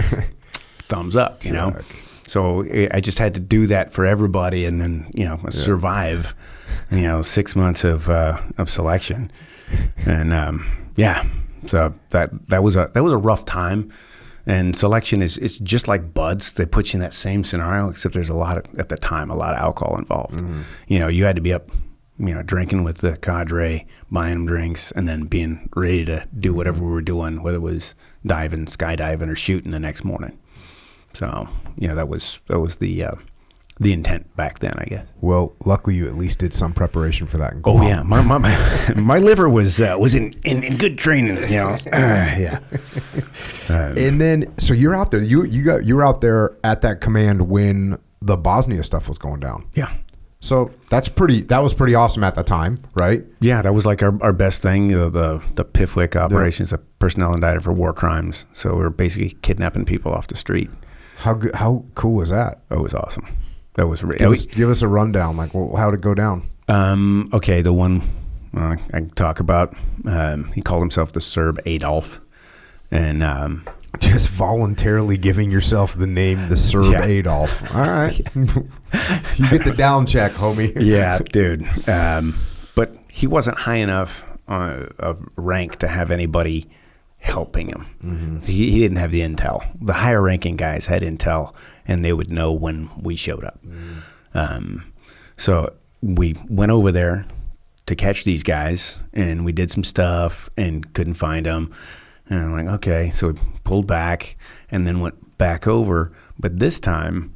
Thumbs up, So I just had to do that for everybody, and then survive, 6 months of selection, and So that was a rough time, and selection is just like buds. They put you in that same scenario, except there's a lot of alcohol involved. You had to be up, drinking with the cadre, buying them drinks, and then being ready to do whatever we were doing, whether it was diving, skydiving, or shooting the next morning. So that was the intent back then, I guess. Well, luckily you at least did some preparation for that. Oh yeah, my liver was in good training, yeah. And then so you're out there. You were out there at that command when the Bosnia stuff was going down. Yeah. So that was pretty awesome at the time, right? Yeah, that was like our best thing. The PIFWIC operations, the personnel indicted for war crimes. So we were basically kidnapping people off the street. How cool was that? Oh, it was awesome. Give us a rundown. Like, how'd it go down? Okay, the one I can talk about. He called himself the Serb Adolf, and just voluntarily giving yourself the name the Serb Adolf. All right, you get the down check, homie. Yeah, dude. But he wasn't high enough of rank to have anybody helping him. Mm-hmm. He didn't have the intel. The higher ranking guys had intel, and they would know when we showed up. Mm. So we went over there to catch these guys, and we did some stuff and couldn't find them. And I'm like, okay. So we pulled back and then went back over. But this time,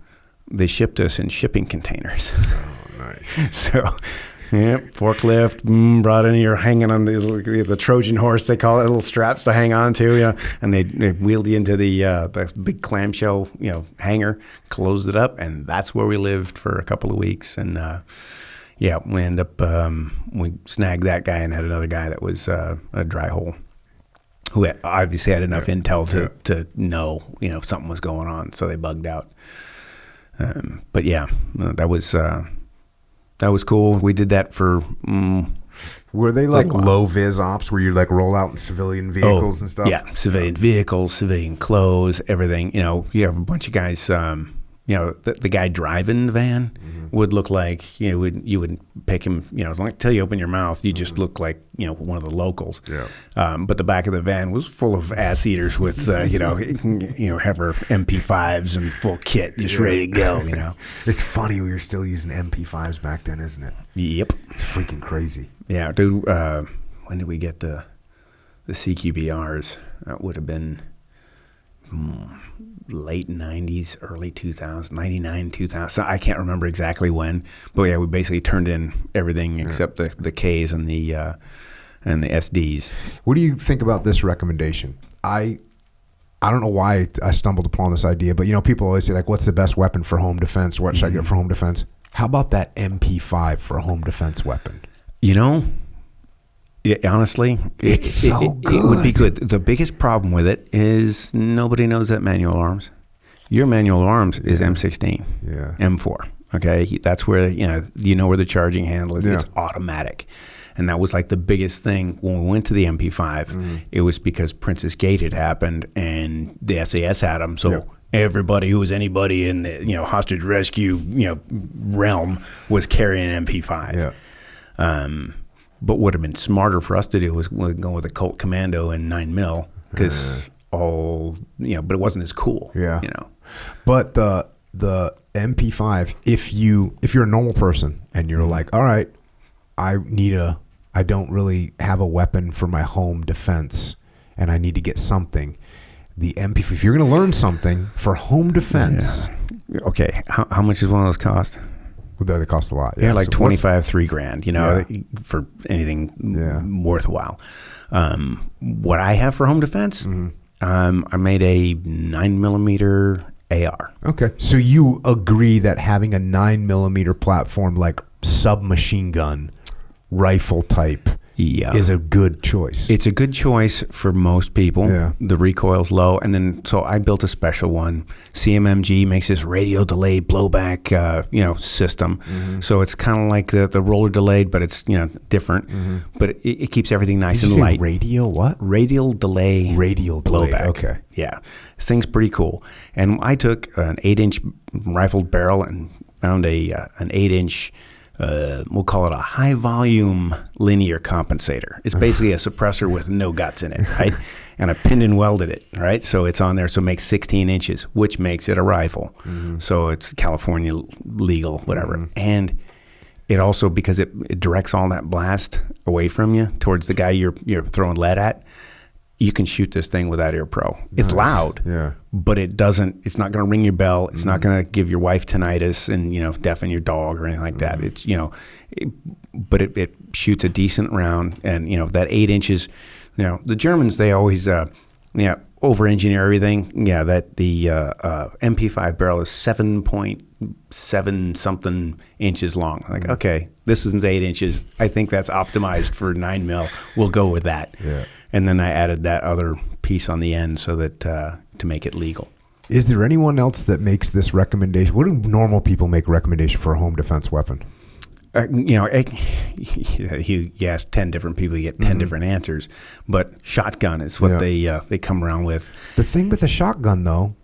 they shipped us in shipping containers. Oh, nice. So, forklift, brought in, you're hanging on the Trojan horse, they call it, little straps to hang on to, and they wheeled you into the big clamshell, hangar, closed it up, and that's where we lived for a couple of weeks. And we ended up, we snagged that guy and had another guy that was a dry hole, who obviously had enough intel to know, something was going on, so they bugged out. But that was cool. We did that for. Were they like low vis ops where you like roll out in civilian vehicles and stuff? Yeah, civilian vehicles, civilian clothes, everything. You have a bunch of guys. The guy driving the van would look like you would pick him. Until you open your mouth, you just look like one of the locals. Yeah. But the back of the van was full of ass eaters with have her MP5s and full kit, just ready to go. It's funny we were still using MP5s back then, isn't it? Yep. It's freaking crazy. Yeah, dude. When did we get the CQBRs? That would have been. Late 90s, early 2000s, 99, 2000. So I can't remember exactly when, but we basically turned in everything except the Ks and the SDs. What do you think about this recommendation? I don't know why I stumbled upon this idea, but people always say like, what's the best weapon for home defense? What should I get for home defense? How about that MP5 for a home defense weapon? Honestly, it would be good. The biggest problem with it is nobody knows that manual arms. Your manual arms is M16, M4. Okay, that's where where the charging handle is. Yeah. It's automatic, and that was like the biggest thing when we went to the MP5. It was because Princess Gate had happened and the SAS had them. So everybody who was anybody in the hostage rescue realm was carrying an MP5. Yeah. But what would have been smarter for us to do was go with a Colt Commando and 9mm because but it wasn't as cool. Yeah. But the MP5, if you're a normal person and you're like, all right, I don't really have a weapon for my home defense and I need to get something. The MP5, if you're going to learn something for home defense. Yeah. Okay. How much does one of those cost? They cost a lot. Yeah, like so $25,000, for anything worthwhile. What I have for home defense, I made a 9mm AR. Okay. So you agree that having a 9mm platform like submachine gun rifle type is a good choice. It's a good choice for most people. Yeah. The recoil's low. And then, so I built a special one. CMMG makes this radio delayed blowback, system. So it's kind of like the roller delayed, but it's, different. But it keeps everything nice and light. Radio what? Radial delay. Radial blowback. Okay. Yeah. This thing's pretty cool. And I took an 8-inch rifled barrel and found an 8-inch we'll call it a high volume linear compensator. It's basically a suppressor with no guts in it, right? And I pinned and welded it, right? So it's on there, so it makes 16 inches, which makes it a rifle. So it's California legal, whatever. And it also, because it directs all that blast away from you towards the guy you're throwing lead at, you can shoot this thing without Air Pro. It's loud, but it's not going to ring your bell. It's not going to give your wife tinnitus and, deafen your dog or anything like that. It's, but it shoots a decent round. And, that 8 inches, the Germans, they always, over-engineer everything. Yeah, that the MP5 barrel is 7.7 something inches long. Like, okay, this isn't 8 inches. I think that's optimized for 9mm. We'll go with that. Yeah. And then I added that other piece on the end so that to make it legal. Is there anyone else that makes this recommendation? What do normal people make recommendation for a home defense weapon? You ask 10 different people, you get 10 different answers. But shotgun is what they come around with. The thing with a shotgun, though,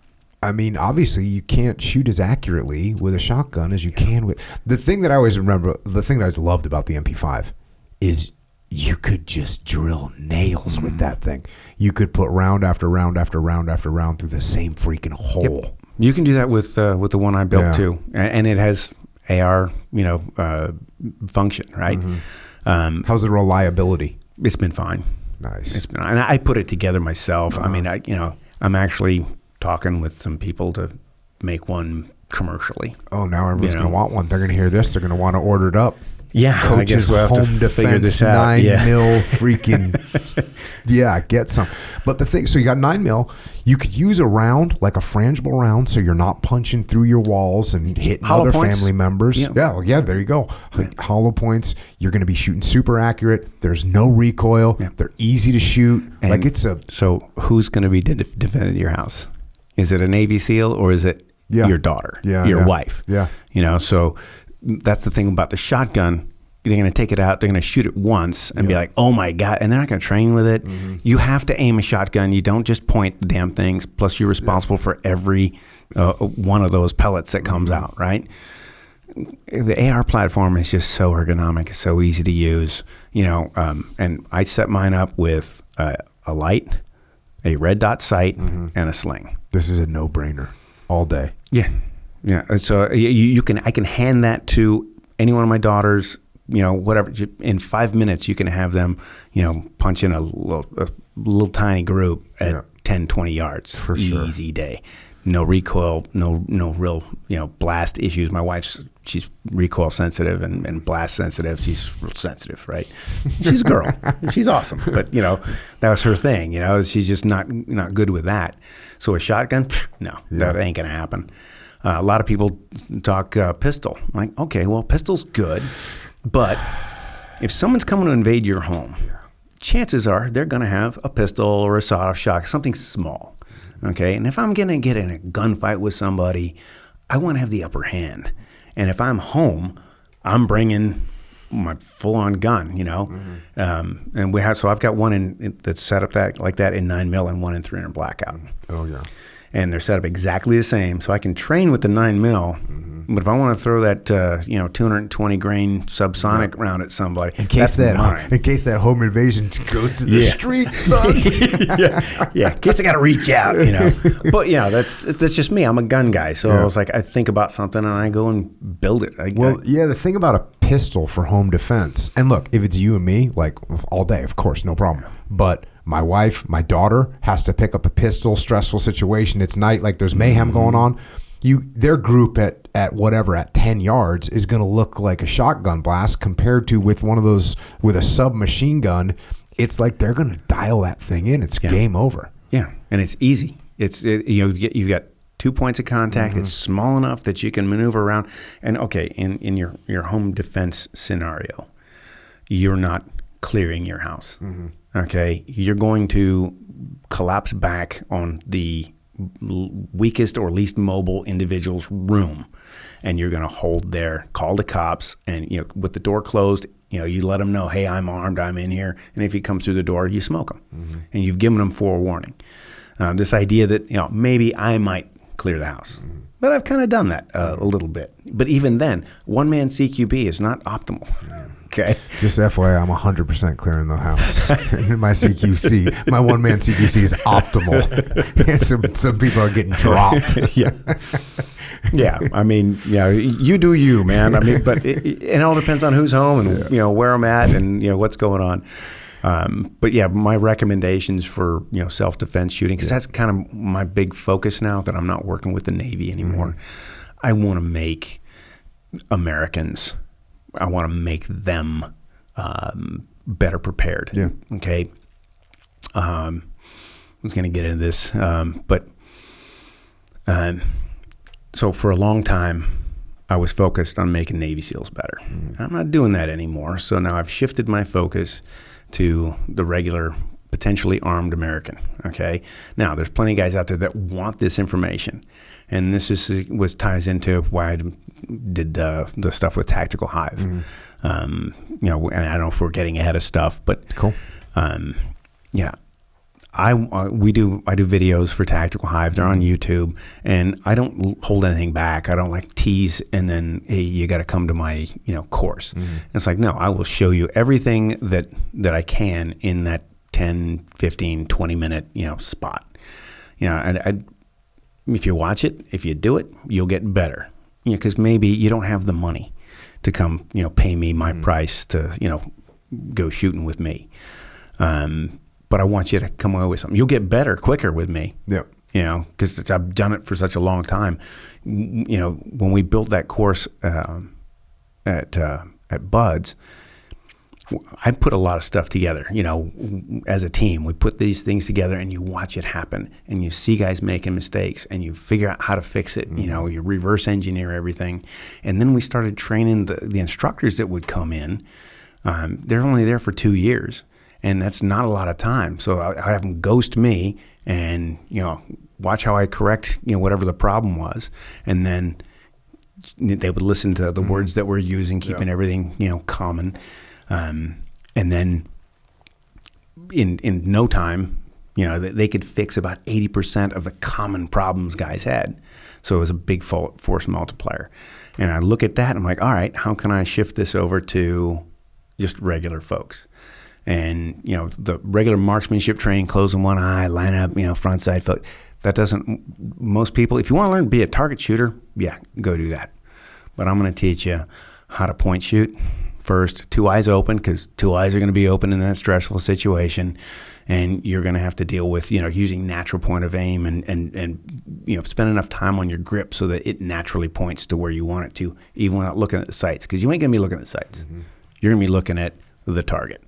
I mean, obviously you can't shoot as accurately with a shotgun as you can with... The thing that I always remember, the thing that I always loved about the MP5 is you could just drill nails with that thing. You could put round after round after round after round through the same freaking hole. Yep. You can do that with the one I built too. And it has AR, function, right? How's the reliability? It's been fine. Nice. And I put it together myself. I mean, I'm actually talking with some people to make one commercially. Oh, now everyone's going to want one. They're going to hear this. They're going to want to order it up. Yeah, Coach's I guess we'll have home to defense figure this out. 9 mil freaking get some. But the thing, so you got 9 mil. You could use a round like a frangible round, so you're not punching through your walls and hitting hollow other points. family members. Yeah. There you go. Hollow points. You're going to be shooting super accurate. There's no recoil. Yeah. They're easy to shoot. And so who's going to be defending your house? Is it a Navy SEAL or is it your daughter, your wife? Yeah. So that's the thing about the shotgun. They're going to take it out. They're going to shoot it once and be like, oh, my God. And they're not going to train with it. You have to aim a shotgun. You don't just point the damn things. Plus, you're responsible for every one of those pellets that comes out, right? The AR platform is just so ergonomic. It's so easy to use. And I set mine up with a light, a red dot sight, and a sling. This is a no-brainer all day. Yeah. So I can hand that to any one of my daughters. Whatever, in 5 minutes, you can have them, punch in a little tiny group at 10, 20 yards. For sure. Easy day. No recoil, no real, blast issues. My she's recoil sensitive and blast sensitive. She's real sensitive, right? She's a girl. She's awesome. But, that was her thing. She's just not good with that. So a shotgun, no, that ain't going to happen. A lot of people talk pistol. I'm like, okay, well, pistol's good. But if someone's coming to invade your home, chances are they're going to have a pistol or a sawed-off shotgun, something small, okay? And if I'm going to get in a gunfight with somebody, I want to have the upper hand. And if I'm home, I'm bringing my full-on gun, And I've got one that's set up like that in 9 mil and one in 300 blackout. Oh yeah. And they're set up exactly the same, so I can train with the 9 mil. But if I want to throw that 220 grain subsonic round at somebody, in case that home invasion goes to the streets, son. In case I got to reach out, But that's just me. I'm a gun guy, so I was like, I think about something and I go and build it. The thing about a pistol for home defense, and look, if it's you and me, like all day, of course, no problem. But my wife, my daughter has to pick up a pistol, stressful situation. It's night, like there's mayhem going on. Their group at 10 yards is going to look like a shotgun blast compared to with one of those with a submachine gun. It's like they're going to dial that thing in. It's game over. Yeah, and it's easy. You've got 2 points of contact. It's small enough that you can maneuver around. And okay, in your home defense scenario, you're not clearing your house. Okay, you're going to collapse back on the weakest or least mobile individual's room, and you're going to hold there, call the cops, and with the door closed, you let them know, hey, I'm armed, I'm in here, and if he comes through the door, you smoke him, and you've given them forewarning. This idea that maybe I might clear the house, but I've kind of done that a little bit. But even then, one-man CQB is not optimal. Okay. Just FYI, I'm 100% clearing the house. My CQC, my one-man CQC is optimal. And some people are getting dropped. Yeah. I mean, you do you, man. I mean, but it all depends on who's home and where I'm at and what's going on. But my recommendations for self-defense shooting, because that's kind of my big focus now that I'm not working with the Navy anymore. I want to make Americans. I want to make them better prepared. Yeah. Okay. I was going to get into this, but so for a long time, I was focused on making Navy SEALs better. I'm not doing that anymore. So now I've shifted my focus to the regular potentially armed American. Okay. Now, there's plenty of guys out there that want this information, and this was ties into why I did the stuff with Tactical Hive. And I don't know if we're getting ahead of stuff, but Cool. Yeah. I do videos for Tactical Hive. They're on YouTube, and I don't hold anything back. I don't like tease and then, hey, you got to come to my course. It's like, no, I will show you everything that I can in that 10, 15, 20 minute spot. And if you watch it, if you do it, you'll get better. Because maybe you don't have the money to come pay me my price to go shooting with me. But I want you to come away with something. You'll get better quicker with me. Yep. Because I've done it for such a long time. When we built that course at Buds, I put a lot of stuff together. As a team, we put these things together, and you watch it happen, and you see guys making mistakes, and you figure out how to fix it. You reverse engineer everything, and then we started training the instructors that would come in. They're only there for 2 years. And that's not a lot of time. So I have them ghost me and, watch how I correct, whatever the problem was. And then they would listen to the words that we're using, keeping everything, common. And then in no time, they could fix about 80% of the common problems guys had. So it was a big force multiplier. And I look at that and I'm like, all right, how can I shift this over to just regular folks? And, the regular marksmanship training, closing one eye, line up, front side, that doesn't, most people, if you want to learn to be a target shooter, yeah, go do that. But I'm going to teach you how to point shoot first, 2 eyes open, because 2 eyes are going to be open in that stressful situation. And you're going to have to deal with, using natural point of aim and spend enough time on your grip so that it naturally points to where you want it to, even without looking at the sights. Because you ain't going to be looking at the sights. You're going to be looking at the target.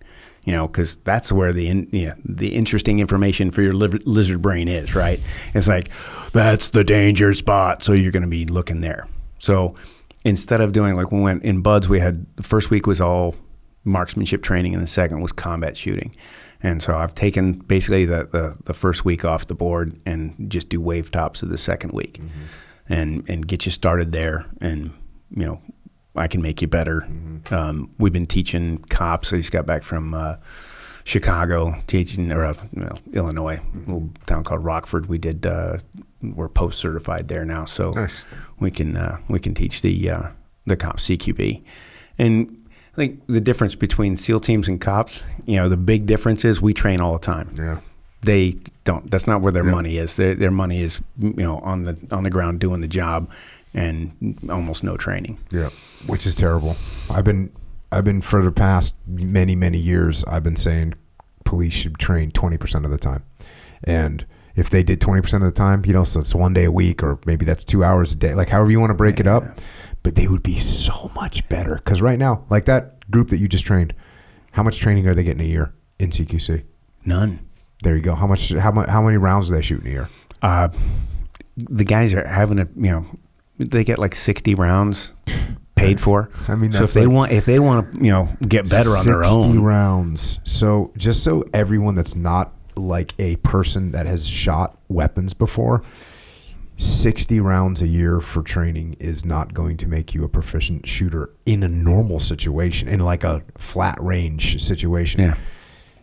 Because that's where the interesting information for your lizard brain is, right? It's like, that's the danger spot, so you're going to be looking there. So instead of doing, like when we went in Buds, we had, the first week was all marksmanship training, and the second was combat shooting. And so I've taken basically the first week off the board and just do wave tops of the second week and get you started there, and, I can make you better. We've been teaching cops. I just got back from Chicago, teaching, Illinois, a little town called Rockford. We did. We're post certified there now, so nice. we can teach the cops CQB. And I think the difference between SEAL teams and cops, the big difference is we train all the time. Yeah. They don't. That's not where their money is. Their money is on the ground doing the job, and almost no training. Yeah. Which is terrible. I've been for the past many years, I've been saying police should train 20% of the time. And if they did 20% of the time, so it's 1 day a week, or maybe that's 2 hours a day, like however you want to break it up, but they would be so much better. Because right now, like that group that you just trained, how much training are they getting a year in CQC? None. There you go. How many rounds do they shoot in a year? The guys are having they get like 60 rounds paid for. I mean, that's so if they want to get better on their own. 60 rounds. So just so everyone that's not like a person that has shot weapons before, 60 rounds a year for training is not going to make you a proficient shooter in a normal situation, in like a flat range situation. Yeah.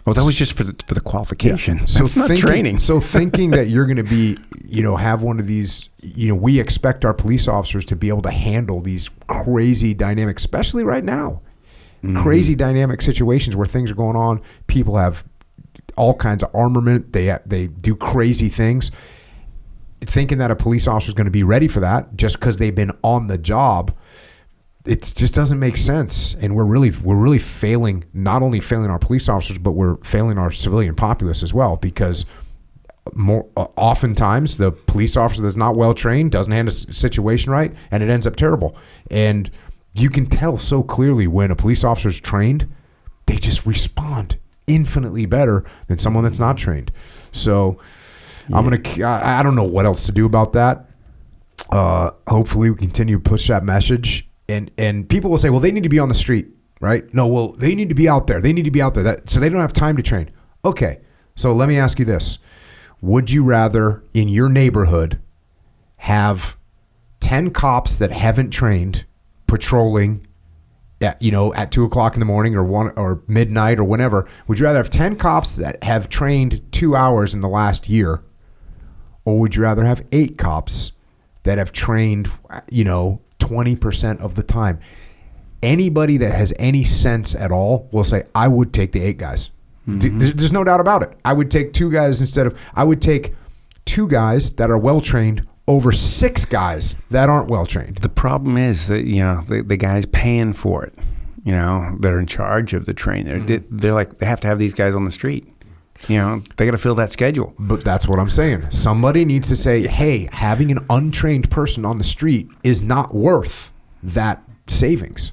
Well, that was just for the qualification. Yeah. That's not training. So thinking that you're going to be, have one of these, we expect our police officers to be able to handle these crazy dynamic, especially right now, crazy dynamic situations where things are going on. People have all kinds of armament. They do crazy things. Thinking that a police officer is going to be ready for that just because they've been on the job, it just doesn't make sense. And we're really failing, not only failing our police officers, but we're failing our civilian populace as well, because oftentimes the police officer that's not well trained doesn't handle the situation right, and it ends up terrible. And you can tell so clearly when a police officer is trained, they just respond infinitely better than someone that's not trained. So I don't know what else to do about that. Hopefully we continue to push that message. And people will say, well, they need to be on the street, right? No, well, they need to be out there. They need to be out there. So they don't have time to train. Okay, So let me ask you this. Would you rather in your neighborhood have 10 cops that haven't trained patrolling at 2 o'clock in the morning or midnight or whenever? Would you rather have 10 cops that have trained 2 hours in the last year? Or would you rather have 8 cops that have trained, 20% of the time? Anybody that has any sense at all will say, I would take the 8 guys. Mm-hmm. There's no doubt about it. I would take 2 guys I would take 2 guys that are well-trained over 6 guys that aren't well-trained. The problem is that, the guys paying for it, they're in charge of the training. They're like, they have to have these guys on the street. They got to fill that schedule. But that's what I'm saying. Somebody needs to say, hey, having an untrained person on the street is not worth that savings.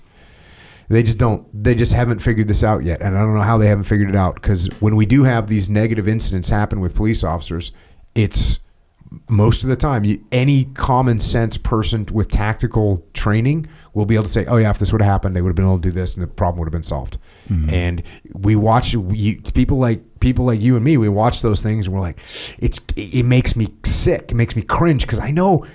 They just haven't figured this out yet. And I don't know how they haven't figured it out, because when we do have these negative incidents happen with police officers, it's most of the time, any common sense person with tactical training will be able to say, oh yeah, if this would have happened, they would have been able to do this and the problem would have been solved. Mm-hmm. And we watch people like you and me, we watch those things and we're like, it makes me sick. It makes me cringe, because I know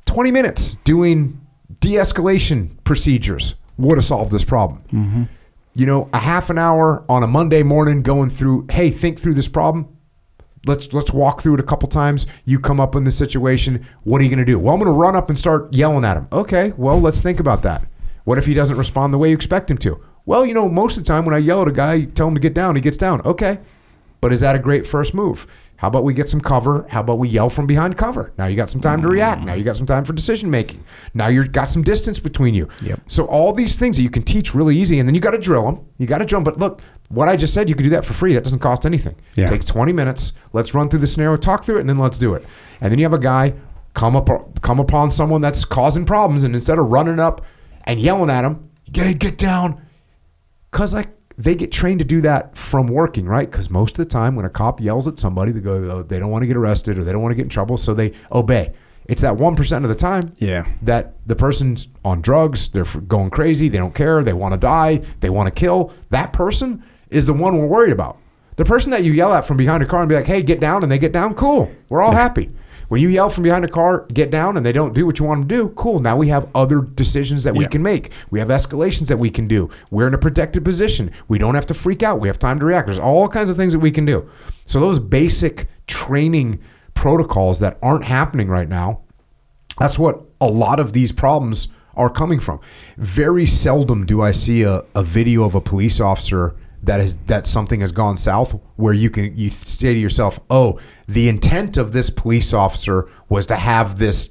20 minutes doing de-escalation procedures would have solved this problem. Mm-hmm. A half an hour on a Monday morning going through, hey, think through this problem. Let's walk through it a couple times. You come up in this situation. What are you going to do? Well, I'm going to run up and start yelling at him. Okay, well, let's think about that. What if he doesn't respond the way you expect him to? Well, most of the time when I yell at a guy, tell him to get down, he gets down. Okay, but is that a great first move? How about we get some cover? How about we yell from behind cover? Now you got some time to react. Now you got some time for decision making. Now you've got some distance between you. Yep. So all these things that you can teach really easy, and then you got to drill them. But look, what I just said, you could do that for free. That doesn't cost anything. Yeah. It takes 20 minutes. Let's run through the scenario, talk through it, and then let's do it. And then you have a guy come upon someone that's causing problems, and instead of running up and yelling at him, hey, get down. Because they get trained to do that from working, right? Because most of the time when a cop yells at somebody, they don't want to get arrested or they don't want to get in trouble, so they obey. It's that 1% of the time that the person's on drugs, they're going crazy, they don't care, they want to die, they want to kill. That person is the one we're worried about. The person that you yell at from behind a car and be like, hey, get down, and they get down, cool. We're all happy. When you yell from behind a car, get down, and they don't do what you want them to do, cool. Now we have other decisions that we can make. We have escalations that we can do. We're in a protected position. We don't have to freak out. We have time to react. There's all kinds of things that we can do. So those basic training protocols that aren't happening right now, that's what a lot of these problems are coming from. Very seldom do I see a video of a police officer that something has gone south where you say to yourself, oh, the intent of this police officer was to have this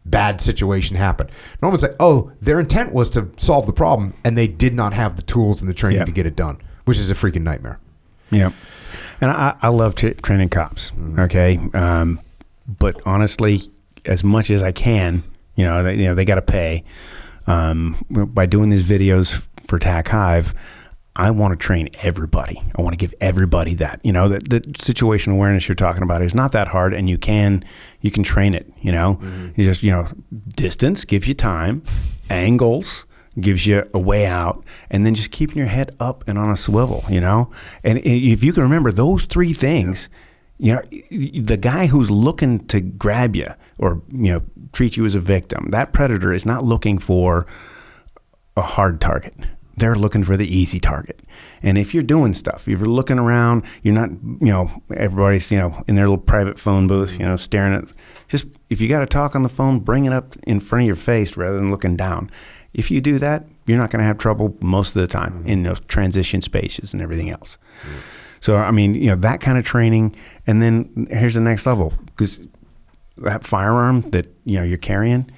bad situation happen. Normally it's like, oh, their intent was to solve the problem and they did not have the tools and the training to get it done, which is a freaking nightmare. Yeah. And I love training cops. Okay. But honestly, as much as I can, they got to pay. By doing these videos for TAC Hive, I want to train everybody. I want to give everybody that. The situational awareness you're talking about is not that hard, and you can train it. You just distance gives you time, angles gives you a way out, and then just keeping your head up and on a swivel. And if you can remember those 3 things, the guy who's looking to grab you or treat you as a victim, that predator is not looking for a hard target. They're looking for the easy target. And if you're doing stuff, if you're looking around, you're not, everybody's, in their little private phone booth, staring at, just, if you got to talk on the phone, bring it up in front of your face rather than looking down. If you do that, you're not going to have trouble most of the time in those transition spaces and everything else. So, that kind of training. And then here's the next level, because that firearm that, you're carrying,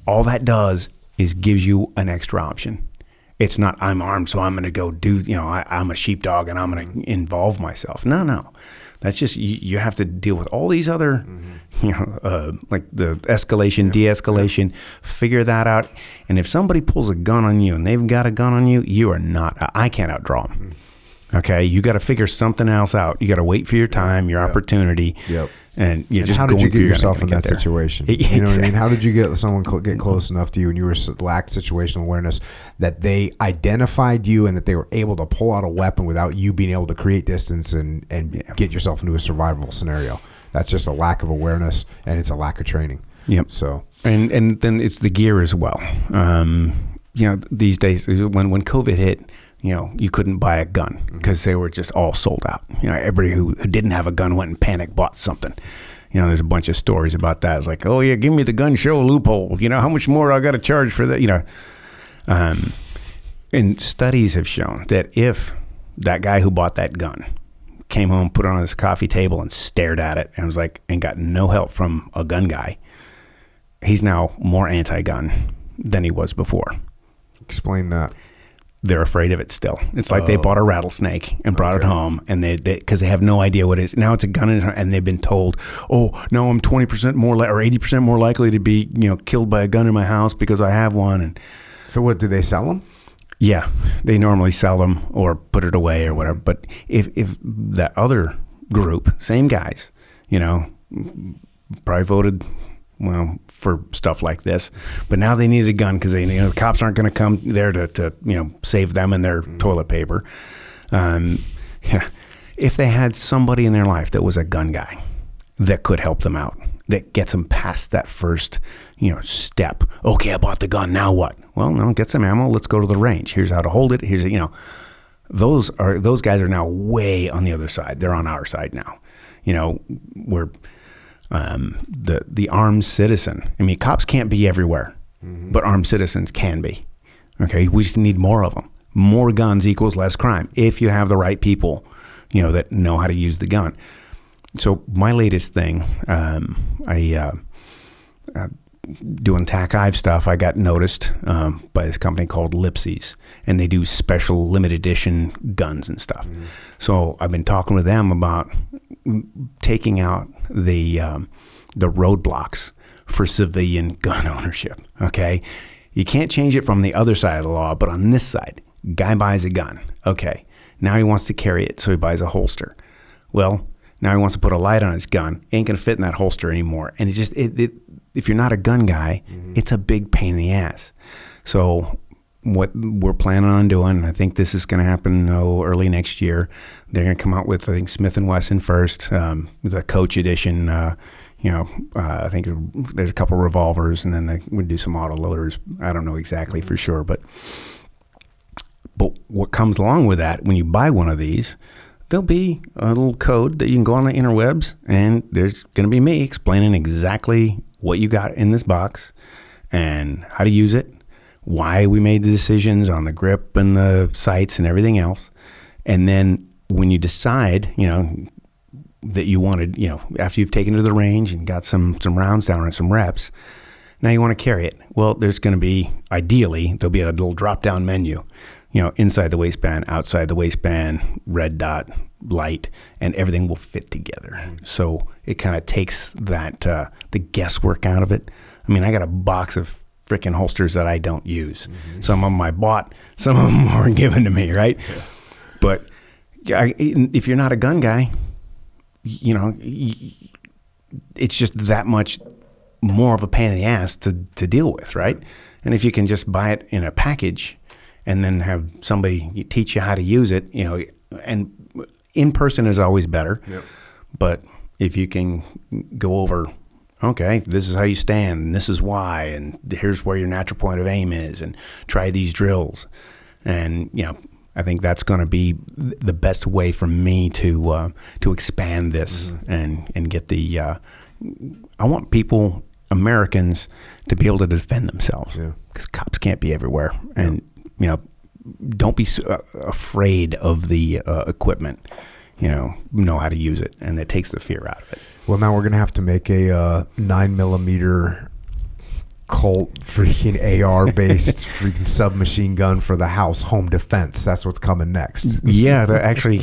all that does is gives you an extra option. It's not, I'm armed, so I'm going to go do, I'm a sheepdog and I'm going to involve myself. No. That's just, you have to deal with all these other, like the escalation, de-escalation, figure that out. And if somebody pulls a gun on you and they've got a gun on you, you are not, I can't outdraw them. Okay, you got to figure something else out. You got to wait for your time, your opportunity. Yep. And you just how did you get you're yourself in gonna that get there. situation? You know what I mean? How did you get someone get close enough to you, and you were lacked situational awareness that they identified you and that they were able to pull out a weapon without you being able to create distance and get yourself into a survivable scenario? That's just a lack of awareness, and it's a lack of training. Yep. So and then it's the gear as well. You know, these days when COVID hit, you know, you couldn't buy a gun because they were just all sold out. You know, everybody who didn't have a gun went and panic bought something. You know, there's a bunch of stories about that. It's like, oh yeah, give me the gun show loophole. You know, how much more I got to charge for that? You know, and studies have shown that if that guy who bought that gun came home, put it on his coffee table and stared at it and was like, and got no help from a gun guy, he's now more anti-gun than he was before. explain that. They're afraid of it still. It's like they bought a rattlesnake and brought it home, and they because they have no idea what it is. Now it's a gun, and they've been told, "Oh, no, I'm 20% more or 80% more likely to be, you know, killed by a gun in my house because I have one." And so, what do they sell them? Yeah, they normally sell them or put it away or whatever. But if that other group, same guys, you know, probably voted for stuff like this, but now they need a gun because they, you know, the cops aren't going to come there to you know, save them and their toilet paper. If they had somebody in their life that was a gun guy that could help them out, that gets them past that first, you know, step. Okay, I bought the gun. Now what? Well, no, get some ammo. Let's go to the range. Here's how to hold it. Here's, you know, those guys are now way on the other side. They're on our side now. You know, we're the armed citizen. I mean, cops can't be everywhere, but armed citizens can be. Okay, we just need more of them. More guns equals less crime if you have the right people, you know, that know how to use the gun. So my latest thing, doing TAC-IVE stuff, I got noticed by this company called Lipsies, and they do special limited edition guns and stuff. So I've been talking with them about taking out the roadblocks for civilian gun ownership. Okay, you can't change it from the other side of the law, but on this side, guy buys a gun. Okay, now he wants to carry it, so he buys a holster. Well, now he wants to put a light on his gun. Ain't gonna fit in that holster anymore. And if you're not a gun guy, it's a big pain in the ass. So what we're planning on doing, I think this is going to happen early next year. They're going to come out with, I think, Smith & Wesson first, the Coach edition. I think there's a couple revolvers, and then they would do some auto loaders. I don't know exactly for sure, but what comes along with that, when you buy one of these, there'll be a little code that you can go on the interwebs, and there's going to be me explaining exactly what you got in this box and how to use it, why we made the decisions on the grip and the sights and everything else. And then when you decide, you know, that you wanted, you know, after you've taken it to the range and got some rounds down and some reps, now you want to carry it. Well, there's going to be, ideally, there'll be a little drop-down menu, you know, inside the waistband, outside the waistband, red dot, light, and everything will fit together. So it kind of takes that, the guesswork out of it. I mean, I got a box of freaking holsters that I don't use. Some of them I bought, some of them were given to me, right? Yeah. But if you're not a gun guy, you know, it's just that much more of a pain in the ass to deal with, right? And if you can just buy it in a package and then have somebody teach you how to use it, you know, and in person is always better. Yep. But if you can go over, okay, this is how you stand, and this is why, and here's where your natural point of aim is, and try these drills. And, you know, I think that's going to be the best way for me to expand this and get the, I want people, Americans, to be able to defend themselves, because cops can't be everywhere. And, you know, don't be so afraid of the equipment. You know how to use it, and it takes the fear out of it. Well, now we're going to have to make a 9mm Colt freaking AR-based freaking submachine gun for the house, home defense. That's what's coming next. Yeah, actually,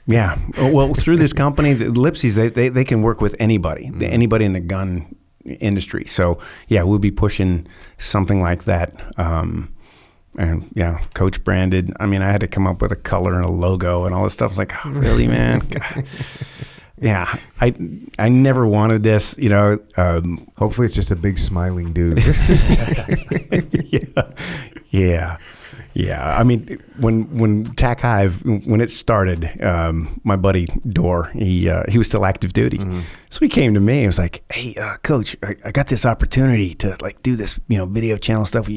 yeah. Well, through this company, the Lipsies, they can work with anybody, anybody in the gun industry. So, yeah, we'll be pushing something like that And yeah, Coach branded. I mean, I had to come up with a color and a logo and all this stuff. I was like, oh, really, man? God. Yeah, I never wanted this, you know. Hopefully it's just a big smiling dude. Yeah. I mean, when TAC Hive, when it started, my buddy Dor, he was still active duty. Mm-hmm. So he came to me and was like, hey, Coach, I got this opportunity to like do this, you know, video channel stuff,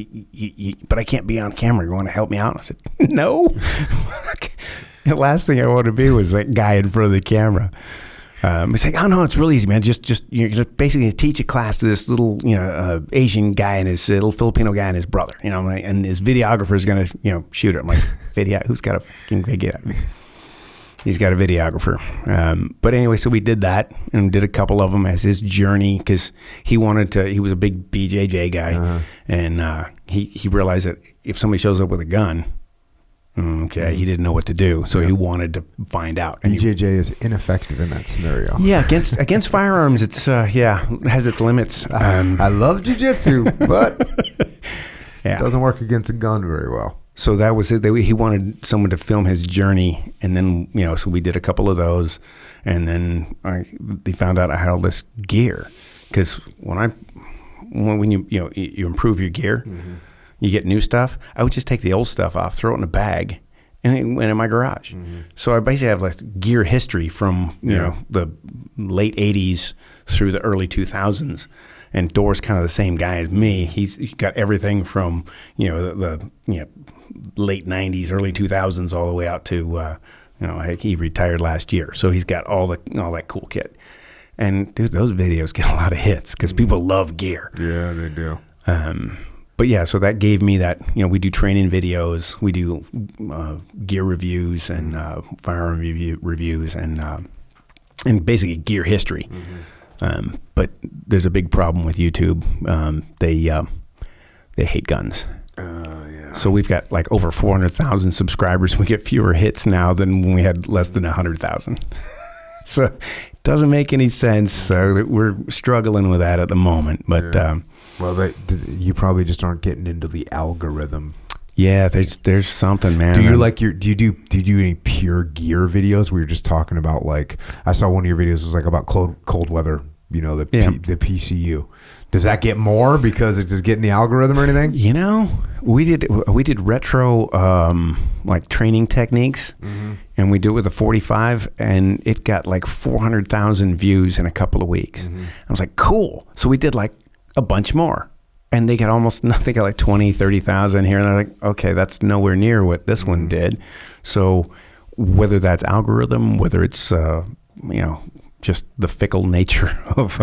but I can't be on camera. You want to help me out? And I said, no. The last thing I wanted to be was that guy in front of the camera. He's like, oh no, it's really easy, man. Just you're gonna basically teach a class to this little, you know, Asian guy and his little Filipino guy and his brother, you know, and his videographer is gonna, you know, shoot it. I'm like, who's got a fucking video? He's got a videographer. But anyway, so we did that and did a couple of them as his journey because he wanted to. He was a big BJJ guy, and he realized that if somebody shows up with a gun. Okay, he didn't know what to do, so he wanted to find out. And BJJ is ineffective in that scenario. Yeah, against firearms, it's it has its limits. I love jiu-jitsu, but it doesn't work against a gun very well. So that was it. He wanted someone to film his journey, and then so we did a couple of those, and then they found out I had all this gear because when you improve your gear. Mm-hmm. You get new stuff. I would just take the old stuff off, throw it in a bag, and it went in my garage. Mm-hmm. So I basically have like gear history from you know the late '80s through the early 2000s. And Dor's kind of the same guy as me. He's got everything from the late '90s, early 2000s, all the way out to he retired last year. So he's got all that cool kit. And dude, those videos get a lot of hits because people love gear. Yeah, they do. But yeah, so that gave me that, we do training videos, we do gear reviews and firearm reviews and basically gear history. Mm-hmm. But there's a big problem with YouTube. They hate guns. Yeah. So we've got like over 400,000 subscribers. We get fewer hits now than when we had less than 100,000. So it doesn't make any sense. So we're struggling with that at the moment. But well, you probably just aren't getting into the algorithm. Yeah, there's something, man. Do you do you do any pure gear videos where you're just talking about, like, I saw one of your videos was like about cold weather, the PCU. Does that get more because it does get in the algorithm or anything? We did retro like training techniques, mm-hmm. and we do it with a 45, and it got like 400,000 views in a couple of weeks. Mm-hmm. I was like, cool. So we did like a bunch more, and they got almost nothing, got like 20, 30,000 here, and they're like, okay, that's nowhere near what this mm-hmm. one did. So whether that's algorithm, whether it's just the fickle nature of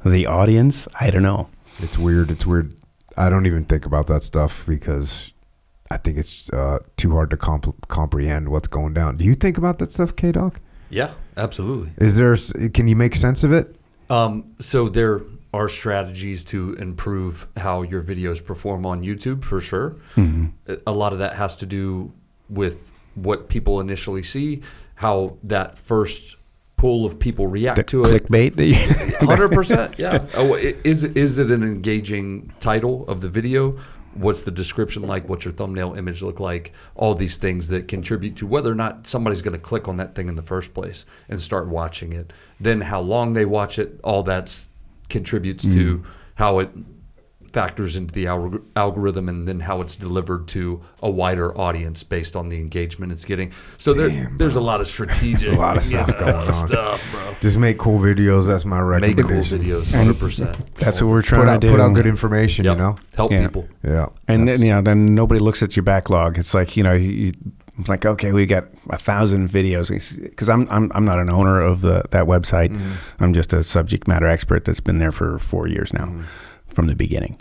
the audience, I don't know. It's weird. I don't even think about that stuff because I think it's too hard to comprehend what's going down. Do you think about that stuff, K-Doc? Yeah, absolutely. Can you make sense of it? So there are strategies to improve how your videos perform on YouTube, for sure. Mm-hmm. A lot of that has to do with what people initially see, how that first pool of people react to clickbait it. Clickbait. 100%. Yeah. Is it an engaging title of the video? What's the description like? What's your thumbnail image look like? All these things that contribute to whether or not somebody's going to click on that thing in the first place and start watching it. Then how long they watch it, all that contributes to how it factors into the algorithm, and then how it's delivered to a wider audience based on the engagement it's getting. So there's a lot of strategic, a lot of stuff going on. Bro. Just make cool videos. That's my recommendation. Make cool videos, 100%. That's what we're trying to do. Put out good information, help people. Yeah, and then nobody looks at your backlog. It's like it's like, okay, we got 1,000 videos because I'm not an owner of that website. Mm-hmm. I'm just a subject matter expert that's been there for 4 years now. Mm-hmm. From the beginning,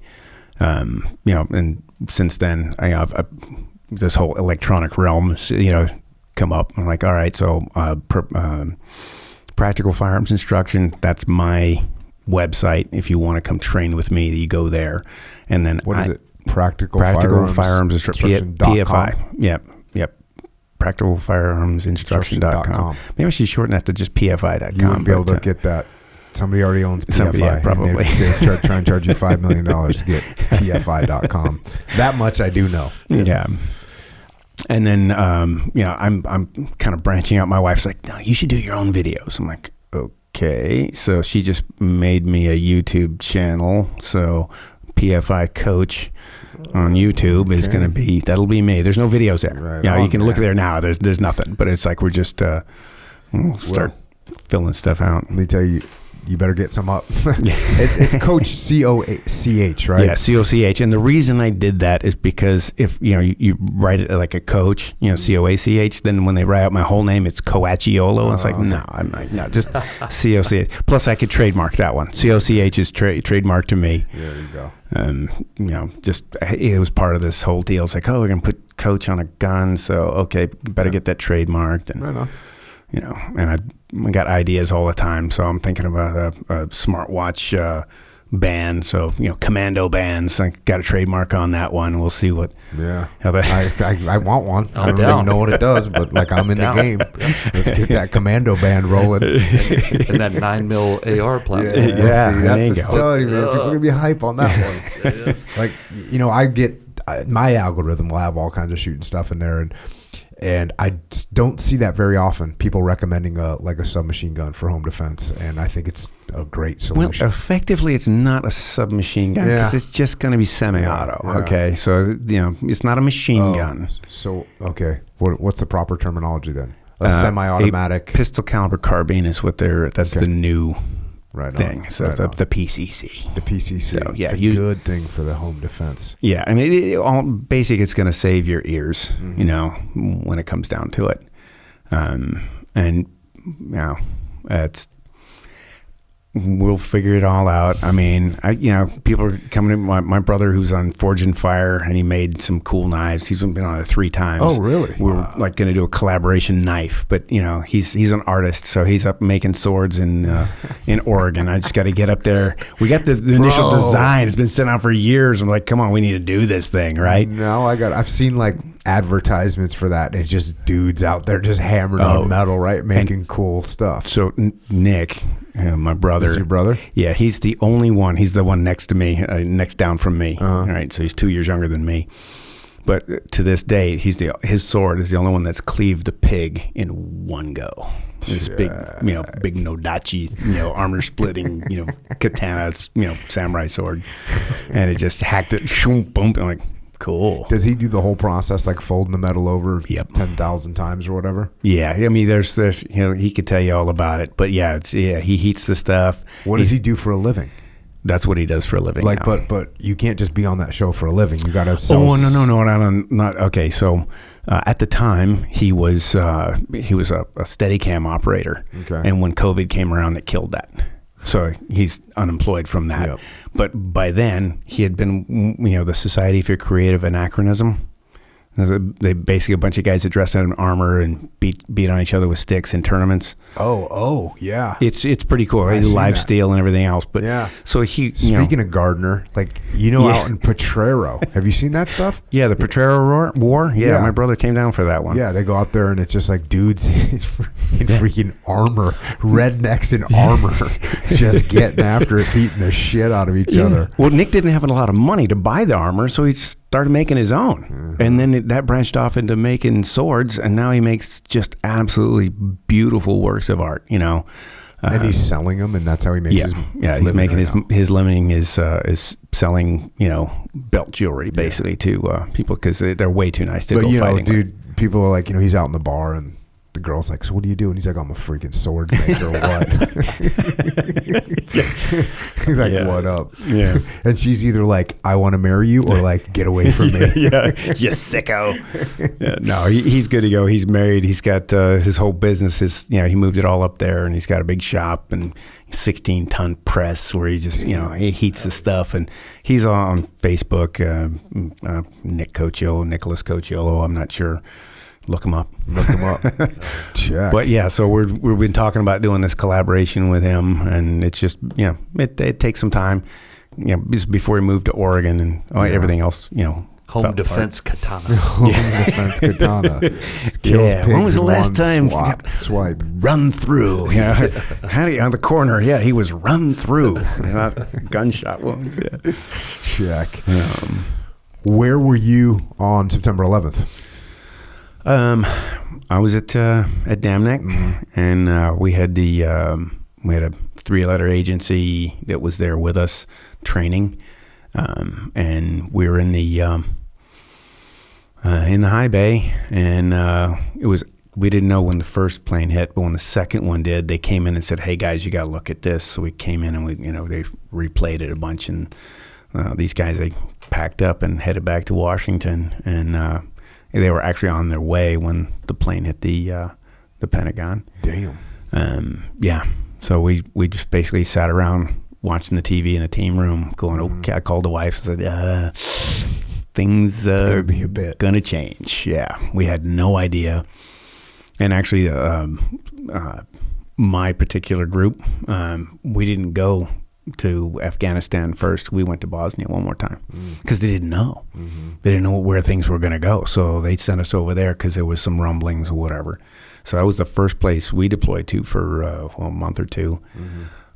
and since then, I've this whole electronic realm has, come up. I'm like, all right, so Practical Firearms Instruction, that's my website. If you want to come train with me, you go there. And then what is it? Practical Firearms Instruction. PFI. Yep. Practical Firearms Instruction.com. Maybe I should shorten that to just PFI.com. You wouldn't be able to get that. Somebody already owns PFI. Probably. They try and charge you $5 million to get PFI.com. That much I do know. Yeah. And then, I'm kind of branching out. My wife's like, no, you should do your own videos. I'm like, okay. So she just made me a YouTube channel. So PFI Coach on YouTube is going to be, that'll be me. There's no videos there. Right you can look there now. There's nothing. But it's like we're just start filling stuff out. Let me tell you, you better get some up. It's Coach C-O-C-H, right? Yeah, C-O-C-H. And the reason I did that is because if, you write it like a coach, C-O-A-C-H, then when they write out my whole name, it's Cochiolo. It's like, no, I'm not, just C-O-C-H. Plus, I could trademark that one. C-O-C-H is trademarked to me. There you go. Just it was part of this whole deal. It's like, we're going to put Coach on a gun, so, okay, better get that trademarked. And, right on. And I got ideas all the time. So I'm thinking about a smartwatch band. So, commando bands. I got a trademark on that one. We'll see what. Yeah. How that, I want one. I don't down. even know what it does, but I'm in the game. Let's get that commando band rolling. And that 9mm AR platform. Yeah, that's there you man. People are gonna be hype on that one. I get my algorithm will have all kinds of shooting stuff in there, and I don't see that very often. People recommending a submachine gun for home defense, and I think it's a great solution. Well, effectively, it's not a submachine gun because it's just going to be semi-auto. Yeah. Okay, so it's not a machine gun. So okay, what's the proper terminology then? A semi-automatic pistol caliber carbine is what that's the new thing. So the PCC. The PCC. So, yeah, it's a good thing for the home defense. Yeah, I mean, all basic. It's going to save your ears, when it comes down to it. It's we'll figure it all out. I mean, people are coming to my brother who's on Forge and Fire, and he made some cool knives. He's been on it 3 times. Oh, really? We're going to do a collaboration knife, but he's an artist, so he's up making swords in Oregon. I just got to get up there. We got the initial design. It's been sitting out for years. I'm like, come on, we need to do this thing, right? No, I've seen advertisements for that. It's just dudes out there just hammering on metal, right? Making cool stuff. So Nick, my brother. Is your brother? Yeah, he's the only one. He's the one next to me, next down from me. All right, so he's 2 years younger than me. But to this day, his sword is the only one that's cleaved a pig in one go. This big Nodachi, armor splitting, katana, samurai sword, and it just hacked it. Shoom, boom. I'm like, cool. Does he do the whole process, like folding the metal over 10,000 times or whatever? Yeah, I mean, there's he could tell you all about it, but he heats the stuff. What does he do for a living? That's what he does for a living. But you can't just be on that show for a living. You got to sell. Oh no, not okay. So at the time he was a Steadicam operator, and when COVID came around, it killed that. So he's unemployed from that. Yep. But by then he had been, the Society for Creative Anachronism. They basically a bunch of guys that dress in armor and beat on each other with sticks in tournaments. Oh, yeah. It's pretty cool. They do live steel and everything else. But so speaking of Gardner, out in Potrero, have you seen that stuff? Yeah, the Potrero War. Yeah, my brother came down for that one. Yeah, they go out there and it's just like dudes in freaking armor, rednecks in armor, just getting after it, beating the shit out of each other. Well, Nick didn't have a lot of money to buy the armor, so he started making his own, and then that branched off into making swords, and now he makes just absolutely beautiful works of art. And he's selling them, and that's how he makes his he's making his living is selling belt jewelry basically to people because they're way too nice to go fighting. Dude, people are like, he's out in the bar and the girl's like, so what do you do? And he's like, I'm a freaking sword maker. What? He's like, what up? Yeah. And she's either like, I want to marry you, or like, get away from me. You sicko. No, he's good to go. He's married. He's got his whole business. He moved it all up there, and he's got a big shop and 16-ton press where he just he heats the stuff. And he's on Facebook, Nicholas Cochiolo. I'm not sure. Look him up. Check. But so we've been talking about doing this collaboration with him, and it's just it takes some time. Before he moved to Oregon and everything else. Home defense katana. Home defense katana. Kills pigs. When was the last time? Swipe. Run through. How do you on the corner? Yeah, he was run through. Not gunshot wounds. Yeah. Check. Where were you on September 11th? I was at Dam Neck, and we had a 3-letter agency that was there with us training, and we were in the high bay, and we didn't know when the first plane hit, but when the second one did, they came in and said, "Hey guys, you got to look at this." So we came in and they replayed it a bunch, and these guys, they packed up and headed back to Washington, and they were actually on their way when the plane hit the Pentagon. Damn. Yeah. So we just basically sat around watching the TV in the team room, going, "Okay." I called the wife and said, "Things gonna be a bit gonna change." Yeah, we had no idea. And actually, my particular group, we didn't go to Afghanistan first. We went to Bosnia one more time because they didn't know. They didn't know where things were going to go. So they sent us over there because there was some rumblings or whatever. So that was the first place we deployed to for a month or two.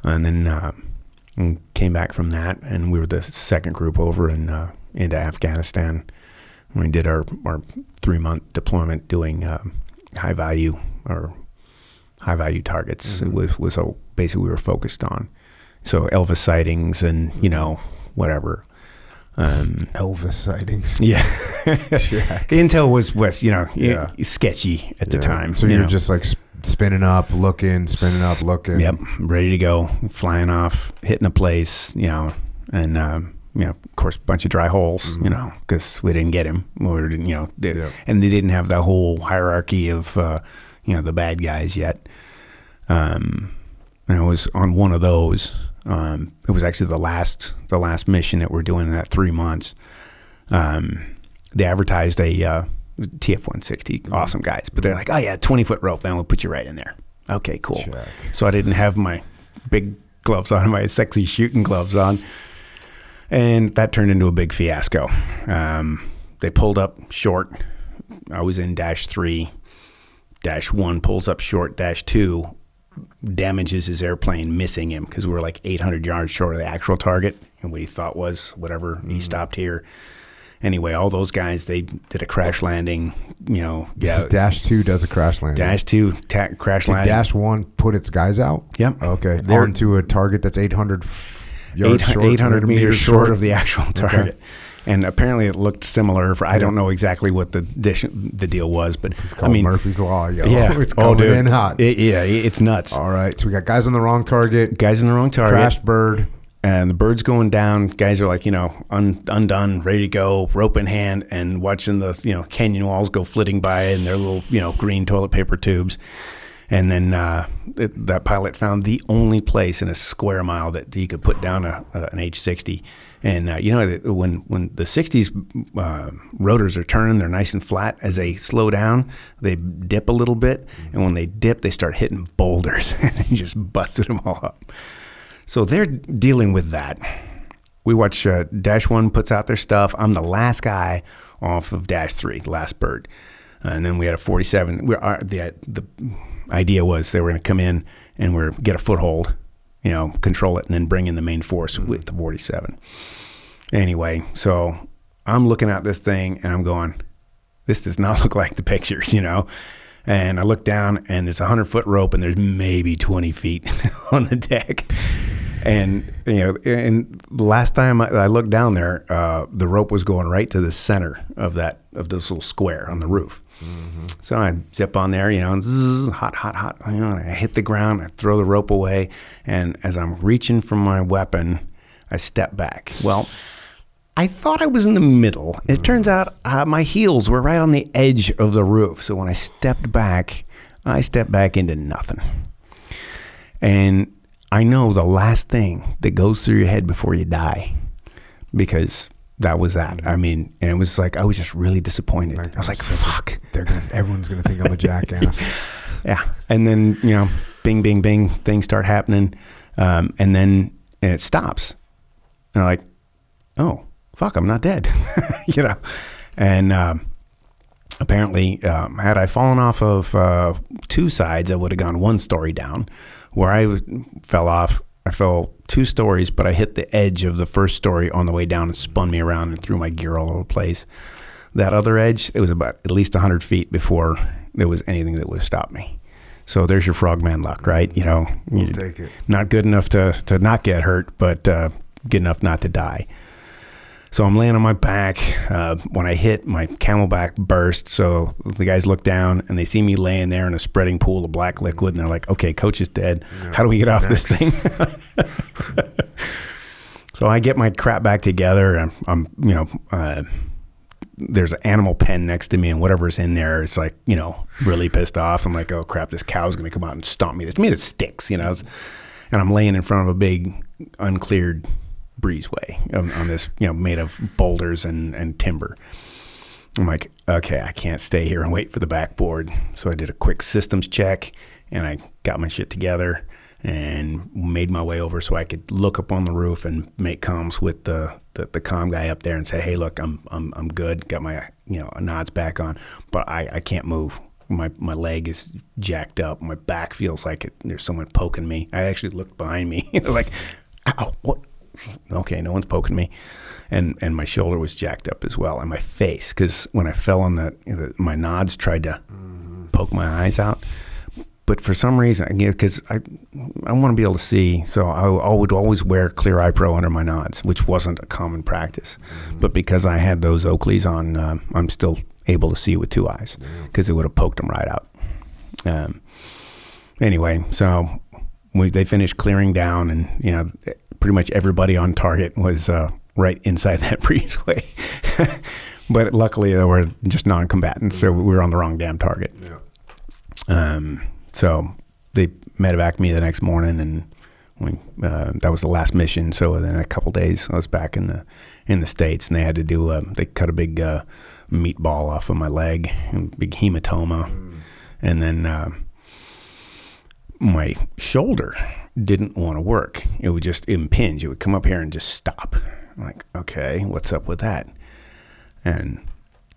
And then came back from that, and we were the second group over into Afghanistan. We did our 3-month deployment doing high value targets. It was basically we were focused on. So Elvis sightings and whatever. Elvis sightings. Yeah. Intel was sketchy at the time. So you're just like spinning up, looking. Yep, ready to go, flying off, hitting a place, and of course, a bunch of dry holes, because we didn't get him, and they didn't have that whole hierarchy of the bad guys yet. And I was on one of those. It was actually the last mission that we're doing in that 3 months. They advertised a TF-160, awesome guys, but they're like, "Oh yeah, 20-foot rope, and we'll put you right in there." Okay, cool. Check. So I didn't have my big gloves on, my sexy shooting gloves on, and that turned into a big fiasco. They pulled up short. I was in -3. -1 pulls up short. -2 damages his airplane, missing him because we were like 800 yards short of the actual target, and what he thought was whatever. He stopped here. Anyway, all those guys, they did a crash landing. -2 does a crash landing. -2 crash landing. -1 put its guys out. Yep. Okay. Onto a target that's 800 yards short, 800 meters short of the actual target. Okay. And apparently it looked similar. I don't know exactly what the deal was, but it's called Murphy's Law. Yo. Yeah, It's coming in hot. It's nuts. All right, so we got guys on the wrong target. Crashed bird. And the bird's going down. Guys are like, undone, ready to go, rope in hand, and watching the canyon walls go flitting by in their little green toilet paper tubes. And then that pilot found the only place in a square mile that he could put down an H-60. And when the 60s rotors are turning, they're nice and flat. As they slow down, they dip a little bit. And when they dip, they start hitting boulders. And he just busted them all up. So they're dealing with that. We watch -1 puts out their stuff. I'm the last guy off of -3, the last bird. And then we had a 47. The idea was they were going to come in and get a foothold, control it, and then bring in the main force with the 47. Anyway, so I'm looking at this thing and I'm going, this does not look like the pictures, And I look down and there's a 100-foot rope and there's maybe 20 feet on the deck. And, and the last time I looked down there, the rope was going right to the center of this little square on the roof. So I zip on there, and zzz, hot. And I hit the ground, I throw the rope away, and as I'm reaching for my weapon, I step back. Well, I thought I was in the middle. It turns out my heels were right on the edge of the roof. So when I stepped back into nothing. And I know the last thing that goes through your head before you die, because that was that. I mean, and it was like, I was just really disappointed. I was like, fuck. Everyone's going to think I'm a jackass. Yeah. And then, bing, bing, bing, things start happening. And then it stops. And I'm like, oh, fuck, I'm not dead. And apparently, had I fallen off of 2 sides, I would have gone 1 story down. Where I fell off, I fell 2 stories, but I hit the edge of the first story on the way down and spun me around and threw my gear all over the place. That other edge, it was about at least 100 feet before there was anything that would stop me. So there's your frogman luck, right? You know, We'll take it. not good enough to not get hurt, but good enough not to die. So I'm laying on my back. When I hit, my camelback burst. So the guys look down and they see me laying there in a spreading pool of black liquid, and they're like, "Okay, Coach is dead. How do we get off this thing?" So I get my crap back together. I'm there's an animal pen next to me, and whatever's in there is like, really pissed off. I'm like, oh crap, this cow's gonna come out and stomp me. It's made of sticks, and I'm laying in front of a big uncleared breezeway on this, made of boulders and timber. I'm like, okay, I can't stay here and wait for the backboard. So I did a quick systems check, and I got my shit together and made my way over so I could look up on the roof and make comms with the comm guy up there and say, hey, look, I'm good. Got my nods back on, but I can't move. My leg is jacked up. My back feels like there's someone poking me. I actually looked behind me, like, ow, what? Okay, no one's poking me. And my shoulder was jacked up as well, and my face, because when I fell on my nods tried to poke my eyes out. But for some reason, because I want to be able to see, so I would always wear Clear Eye Pro under my nods, which wasn't a common practice. But because I had those Oakleys on, I'm still able to see with 2 eyes, because it would have poked them right out. Anyway, so they finished clearing down, and pretty much everybody on target was right inside that breezeway. But luckily, they were just non-combatants, so we were on the wrong damn target. So they medevaced me the next morning, and that was the last mission. So then a couple days, I was back in the States, and they had to do they cut a big meatball off of my leg, big hematoma, and then my shoulder didn't want to work. It would just impinge. It would come up here and just stop. I'm like, okay, what's up with that? And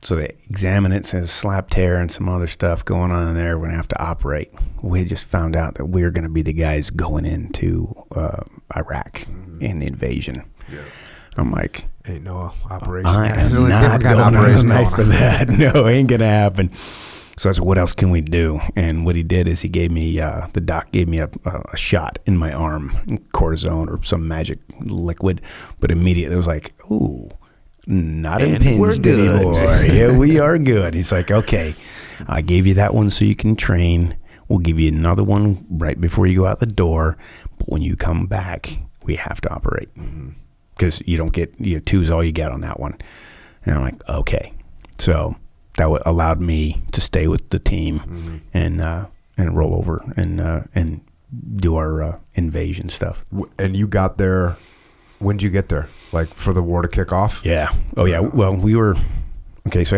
so they examine it, says slap tear and some other stuff going on in there. We're going to have to operate. We just found out that we're going to be the guys going into Iraq in the invasion. Yeah. I'm like, ain't no operation. I am not going on tonight for that. No, ain't going to happen. So I said, what else can we do? And what he did is he gave me, the doc gave me a shot in my arm, cortisone or some magic liquid. But immediately it was like, ooh, not impinged anymore. Yeah, we are good. He's like, okay, I gave you that one so you can train. We'll give you another one right before you go out the door. But when you come back, we have to operate. Because you don't get, 2 is all you get on that one. And I'm like, okay. So that allowed me to stay with the team and roll over and do our invasion stuff. And you got there, when did you get there? Like for the war to kick off? Yeah. Oh, yeah. Well, we were, okay, so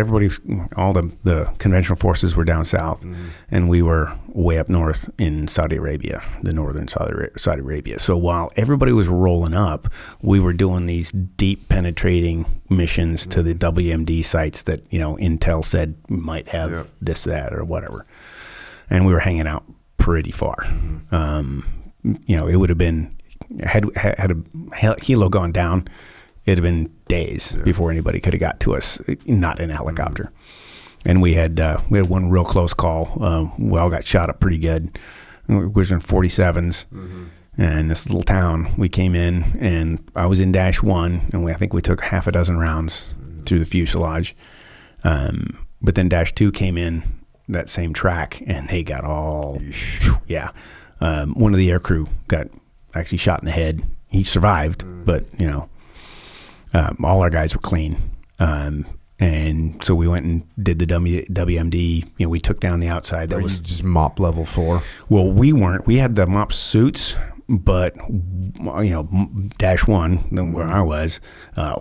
all the conventional forces were down south, and we were way up north in Saudi Arabia, the northern Saudi Arabia. So while everybody was rolling up, we were doing these deep penetrating missions to the WMD sites that, Intel said might have this, that, or whatever. And we were hanging out pretty far. It would have been, had a helo gone down, it'd have been days before anybody could have got to us, not in a helicopter. And we had one real close call. We all got shot up pretty good. We was in 47s. And this little town, we came in, and I was in Dash 1, and I think we took half a dozen rounds through the fuselage. But then Dash 2 came in that same track, and they got all, one of the aircrew got actually shot in the head. He survived, but, all our guys were clean. And so we went and did the WMD. We took down the outside. That was just MOP level 4. Well, we weren't. We had the MOP suits, but Dash 1, where I was,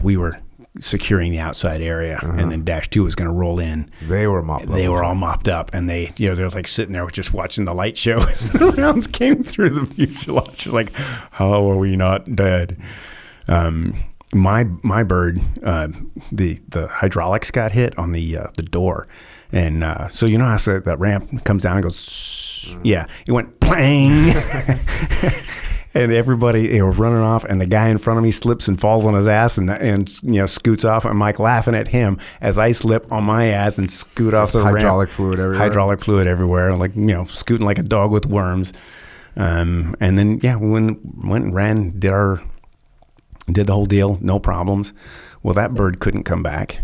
we were securing the outside area, and then Dash 2 was going to roll in. They were MOP level. They were all mopped up, and they're like sitting there just watching the light show as the rounds came through the fuselage. Like, how are we not dead? My bird, the hydraulics got hit on the door, and so how that ramp comes down and goes, it went plang, And everybody, running off, and the guy in front of me slips and falls on his ass and scoots off. And Mike laughing at him as I slip on my ass and scoot off the hydraulic ramp. fluid everywhere. Hydraulic fluid everywhere, like scooting like a dog with worms. And then we went and ran, did the whole deal, no problems. Well, that bird couldn't come back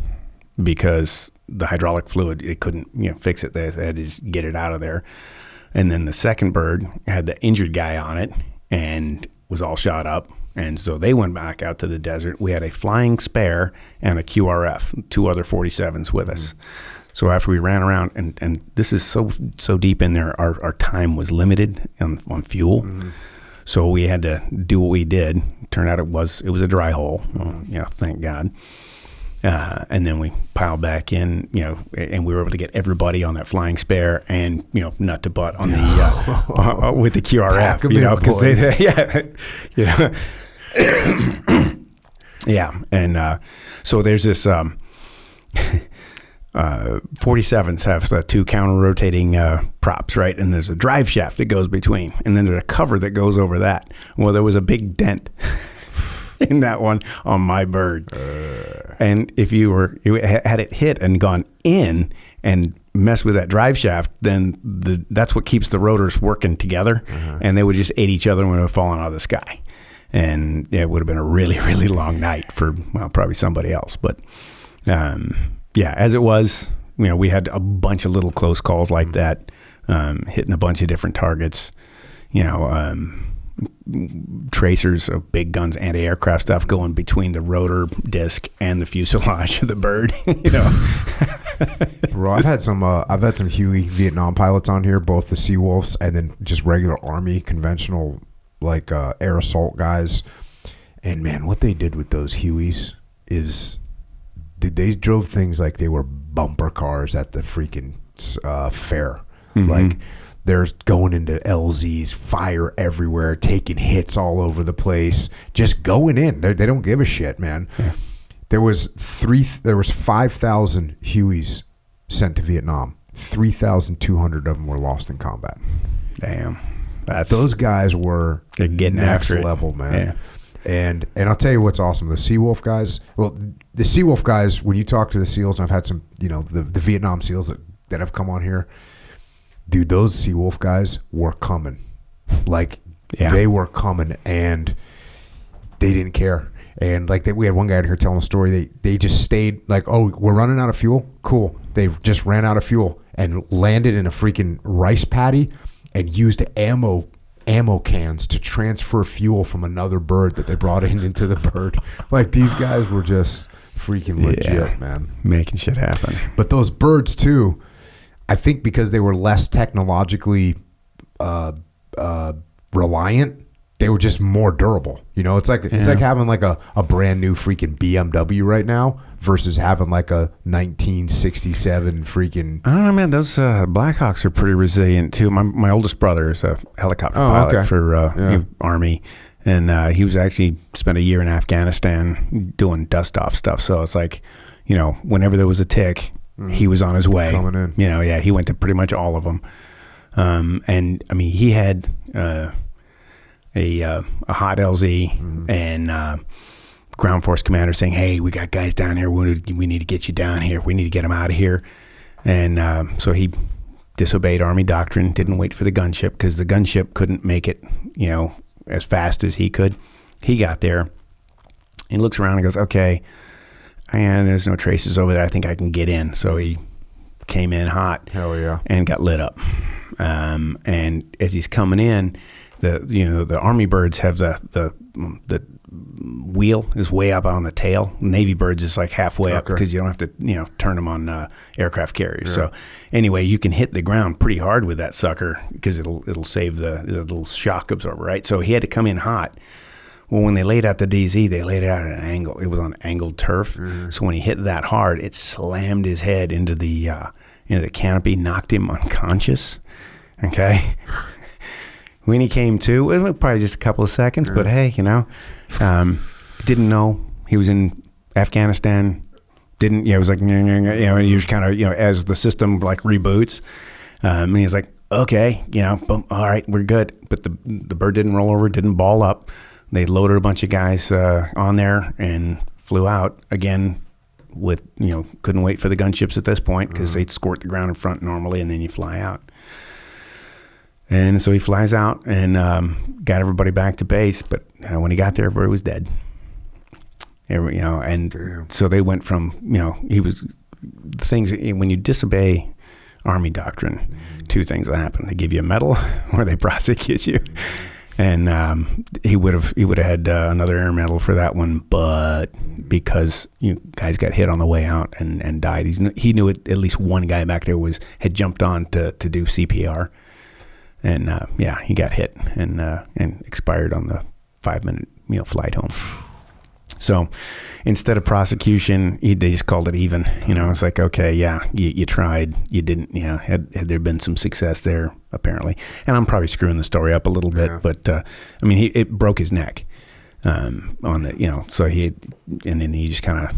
because the hydraulic fluid, it couldn't fix it. They had to just get it out of there. And then the second bird had the injured guy on it and was all shot up. And so they went back out to the desert. We had a flying spare and a QRF, 2 other 47s with us. So after we ran around, and this is so deep in there, our time was limited on fuel. So we had to do what we did. Turned out it was a dry hole. Thank God. And then we piled back in, and we were able to get everybody on that flying spare and, nut to butt on the with the QRF, because and so there's this 47s have the 2 counter-rotating props, right? And there's a drive shaft that goes between, and then there's a cover that goes over that. Well, there was a big dent in that one on my bird. And if you had it hit and gone in and messed with that drive shaft, then that's what keeps the rotors working together, and they would just eat each other when they were falling out of the sky. And it would have been a really, really long night for, probably somebody else. But, as it was, we had a bunch of little close calls like that, hitting a bunch of different targets, tracers of big guns, anti-aircraft stuff going between the rotor disc and the fuselage of the bird. Bro, I've had some Huey Vietnam pilots on here, both the Seawolves and then just regular Army conventional like air assault guys. And man, what they did with those Hueys is they drove things like they were bumper cars at the freaking fair. Like they're going into LZs, fire everywhere, taking hits all over the place, just going in. They don't give a shit, man. Yeah. There was 5,000 Hueys sent to Vietnam. 3,200 of them were lost in combat. Damn, those guys were getting next after level, man. Yeah. And I'll tell you what's awesome. The Seawolf guys. Well, the Seawolf guys. When you talk to the SEALs, and I've had some, the Vietnam SEALs that have come on here. Dude, those Seawolf guys were coming. They were coming, and they didn't care. And we had one guy in here telling a story. They just stayed we're running out of fuel. Cool. They just ran out of fuel and landed in a freaking rice paddy and used ammo cans to transfer fuel from another bird that they brought into the bird. These guys were just freaking legit, man. Making shit happen. But those birds too, I think because they were less technologically reliant, they were just more durable. It's like having a brand new freaking BMW right now versus having a 1967 freaking. I don't know, man. Those Blackhawks are pretty resilient too. My oldest brother is a helicopter pilot for Army, and he was actually spent a year in Afghanistan doing dust off stuff. So it's whenever there was a tick. He was on his way. Coming in. He went to pretty much all of them. And I mean, he had a hot LZ and ground force commander saying, "Hey, we got guys down here. We need to get you down here. We need to get them out of here." And so he disobeyed Army doctrine, didn't wait for the gunship because the gunship couldn't make it, as fast as he could. He got there. He looks around and goes, "Okay, and there's no traces over there. I think I can get in." So he came in hot. Hell yeah. And got lit up. And as he's coming in, the Army birds have the wheel is way up on the tail. Navy birds is halfway up because you don't have to turn them on aircraft carriers. Yeah. So anyway, you can hit the ground pretty hard with that sucker because it'll save the little shock absorber, right? So he had to come in hot. Well, when they laid out the DZ, they laid it out at an angle. It was on angled turf. Mm-hmm. So when he hit that hard, it slammed his head into the canopy, knocked him unconscious. Okay. When he came to, it was probably just a couple of seconds, but hey, didn't know he was in Afghanistan. It was you're kind of, as the system reboots. And he's like, okay, boom, all right, we're good. But the bird didn't roll over, didn't ball up. They loaded a bunch of guys on there and flew out again. With couldn't wait for the gunships at this point because they'd squirt the ground in front normally, and then you fly out. And so he flies out and got everybody back to base. But when he got there, everybody was dead. And so they went from he was things when you disobey Army doctrine, two things will happen: they give you a medal or they prosecute you. And he would have had another air medal for that one, but because guys got hit on the way out and died, he knew at least one guy back there had jumped on to do CPR, and he got hit and expired on the 5-minute flight home. So instead of prosecution, they just called it even. It's like, okay, you tried, you didn't. Had there been some success there apparently, and I'm probably screwing the story up a little bit, but it broke his neck on the so and then he just kind of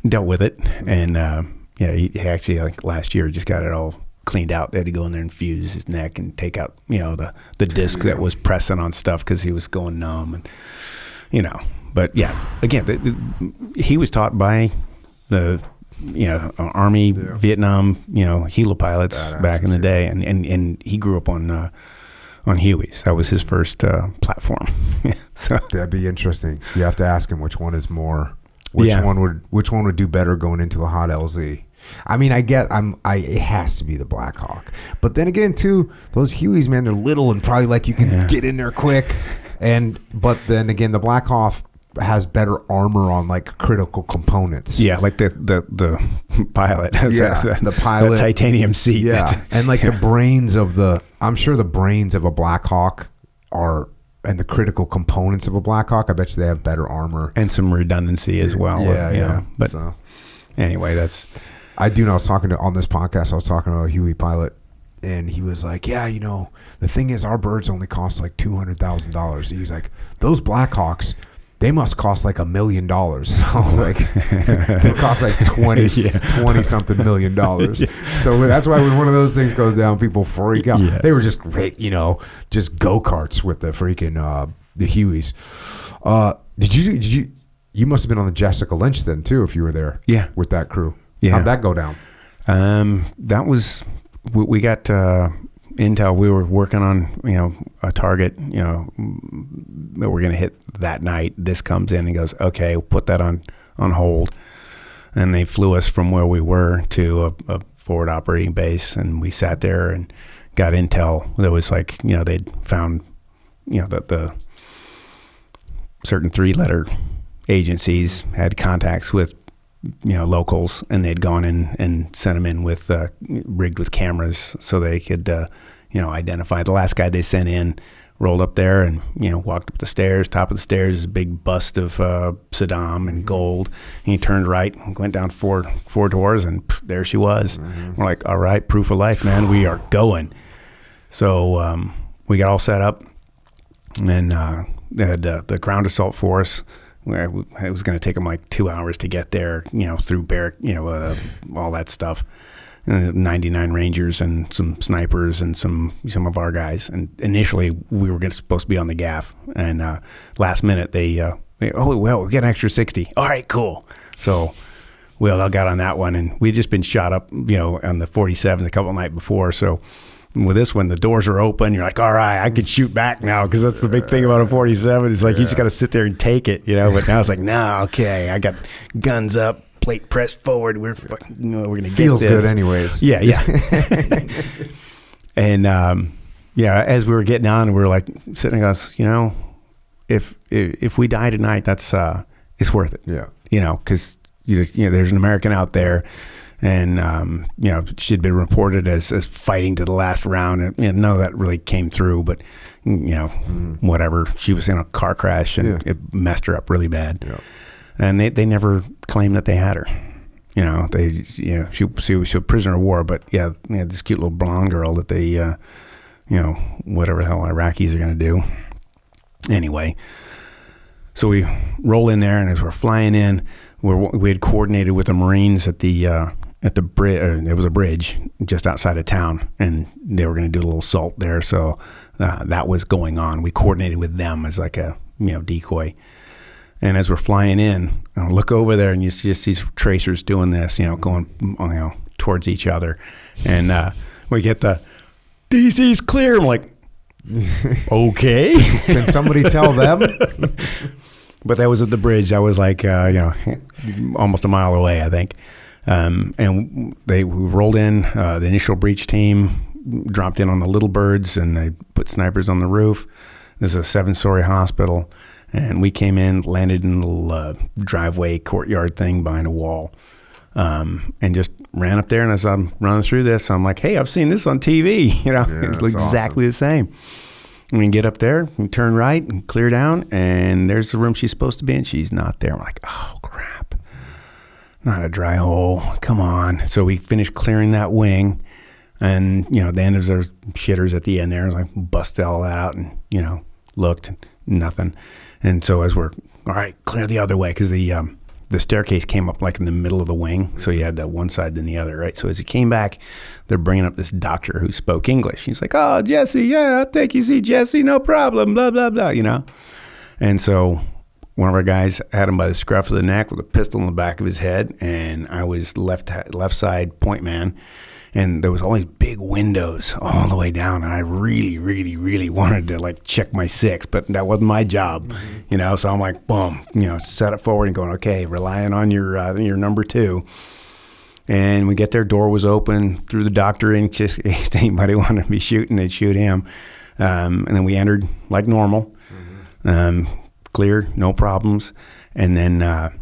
dealt with it, and he actually like last year just got it all cleaned out. They had to go in there and fuse his neck and take out the disc that was pressing on stuff because he was going numb and. But again, he was taught by the, Army, Vietnam, Helo pilots back in the day, and he grew up on Hueys. That was his first platform. So that'd be interesting. You have to ask him which one is more, which one would do better going into a hot LZ. I mean, it has to be the Black Hawk, but then again, too, those Hueys, man, they're little and probably like you can get in there quick. But then again, the Black Hawk has better armor on like critical components. Yeah, like the pilot has the pilot titanium seat. Yeah, and like the brains of I'm sure the brains of a Black Hawk and the critical components of a Black Hawk. I bet you they have better armor and some redundancy as well. Yeah. But anyway, I was talking to on this podcast. I was talking to a Huey pilot. And he was like, the thing is, our birds only cost like $200,000. He's like, those Black Hawks, they must cost like $1 million. I was like, they cost like 20 something $1 million. Yeah. So that's why when one of those things goes down, people freak out. Yeah. They were just great, just go-karts with the freaking the Hueys. Did you must have been on the Jessica Lynch then too, if you were there. Yeah, with that crew. Yeah, how'd that go down? That was. We got intel. We were working on, a target, that we're going to hit that night. This comes in and goes, okay, we'll put that on hold. And they flew us from where we were to a forward operating base, and we sat there and got intel. There was like, they'd found, that the certain 3-letter agencies had contacts with locals, and they'd gone in and sent them in with rigged with cameras so they could identify. The last guy they sent in rolled up there and walked up the stairs. Top of the stairs is a big bust of Saddam in gold, and he turned right and went down four doors, and there she was. We're like, all right, proof of life, man, we are going. So we got all set up, and they had the ground assault force. It was going to take them like 2 hours to get there, through barrack, all that stuff. 99 Rangers and some snipers and some of our guys. And initially we were supposed to be on the gaff, and last minute they we get an extra 60. All right, cool. So we all got on that one, and we'd just been shot up, on the 47 a couple of nights before. So with this one, the doors are open. You're like, all right, I can shoot back now, because that's the big thing about a 47. It's like you just got to sit there and take it, But now it's like, no, okay, I got guns up, plate pressed forward. We're we're gonna get this. Feels good, anyways. Yeah. And as we were getting on, we were like sitting there, goes, if we die tonight, that's it's worth it. Yeah. Because there's an American out there. And, she'd been reported as fighting to the last round. And none of that really came through, but, whatever. She was in a car crash, and it messed her up really bad. Yeah. And they never claimed that they had her. She was a prisoner of war, but this cute little blonde girl that they, whatever the hell Iraqis are going to do. Anyway, so we roll in there, and as we're flying in, we had coordinated with the Marines at the at the bridge. There was a bridge just outside of town, and they were going to do a little assault there. So that was going on. We coordinated with them as like a decoy. And as we're flying in, I look over there, and you just see tracers doing this, going towards each other, and we get the DC's clear. I'm like, okay. Can somebody tell them? But that was at the bridge. I was like, almost a mile away, I think. And we rolled in. The initial breach team dropped in on the Little Birds, and they put snipers on the roof. This is a 7-story hospital. And we came in, landed in a little driveway courtyard thing behind a wall, and just ran up there. And as I'm running through this, I'm like, hey, I've seen this on TV. It's exactly the same. And we get up there, we turn right and clear down, and there's the room she's supposed to be in. She's not there. I'm like, oh, crap. Not a dry hole. Come on. So we finished clearing that wing, and, the end of there's shitters at the end there. I was like, busted all that out and, looked, nothing. And so as we're, all right, clear the other way, because the staircase came up like in the middle of the wing, so you had that one side then the other, right? So as he came back, they're bringing up this doctor who spoke English. He's like, oh, Jesse, yeah, I'll take you see Jesse, no problem, blah, blah, blah, And so one of our guys had him by the scruff of the neck with a pistol in the back of his head, and I was left side point man. And there was all these big windows all the way down, and I really, really, really wanted to check my 6, but that wasn't my job, So I'm like, boom, set it forward and going, okay, relying on your number 2. And we get there, door was open, threw the doctor in, just in case anybody wanted to be shooting, they'd shoot him. And then we entered like normal, clear, no problems. And then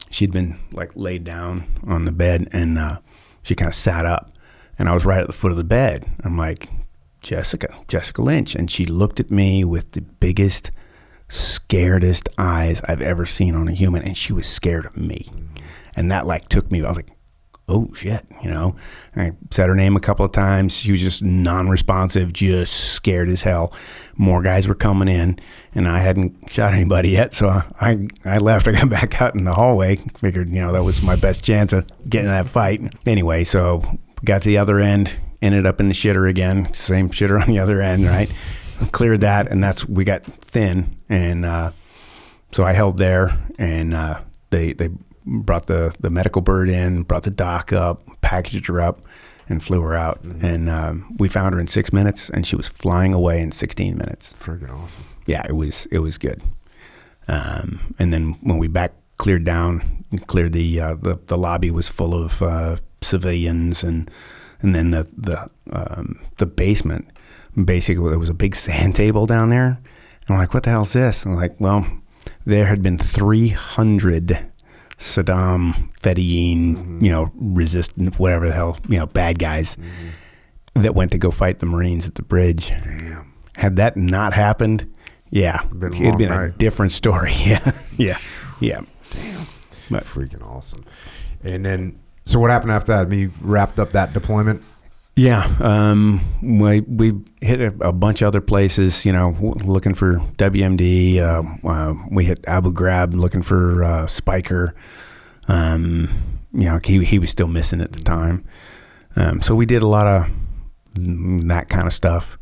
she'd been laid down on the bed, and she kind of sat up, and I was right at the foot of the bed. I'm like, Jessica Lynch. And she looked at me with the biggest, scaredest eyes I've ever seen on a human, and she was scared of me. And that took me, I was like, oh shit, And I said her name a couple of times. She was just non-responsive, just scared as hell. More guys were coming in, and I hadn't shot anybody yet, so I left. I got back out in the hallway, figured, that was my best chance of getting that fight. Anyway, so got to the other end, ended up in the shitter again, same shitter on the other end, right? Cleared that, and we got thin, and so I held there, and they brought the medical bird in, brought the doc up, packaged her up, and flew her out. And we found her in 6 minutes, and she was flying away in 16 minutes. Friggin' awesome. Yeah, it was good. And then when we cleared the lobby was full of civilians, and then the basement, basically there was a big sand table down there. And I'm like, what the hell is this? And I'm like, well, there had been 300 Saddam, Fedayeen, resistant, whatever the hell, bad guys that went to go fight the Marines at the bridge. Damn. Had that not happened, it'd been a different story. Yeah. Damn. But freaking awesome. And then, so what happened after that? You wrapped up that deployment? Yeah. We hit a bunch of other places, looking for WMD. We hit Abu Ghraib looking for Spiker. He was still missing at the time. So we did a lot of that kind of stuff.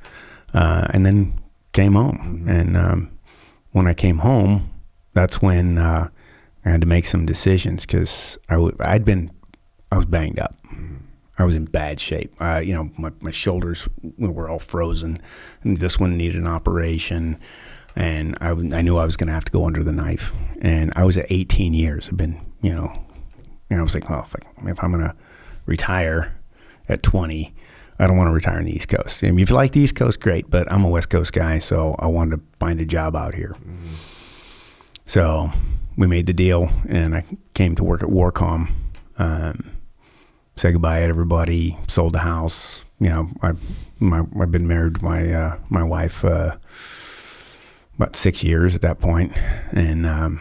And then came home. And when I came home, that's when I had to make some decisions, because I was banged up. I was in bad shape. My shoulders were all frozen, and this one needed an operation, and I knew I was going to have to go under the knife. And I was at 18 years. I've been, I was like, well, if I'm going to retire at 20, I don't want to retire on the East Coast. I mean, if you like the East Coast, great, but I'm a West Coast guy, so I wanted to find a job out here. Mm-hmm. So we made the deal, and I came to work at Warcom. Said goodbye to everybody, sold the house. I've been married to my wife about 6 years at that point, and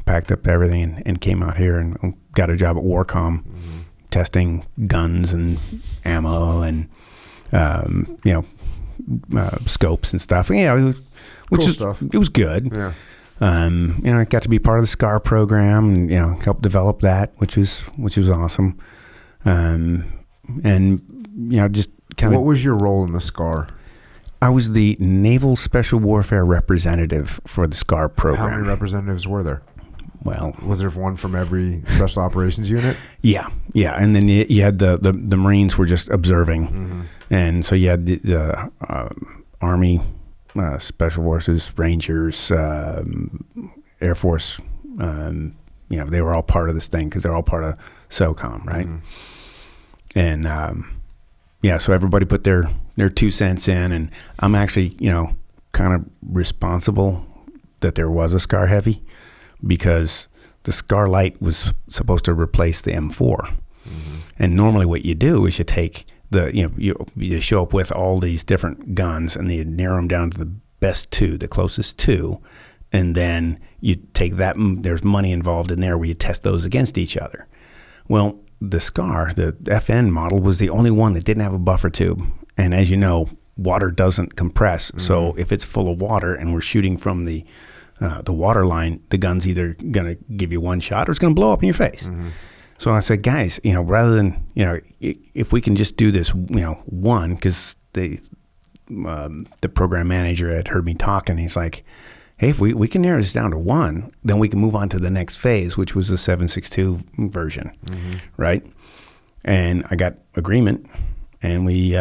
packed up everything and came out here and got a job at Warcom, testing guns and ammo and scopes and stuff. It was good. Yeah. I got to be part of the SCAR program and help develop that, which was awesome. And just kind of. What was your role in the SCAR? I was the Naval Special Warfare representative for the SCAR program. How many representatives were there? Well, was there one from every special operations unit? Yeah, and then you had the Marines were just observing, and so you had the Army, Special Forces, Rangers, Air Force. They were all part of this thing because they're all part of SOCOM, right? And so everybody put their 2 cents in, and I'm actually, kind of responsible that there was a SCAR Heavy because the SCAR Light was supposed to replace the M4. And normally what you do is you take you show up with all these different guns and you narrow them down to the best 2, the closest 2, and then you take that, there's money involved in there where you test those against each other. Well, the SCAR, the FN model, was the only one that didn't have a buffer tube. And as you know, water doesn't compress. So if it's full of water and we're shooting from the water line, the gun's either going to give you one shot or it's going to blow up in your face. So I said, guys, rather than, if we can just do this, one, because the program manager had heard me talking, he's like, hey, if we can narrow this down to 1, then we can move on to the next phase, which was the 7.62 version, right? And I got agreement, and we...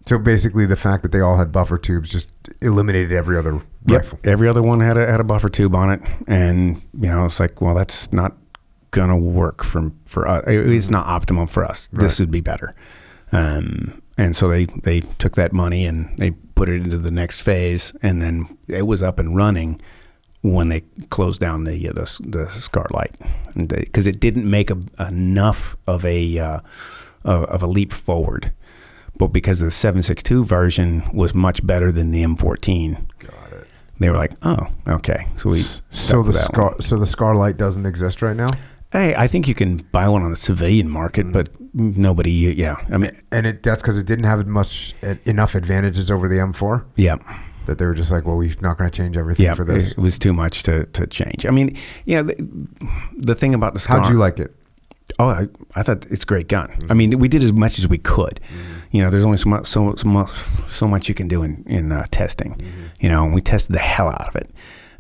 So basically the fact that they all had buffer tubes just eliminated every other rifle. Every other one had a buffer tube on it, and, it's like, well, that's not going to work for us. It's not optimum for us. Right. This would be better. And so they took that money and they put it into the next phase, and then it was up and running when they closed down the SCAR Light, because it didn't make enough of a leap forward. But because the 7.62 version was much better than the M14, got it. They were like, oh, okay. So the SCAR Light doesn't exist right now? Hey, I think you can buy one on the civilian market, but nobody. Yeah, I mean, that's because it didn't have enough advantages over the M4. Yeah, that they were just like, well, we're not going to change everything for this. It was too much to change. I mean, the thing about the SCAR. How'd you like it? Oh, I thought it's a great gun. I mean, we did as much as we could. There's only so much you can do in testing. And we tested the hell out of it.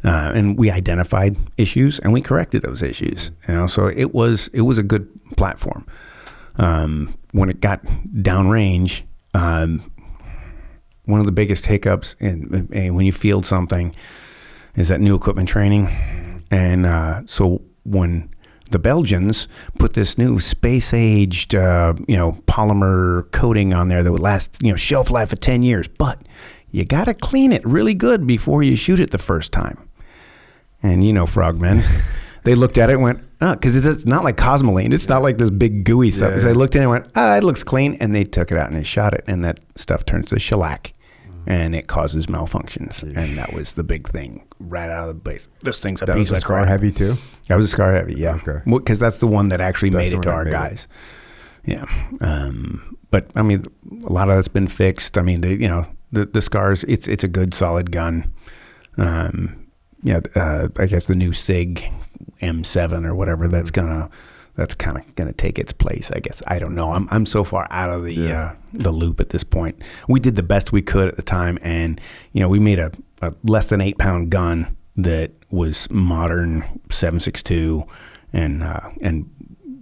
And we identified issues and we corrected those issues. So it was a good platform. When it got downrange, one of the biggest hiccups when you field something is that new equipment training. And so when the Belgians put this new space-aged, polymer coating on there that would last, shelf life of 10 years, but you got to clean it really good before you shoot it the first time. And frogmen, they looked at it and went, because it's not like Cosmoline. It's not like this big gooey stuff. Yeah. They looked at it and went, it looks clean. And they took it out and they shot it. And that stuff turns to shellac. And it causes malfunctions. Yeesh. And that was the big thing right out of the base. This thing's a piece of crap. That was a SCAR Heavy too? That was a SCAR Heavy, yeah. Okay. Because that's the one that actually made it to our guys. Yeah. But, I mean, a lot of that's been fixed. I mean, the SCARs, it's a good, solid gun. I guess the new SIG M7 or whatever, that's kind of gonna take its place, I guess. I don't know. I'm so far out of the loop at this point. We did the best we could at the time, and we made a less than 8-pound gun that was modern 7.62, and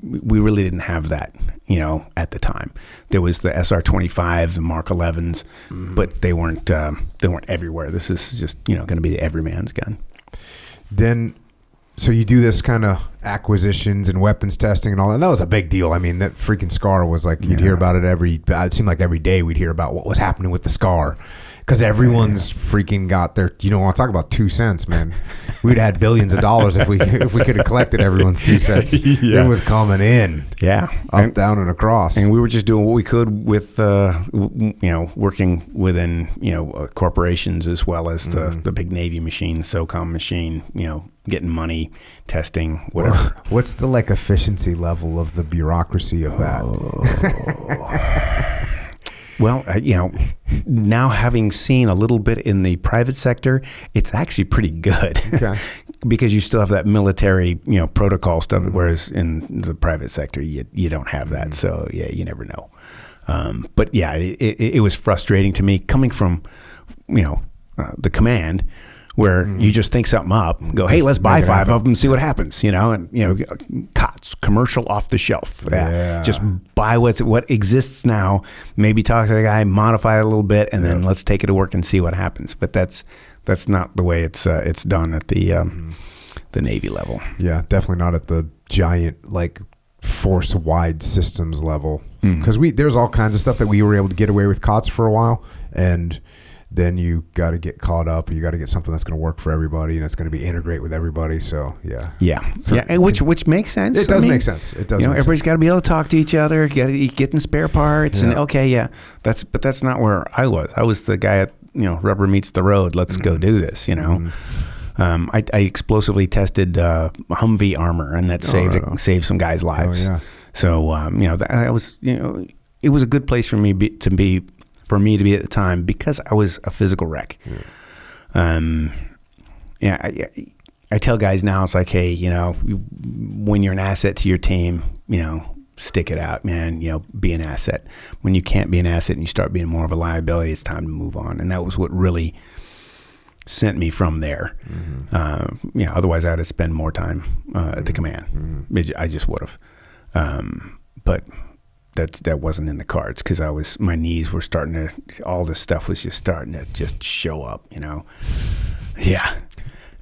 we really didn't have that, at the time. There was the SR-25, the Mark 11s, but they weren't everywhere. This is just going to be the everyman's gun. Then, so you do this kind of acquisitions and weapons testing and all that. And that was a big deal. I mean, that freaking SCAR was like, you'd hear about it it seemed like every day we'd hear about what was happening with the SCAR. Because everyone's freaking got their, want to talk about 2 cents, man. We'd had billions of dollars if we could have collected everyone's 2 cents. Yeah. It was coming in. Yeah. Up, down, and across. And we were just doing what we could with, working within, corporations as well as the big Navy machine, SOCOM machine, getting money, testing, whatever. Well, what's the efficiency level of the bureaucracy of that? Well, now having seen a little bit in the private sector, it's actually pretty good. Okay. because you still have that military, protocol stuff, whereas in the private sector, you don't have that. So yeah, you never know. But yeah, it was frustrating to me coming from, the command, where you just think something up, go, hey, let's buy 5 of them, see what happens, and COTS, commercial off the shelf. Yeah. Just buy what exists now, maybe talk to the guy, modify it a little bit, and then let's take it to work and see what happens. But that's not the way it's done at the Navy level. Yeah, definitely not at the giant force-wide systems level, because there's all kinds of stuff that we were able to get away with COTS for a while, and then you got to get caught up. You got to get something that's going to work for everybody and it's going to be integrate with everybody. So and which makes sense. It does make sense. It does. Everybody's got to be able to talk to each other, getting spare parts, and that's not where I was. I was the guy at rubber meets the road. Let's go do this. I explosively tested Humvee armor, and that saved some guys' lives. So that was it was a good place for me to be at the time, because I was a physical wreck. I tell guys now, it's like, hey, when you're an asset to your team, stick it out, man. Be an asset. When you can't be an asset and you start being more of a liability, it's time to move on. And that was what really sent me from there. Otherwise I'd have spent more time at the command. I just would have. But that wasn't in the cards, because my knees were starting to, all this stuff was just starting to just show up, Yeah.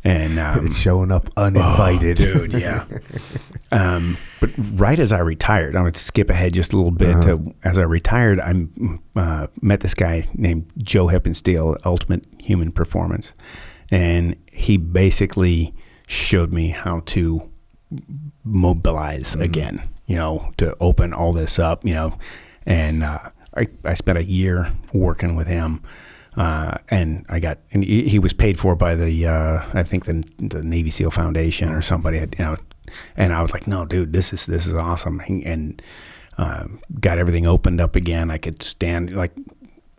And it's showing up uninvited. Oh, dude, yeah. But right as I retired, I'm going to skip ahead just a little bit. As I retired, I met this guy named Joe Hippensteel, Ultimate Human Performance. And he basically showed me how to mobilize again, to open all this up, and I spent a year working with him, and he was paid for by the I think the Navy SEAL Foundation or somebody, and I was like, no, dude, this is awesome, and got everything opened up again. I could stand,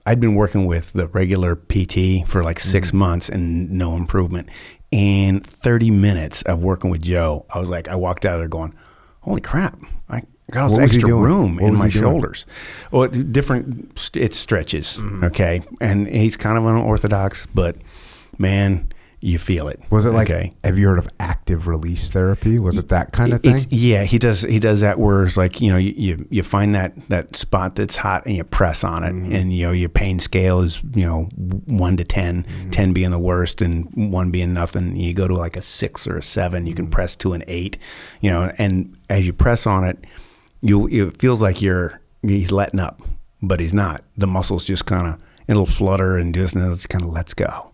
I'd been working with the regular PT for 6 months and no improvement. And 30 minutes of working with Joe, I walked out of there going, holy crap, I got all this extra room in my shoulders. Well, it stretches, okay? And he's kind of unorthodox, but man, you feel it. Was it have you heard of active release therapy? Was it that kind of thing? He does that where it's you find that spot that's hot and you press on it, and your pain scale is 1 to 10, 10 being the worst and 1 being nothing. You go to a 6 or a 7. You can press to an 8, and as you press on it, it feels like he's letting up, but he's not. The muscles just it'll flutter and just kind of lets go.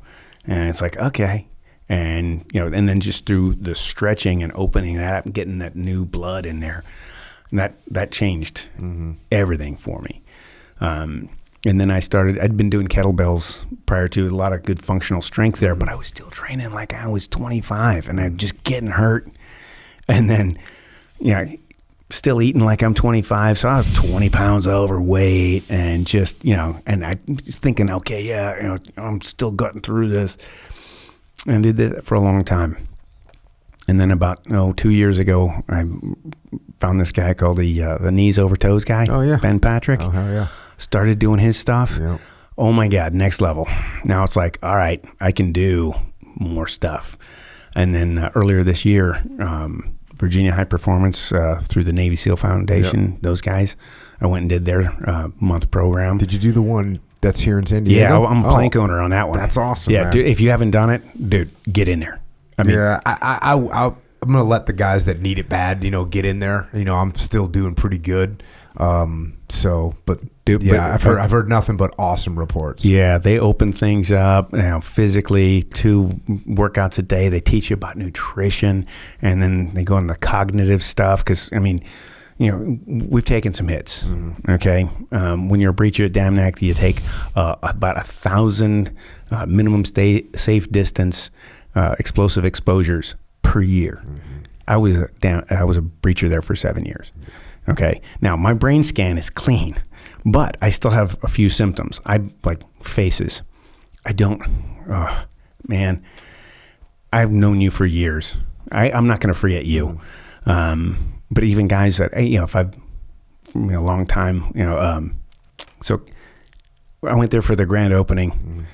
And it's okay. And, and then just through the stretching and opening that up and getting that new blood in there, that changed everything for me. And then I'd been doing kettlebells prior to, a lot of good functional strength there, but I was still training like I was 25 and I'm just getting hurt. And then, still eating like I'm 25, so I was 20 pounds overweight, and just, and I was thinking, okay, I'm still getting through this, and did that for a long time. And then about 2 years ago, I found this guy called the knees over toes guy. Oh yeah, Ben Patrick. Oh hell yeah. Started doing his stuff. Yep. Oh my God, next level. Now it's all right, I can do more stuff. And then earlier this year, Virginia High Performance through the Navy SEAL Foundation, those guys, I went and did their month program. Did you do the one that's here in San Diego? Yeah, I'm a plank owner on that one. That's awesome. Yeah, man. Dude, if you haven't done it, dude, get in there. I'm gonna let the guys that need it bad, get in there. I'm still doing pretty good. I've heard nothing but awesome reports. Yeah, they open things up, physically, 2 workouts a day. They teach you about nutrition, and then they go into the cognitive stuff. Because we've taken some hits. Okay, when you're a breacher at Damnac, you take about 1,000 minimum safe distance explosive exposures per year. I was a breacher there for 7 years. Okay, now my brain scan is clean, but I still have a few symptoms. I faces. I don't, man. I've known you for years. I'm not going to forget you. But even guys that, if I've, a long time, so I went there for the grand opening.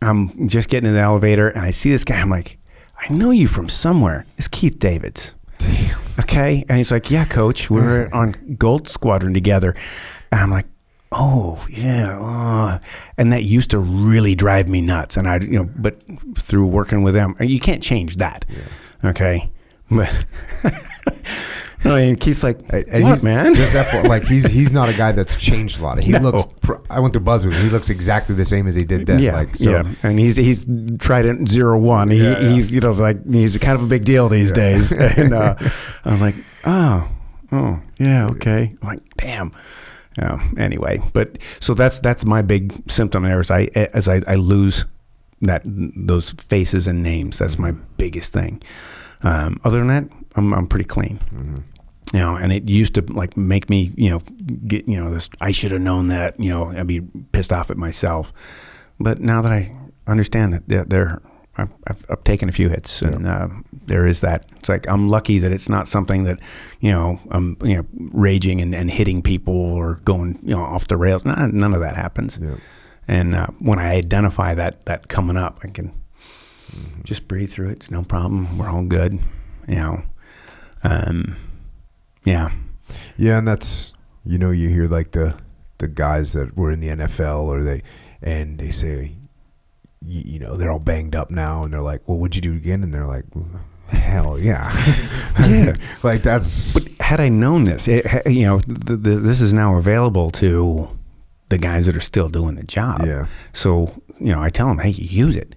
I'm just getting in the elevator and I see this guy. I'm like, I know you from somewhere. It's Keith Davids. Damn. Okay. And he's like, yeah, Coach, we were on Gold Squadron together. And I'm like, oh yeah. And that used to really drive me nuts. And but through working with them, you can't change that. Yeah. Okay. But Keith's like, what, man? Just like he's not a guy that's changed a lot. He looks. I went to Buds with him. He looks exactly the same as he did then. Yeah, yeah. And he's Trident 01. He's he's kind of a big deal these days. And I was like, oh yeah, okay. I'm like, damn. Anyway, but so that's my big symptom there. As I lose those faces and names. That's my biggest thing. Other than that, I'm pretty clean. Mm-hmm. And it used to like make me, get, this, I should have known that, I'd be pissed off at myself. But now that I understand that I've taken a few hits and there is that. It's like, I'm lucky that it's not something that, I'm, raging and hitting people or going, off the rails. None of that happens. Yeah. And when I identify that coming up, I can just breathe through it. It's no problem. We're all good, Yeah. Yeah, and that's, you hear like the guys that were in the NFL or they say, they're all banged up now and they're like, well, what'd you do again? And they're like, hell yeah. Yeah. Like that's. But had I known this, this is now available to the guys that are still doing the job. Yeah. So, I tell them, hey, use it.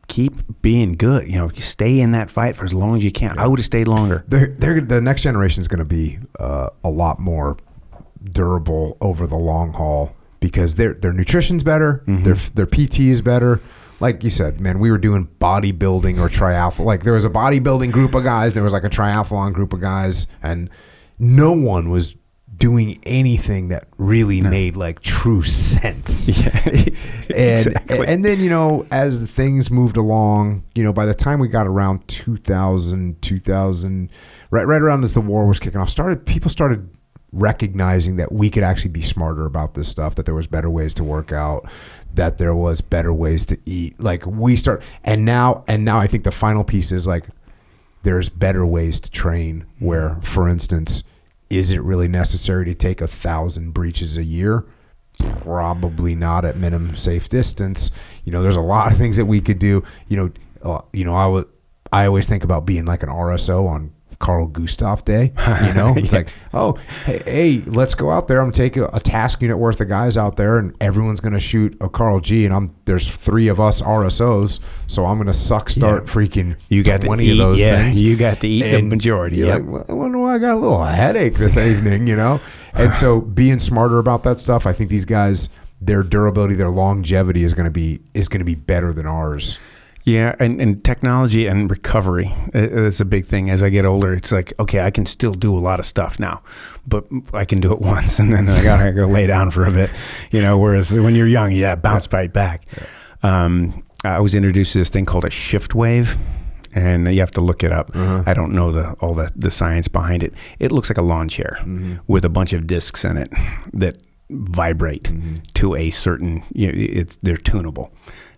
Keep being good. You stay in that fight for as long as you can. Yeah. I would have stayed longer. The next generation is going to be a lot more durable over the long haul because their nutrition's better, their PT is better. Like you said, man, we were doing bodybuilding or triathlon. Like there was a bodybuilding group of guys, there was like a triathlon group of guys, and no one was doing anything that really made like true sense. Yeah, exactly. And then, as things moved along, by the time we got around 2000, right around as the war was kicking off, people started recognizing that we could actually be smarter about this stuff, that there was better ways to work out, that there was better ways to eat. Like and now I think the final piece is like, there's better ways to train where, for instance, is it really necessary to take 1,000 breaches a year? Probably not at minimum safe distance. There's a lot of things that we could do. I always think about being like an RSO on Carl Gustav Day. It's like, oh, hey, let's go out there. I'm gonna take a task unit worth of guys out there, and everyone's gonna shoot a Carl G. And there's 3 of us RSOs, so I'm gonna freaking you got 20 to eat, of those things. You got to eat the majority. Like, well, I wonder why I got a little headache this evening. And so being smarter about that stuff, I think these guys, their durability, their longevity is gonna be better than ours. Yeah, and technology and recovery is a big thing. As I get older, it's like, okay, I can still do a lot of stuff now, but I can do it once, and then I gotta go lay down for a bit, whereas when you're young, bounce right back. I was introduced to this thing called a shift wave, and you have to look it up. I don't know all the science behind it. It looks like a lawn chair with a bunch of discs in it that vibrate to a certain, they're tunable.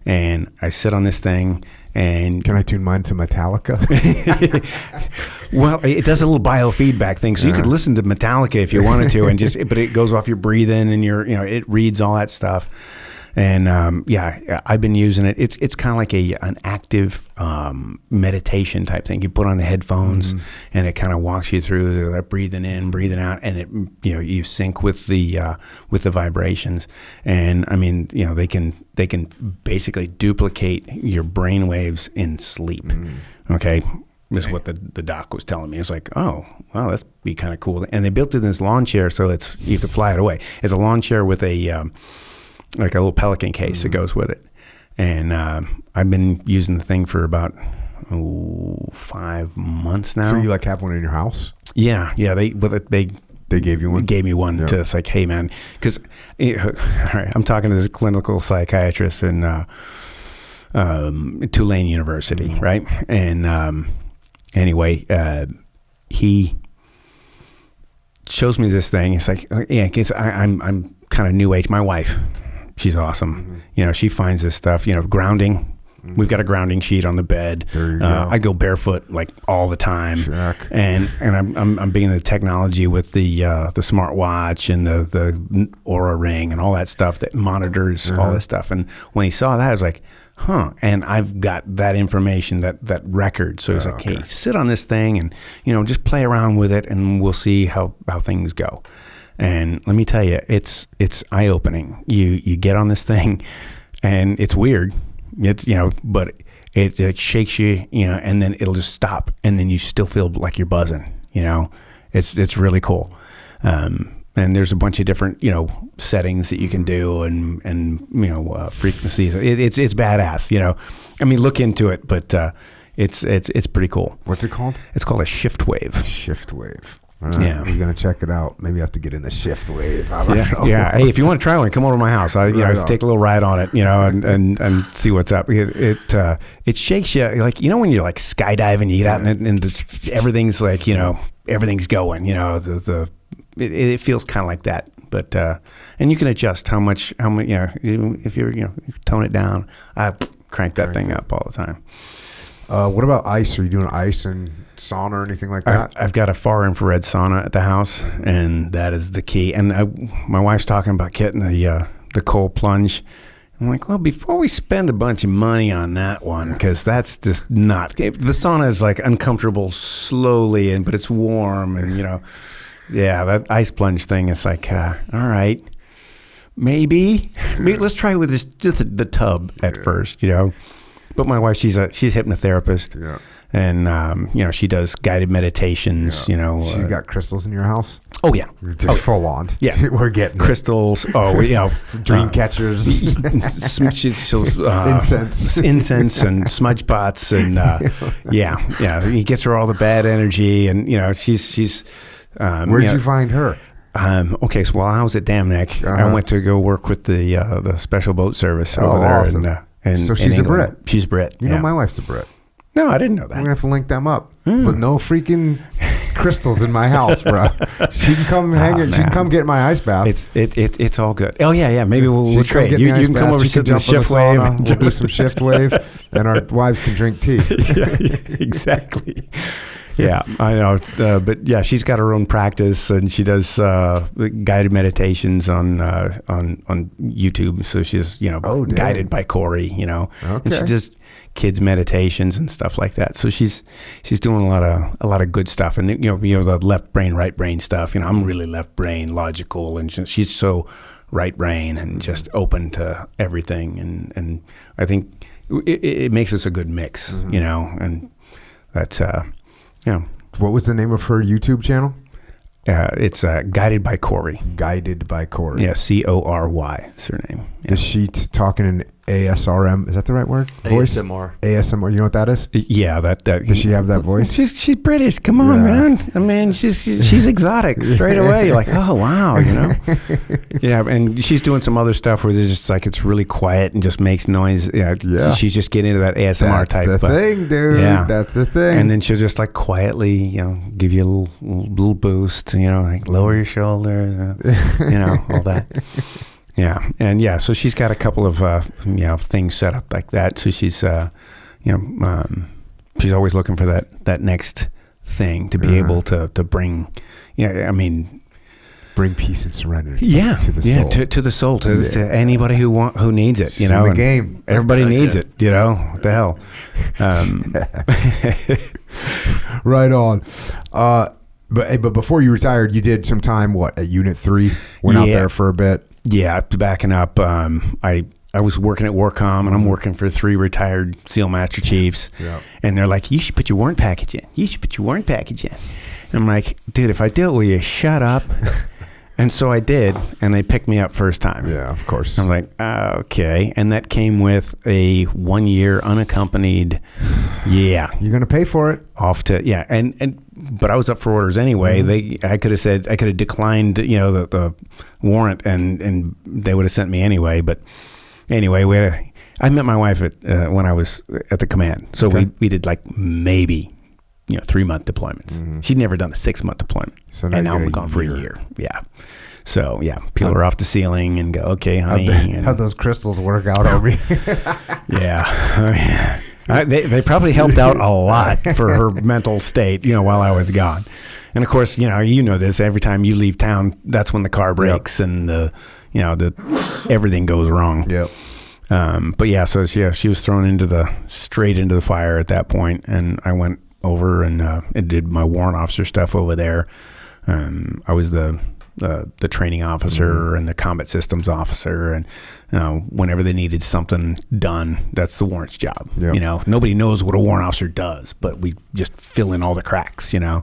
And I sit on this thing, and can I tune mine to Metallica? Well, it does a little biofeedback thing, so you could listen to Metallica if you wanted to, and but it goes off your breathing, and it reads all that stuff. And I've been using it. It's kind of like an active meditation type thing. You put on the headphones, and it kind of walks you through that breathing in, breathing out, and it you sync with the vibrations. And I mean, they can basically duplicate your brain waves in sleep. Okay. Is what the doc was telling me. It's like, oh, wow, that's be kind of cool. And they built it in this lawn chair so you could fly it away. It's a lawn chair with a like a little Pelican case that goes with it. And I've been using the thing for about 5 months now. So you like have one in your house? Yeah. They gave you one? Gave me one to, it's like, hey, man, because all right, I'm talking to this clinical psychiatrist, and Tulane University, right? And anyway, he shows me this thing. It's like, yeah, I'm kind of new age. My wife, she's awesome. You know, she finds this stuff. You know, grounding. We've got a grounding sheet on the bed. There you go. I go barefoot like all the time. Check. And I'm being the technology with the smartwatch and the Aura ring and all that stuff that monitors all this stuff. And when he saw that, I was like, huh. And I've got that information, that record. So he's like, hey, sit on this thing and, you know, just play around with it and we'll see how things go. And let me tell you, it's eye-opening. You get on this thing and it's weird. It's, you know, but it shakes you, you know, and then it'll just stop, and then you still feel like you're buzzing. You know, it's really cool. And there's a bunch of different, you know, settings that you can do, and you know, frequencies. It's badass. You know, I mean, look into it, but it's pretty cool. What's it called? It's called a shift wave. Shift wave. All right, yeah, I'm gonna check it out. Maybe I have to get in the shift wave. I don't know. Yeah. Hey, if you want to try one, come over to my house. Take a little ride on it, you know, and see what's up. It shakes you, like, you know, when you're like skydiving, you get out and everything's like, you know, everything's going. You know, it feels kind of like that. But and you can adjust how much, you know, if you're, you know, you tone it down. I crank that thing up all the time. What about ice? Are you doing ice and sauna or anything like that? I've got a far infrared sauna at the house, and that is the key. And my wife's talking about getting the cold plunge. I'm like, well, before we spend a bunch of money on that one, because that's just not. The sauna is like uncomfortable slowly, but it's warm, and you know, yeah, that ice plunge thing is like, all right, maybe let's try with this just the tub at first, you know. But my wife, she's a hypnotherapist, and you know, she does guided meditations. You know, you got crystals in your house? Oh yeah, full on. Yeah, we're getting crystals. Oh, you know, dream catchers, incense, and smudge pots, and yeah. He gets her all the bad energy, and you know, she's. Where did you find her? Okay, so while I was at Dam Neck, I went to go work with the Special Boat Service over there, awesome. And so she's a Brit. She's Brit. You know, my wife's a Brit. No, I didn't know that. We're gonna have to link them up, but no freaking crystals in my house, bro. She can come hang it. She can come get my ice bath. It's all good. Oh yeah. Maybe we'll trade. You can come over, sit in the shift wave. We'll do some shift wave, and our wives can drink tea. Yeah, exactly. Yeah, I know, but yeah, she's got her own practice, and she does guided meditations on YouTube. So she's, you know, guided by Corey, you know, and she does kids meditations and stuff like that. So she's doing a lot of good stuff, and you know the left brain, right brain stuff. You know, I'm really left brain, logical, and she's so right brain and just open to everything, and I think it makes us a good mix, you know, and that's. Yeah. What was the name of her YouTube channel? It's Guided by Corey. Guided by Corey. Yeah, Cory is her name. Yeah. Is she talking in ASRM? Is that the right word? Voice? ASMR. You know what that is? Yeah, that. Does she have that voice? She's British. Come on, man. I mean, she's exotic straight away. You're like, oh wow, you know. Yeah, and she's doing some other stuff where it's just like it's really quiet and just makes noise. Yeah. She's just getting into that ASMR type. That's the thing, dude. Yeah, that's the thing. And then she'll just like quietly, you know, give you a little boost. You know, like lower your shoulders. You know, all that. Yeah, and yeah, so she's got a couple of you know, things set up like that. So she's you know, she's always looking for that next thing to be able to bring. Yeah, I mean, bring peace and serenity. Yeah, to the soul. To the soul, to anybody who needs it. You know, in the game. Everybody needs it. You know, what the hell. Right on. But before you retired, you did some time at Unit 3? Went out there for a bit. Yeah, backing up. I was working at Warcom, and I'm working for 3 retired SEAL Master Chiefs. Yeah. And they're like, you should put your warrant package in. And I'm like, dude, if I do it, will you shut up? And so I did, and they picked me up first time. Yeah, of course. I'm like, okay. And that came with a 1-year unaccompanied, You're going to pay for it. Off to, but I was up for orders anyway. I could have declined, you know, the warrant, and they would have sent me anyway. But anyway, I met my wife when I was at the command. So we did like maybe 3-month deployments. She'd never done a 6-month deployment. So and now I'm gone for a year. Yeah. So peel her off the ceiling and go, okay, honey. How'd those crystals work out on me? Yeah. They probably helped out a lot for her mental state, while I was gone. And of course, you know this. Every time you leave town, that's when the car breaks and the everything goes wrong. Yep. But yeah, so she was thrown straight into the fire at that point, and I went over and did my warrant officer stuff over there. I was the training officer and the combat systems officer, and whenever they needed something done, that's the warrant's job. Yep. Nobody knows what a warrant officer does, but we just fill in all the cracks. Yeah,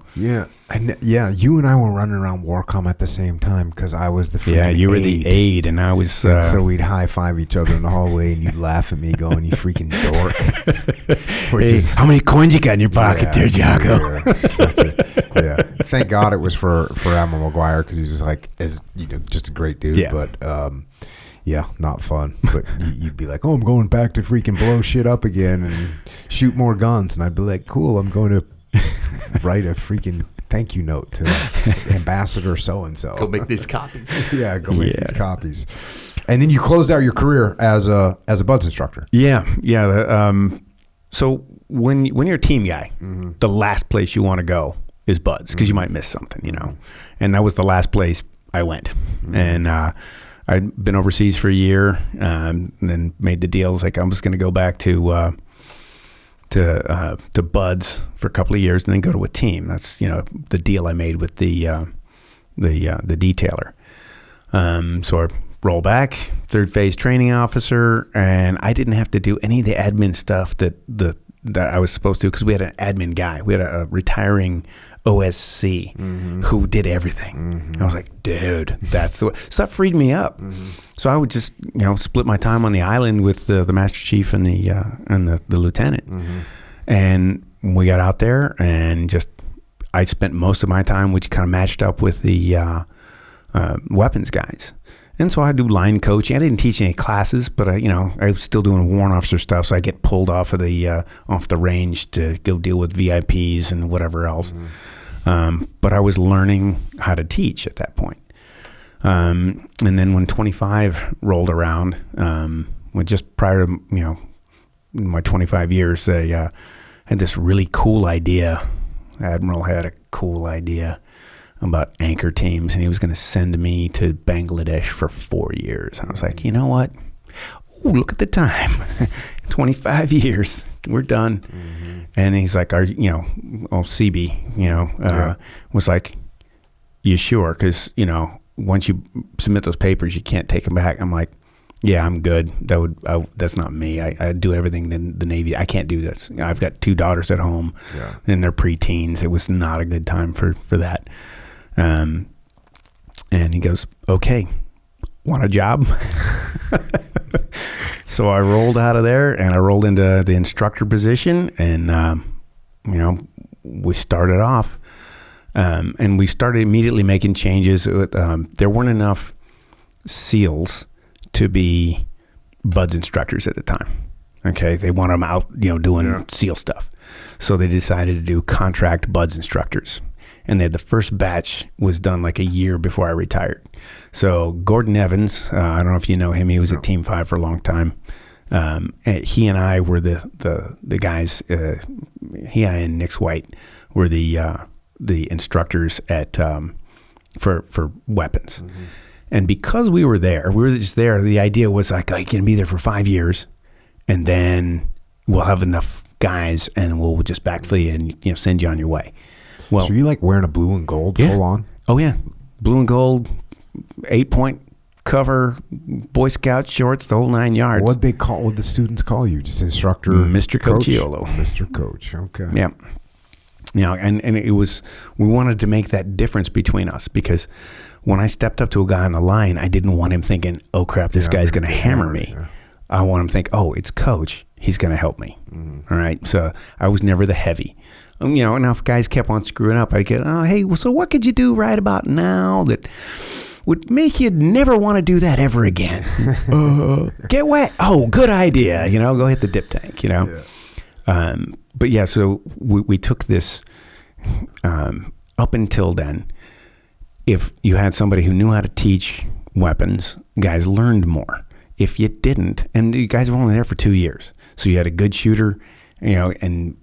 and you and I were running around Warcom at the same time because I was the freaking you were the aide, and I was. So we'd high five each other in the hallway, and you'd laugh at me, going, "You freaking dork!" Hey, how many coins you got in your pocket there, Jocko? Yeah. Thank God it was for Admiral McGuire, because he was just a great dude. Yeah. But not fun. But you'd be like, "Oh, I'm going back to freaking blow shit up again and shoot more guns," and I'd be like, "Cool, I'm going to write a freaking thank you note to Ambassador so and so. Go make these copies." Yeah, go make these copies. And then you closed out your career as a BUDS instructor. Yeah. So when you're a team guy, the last place you want to go is BUDS, because you might miss something, And that was the last place I went. And I'd been overseas for a year, and then made the deal. It was like, I'm just going to go back to BUDS for a couple of years and then go to a team. That's the deal I made with the detailer. So I roll back, third phase training officer, and I didn't have to do any of the admin stuff that I was supposed to, because we had an admin guy. We had a retiring OSC who did everything. I was like, dude, that's the way. So that freed me up. So I would just split my time on the island with the master chief and the lieutenant. And we got out there, and I spent most of my time, which kind of matched up with the weapons guys. And so I do line coaching. I didn't teach any classes, but I was still doing warrant officer stuff. So I get pulled off of off the range to go deal with VIPs and whatever else. But I was learning how to teach at that point. And then when 25 rolled around, just prior to my 25 years, I had this really cool idea. Admiral had a cool idea about anchor teams, and he was going to send me to Bangladesh for 4 years. I was like, you know what? Ooh, look at the time. 25 years. We're done. And he's like, CB, was like, you sure? Because, once you submit those papers, you can't take them back. I'm like, yeah, I'm good. That's not me. I do everything in the Navy. I can't do this. I've got 2 daughters at home, and they're preteens. It was not a good time for that. And he goes, okay, want a job? So I rolled out of there, and I rolled into the instructor position, and, we started off, and we started immediately making changes. There weren't enough SEALs to be BUDS instructors at the time. Okay. They want them out, doing SEAL stuff. So they decided to do contract BUDS instructors. And the first batch was done like a year before I retired. So Gordon Evans, I don't know if you know him. He was at Team 5 for a long time. He and I were the guys. He and Nick White were the instructors at for weapons. And because we were just there. The idea was like, I can be there for 5 years, and then we'll have enough guys, and we'll just backfill you and send you on your way. Well, so you like wearing a blue and gold full on? Oh yeah, blue and gold, 8-point cover, Boy Scout shorts, the whole 9 yards. What'd the students call you? Just instructor, Mr. Cochiolo. Mr. Coach. Okay. Yeah. And it was, we wanted to make that difference between us, because when I stepped up to a guy on the line, I didn't want him thinking, oh crap, this guy's going to hammer me. Yeah. I want him to think, oh, it's Coach. He's going to help me. All right. So I was never the heavy. And if guys kept on screwing up, I'd go, oh, hey, so what could you do right about now that would make you never want to do that ever again. Get wet. Oh, good idea. Go hit the dip tank, Yeah. But yeah, so we took this up until then. If you had somebody who knew how to teach weapons, guys learned more. If you didn't, and you guys were only there for 2 years, so you had a good shooter, and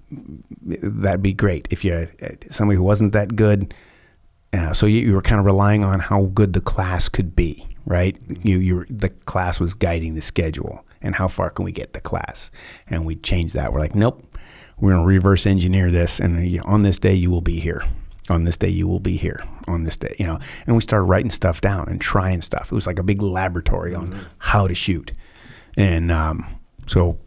that'd be great. If you had somebody who wasn't that good, so you were kind of relying on how good the class could be, right? The class was guiding the schedule, and how far can we get the class? And we changed that. We're like, nope, we're going to reverse engineer this, and on this day you will be here. On this day you will be here. On this day, and we started writing stuff down and trying stuff. It was like a big laboratory on how to shoot. And so,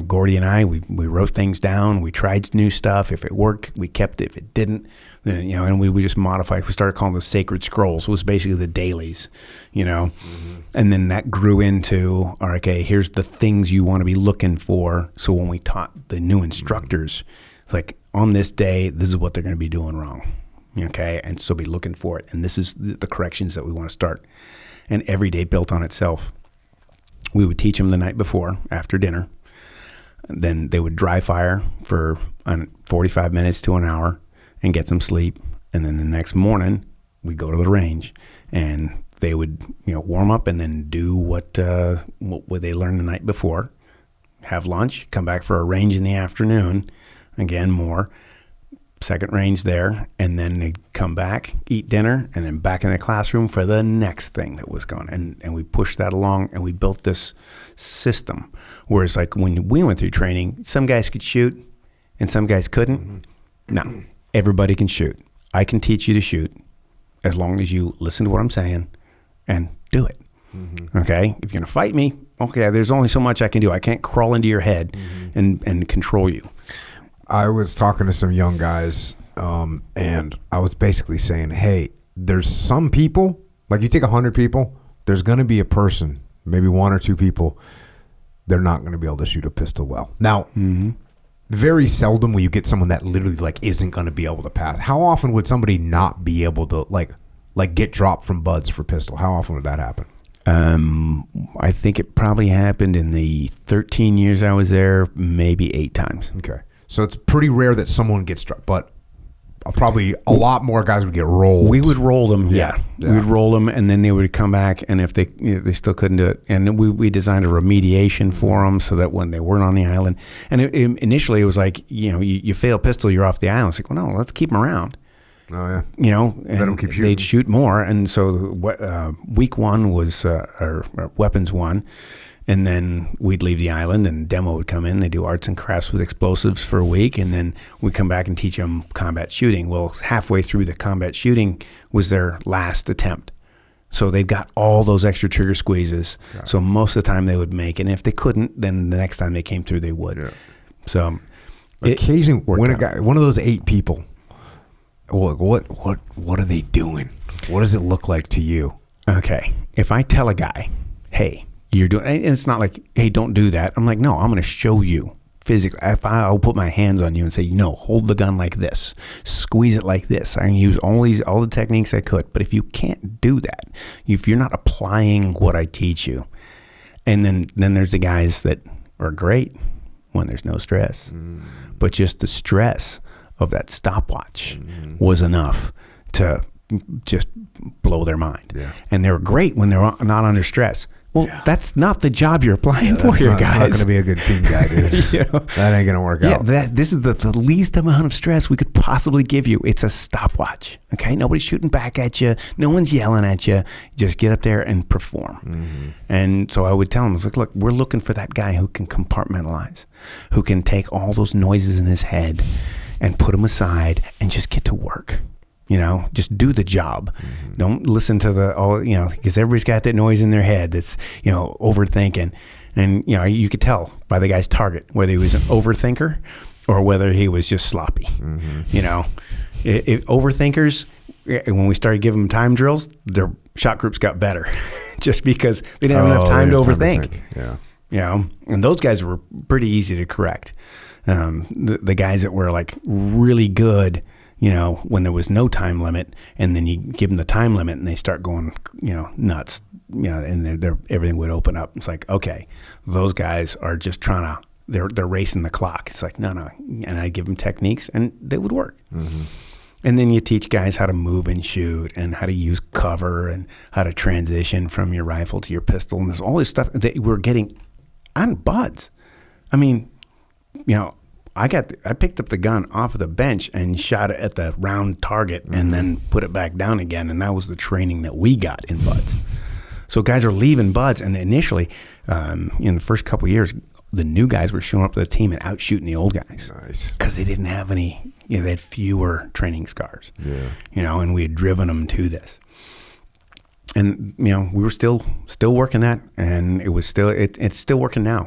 Gordy and I, we wrote things down. We tried new stuff. If it worked, we kept it. If it didn't, then, and we just modified. We started calling them the sacred scrolls. It was basically the dailies, And then that grew into, okay, here's the things you want to be looking for. So when we taught the new instructors, like, on this day, this is what they're going to be doing wrong, okay? And so be looking for it. And this is the corrections that we want to start. And every day built on itself. We would teach them the night before, after dinner. And then they would dry fire for 45 minutes to an hour and get some sleep. And then the next morning, we'd go to the range. And they would, warm up and then do what they learned the night before. Have lunch, come back for a range in the afternoon. Again, more. Second range there. And then they'd come back, eat dinner, and then back in the classroom for the next thing that was going. And we pushed that along, and we built this system. Whereas, like, when we went through training, some guys could shoot, and some guys couldn't. No, everybody can shoot. I can teach you to shoot as long as you listen to what I'm saying and do it. Okay? If you're going to fight me, okay, there's only so much I can do. I can't crawl into your head and control you. I was talking to some young guys, and I was basically saying, hey, there's some people, like you take 100 people, there's going to be a person, maybe 1 or 2 people, they're not going to be able to shoot a pistol well. Now, very seldom will you get someone that literally like isn't going to be able to pass. How often would somebody not be able to like get dropped from buds for pistol? How often would that happen? I think it probably happened in the 13 years I was there, maybe 8 times. Okay. So it's pretty rare that someone gets struck, but probably a lot more guys would get rolled. We would roll them, yeah. We would roll them, and then they would come back, and if they still couldn't do it, and we designed a remediation for them so that when they weren't on the island, and initially it was like, you fail pistol, you're off the island. It's like, well, no, let's keep them around. Oh yeah, and let them keep shooting. They'd shoot more, and so week 1 was our weapons 1. And then we'd leave the island and demo would come in. They do arts and crafts with explosives for a week. And then we'd come back and teach them combat shooting. Well, halfway through the combat shooting was their last attempt. So they've got all those extra trigger squeezes. Yeah. So most of the time they would make. And if they couldn't, then the next time they came through, they would. Yeah. So occasionally, when a guy, one of those 8 people, what are they doing? What does it look like to you? Okay. If I tell a guy, hey, you're doing, and it's not like, hey, don't do that. I'm like, no, I'm going to show you physically. If I'll put my hands on you and say, no, hold the gun like this, squeeze it like this. I can use all the techniques I could. But if you can't do that, if you're not applying what I teach you, and then there's the guys that are great when there's no stress, but just the stress of that stopwatch was enough to just blow their mind. Yeah. And they were great when they're not under stress. Well, that's not the job you're applying for here, guys. That's not going to be a good team guy, dude. That ain't going to work out. This is the least amount of stress we could possibly give you. It's a stopwatch, okay? Nobody's shooting back at you. No one's yelling at you. Just get up there and perform. And so I would tell them, look, we're looking for that guy who can compartmentalize, who can take all those noises in his head and put them aside and just get to work. Just do the job. Don't listen to because everybody's got that noise in their head that's, overthinking. And, you could tell by the guy's target whether he was an overthinker or whether he was just sloppy. If overthinkers, when we started giving them time drills, their shot groups got better just because they didn't have enough time to overthink. And those guys were pretty easy to correct. The guys that were like really good, when there was no time limit, and then you give them the time limit and they start going, nuts, and they're everything would open up. It's like, okay, those guys are just trying to, they're racing the clock. It's like, no. And I give them techniques and they would work. Mm-hmm. And then you teach guys how to move and shoot and how to use cover and how to transition from your rifle to your pistol. And there's all this stuff that we're getting on buds. I mean, I picked up the gun off of the bench and shot it at the round target and then put it back down again. And that was the training that we got in buds. So guys are leaving buds. And initially, in the first couple of years, the new guys were showing up to the team and out shooting the old guys. Nice. Because they didn't have any, they had fewer training scars. Yeah. And we had driven them to this. And, we were still working that, and it's still working now.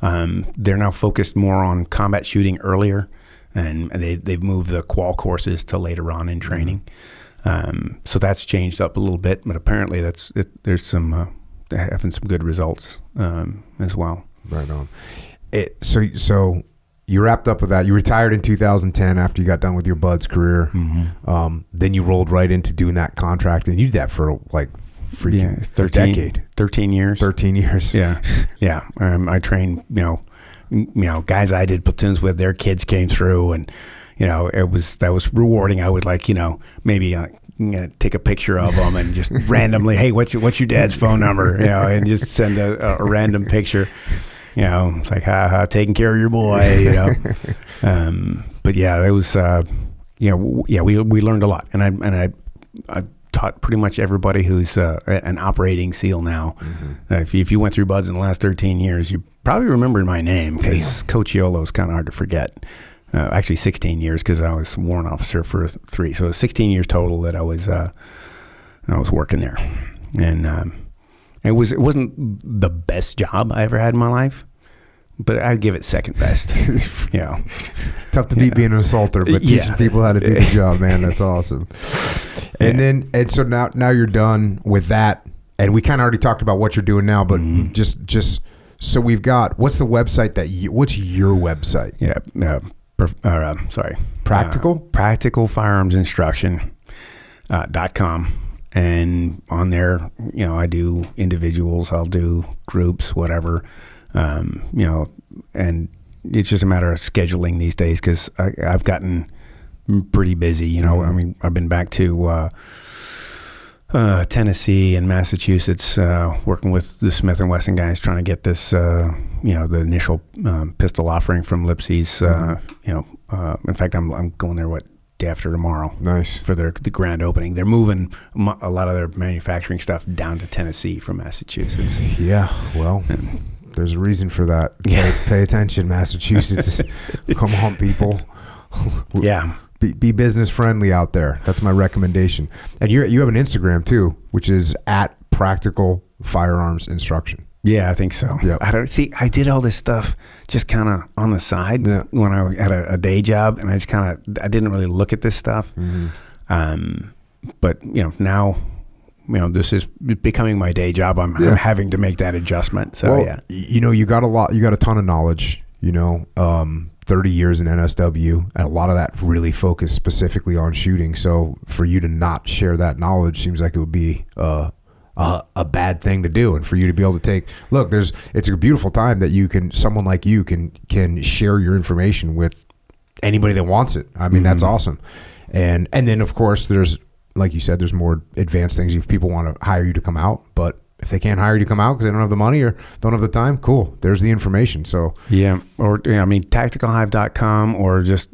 Mm-hmm. They're now focused more on combat shooting earlier, and they've moved the qual courses to later on in training. Mm-hmm. So that's changed up a little bit, but apparently there's some having some good results as well. Right on. So you wrapped up with that. You retired in 2010 after you got done with your buds career. Mm-hmm. Then you rolled right into doing that contract, and you did that for like freaking 13 years. 13 years. Yeah. Yeah. I trained, guys I did platoons with, their kids came through, and, that was rewarding. I would maybe take a picture of them and just randomly, hey, what's your dad's phone number? And just send a random picture. It's like, taking care of your boy, But yeah, it was, we learned a lot. And I taught pretty much everybody who's an operating SEAL now. Mm-hmm. If you went through buds in the last 13 years, you probably remember my name, because Cochiolo is kind of hard to forget. Actually 16 years, because I was warrant officer for 3. So it was 16 years total that I was working there. And it wasn't the best job I ever had in my life, but I'd give it second best. Tough to beat being an assaulter, but teaching people how to do the job, man, that's awesome. And so now you're done with that, and we kind of already talked about what you're doing now, but just so we've got, what's the website what's your website? Practical Firearms Instruction .com. And on there, I do individuals, I'll do groups, whatever, and it's just a matter of scheduling these days, because I've gotten pretty busy. I mean, I've been back to Tennessee and Massachusetts, working with the Smith & Wesson guys, trying to get this, the initial pistol offering from Lipsy's. In fact, I'm going there day after tomorrow. Nice. For the grand opening. They're moving a lot of their manufacturing stuff down to Tennessee from Massachusetts. Yeah, well, there's a reason for that. Yeah. Pay attention, Massachusetts. Come on, people. Yeah. Be business friendly out there. That's my recommendation. And you have an Instagram too, which is @Practical Firearms Instruction. Yeah, I think so. Yep. I did all this stuff just kind of on the side when I had a day job, and I didn't really look at this stuff. Mm-hmm. But now, this is becoming my day job. I'm having to make that adjustment. So you got a ton of knowledge. 30 years in NSW, and a lot of that really focused specifically on shooting. So for you to not share that knowledge seems like it would be a bad thing to do. And for you to be able to it's a beautiful time that someone like you can share your information with anybody that wants it. I mean, that's awesome. And then of course there's, like you said, there's more advanced things if people want to hire you to come out, but if they can't hire you to come out because they don't have the money or don't have the time, cool. There's the information. So tacticalhive.com, or just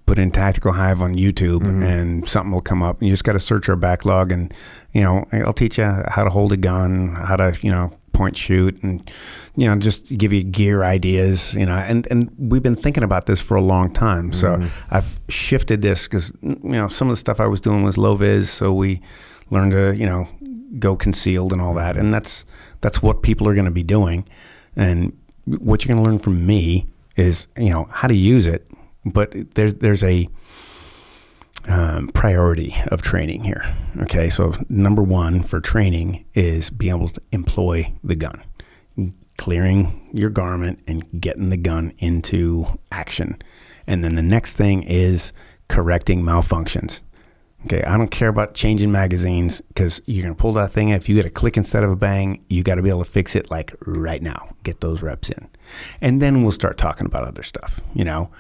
put in Tactical Hive on YouTube, and something will come up. You just got to search our backlog, and I'll teach you how to hold a gun, how to point shoot, and just give you gear ideas. And we've been thinking about this for a long time. So I've shifted this because some of the stuff I was doing was low vis, so we learned to go concealed and all that, and that's what people are going to be doing. And what you're going to learn from me is how to use it, but there's a priority of training here. Okay, so number one for training is being able to employ the gun, clearing your garment and getting the gun into action. And then the next thing is correcting malfunctions. Okay, I don't care about changing magazines because you're going to pull that thing in. If you get a click instead of a bang, you got to be able to fix it like right now. Get those reps in. And then we'll start talking about other stuff, you know.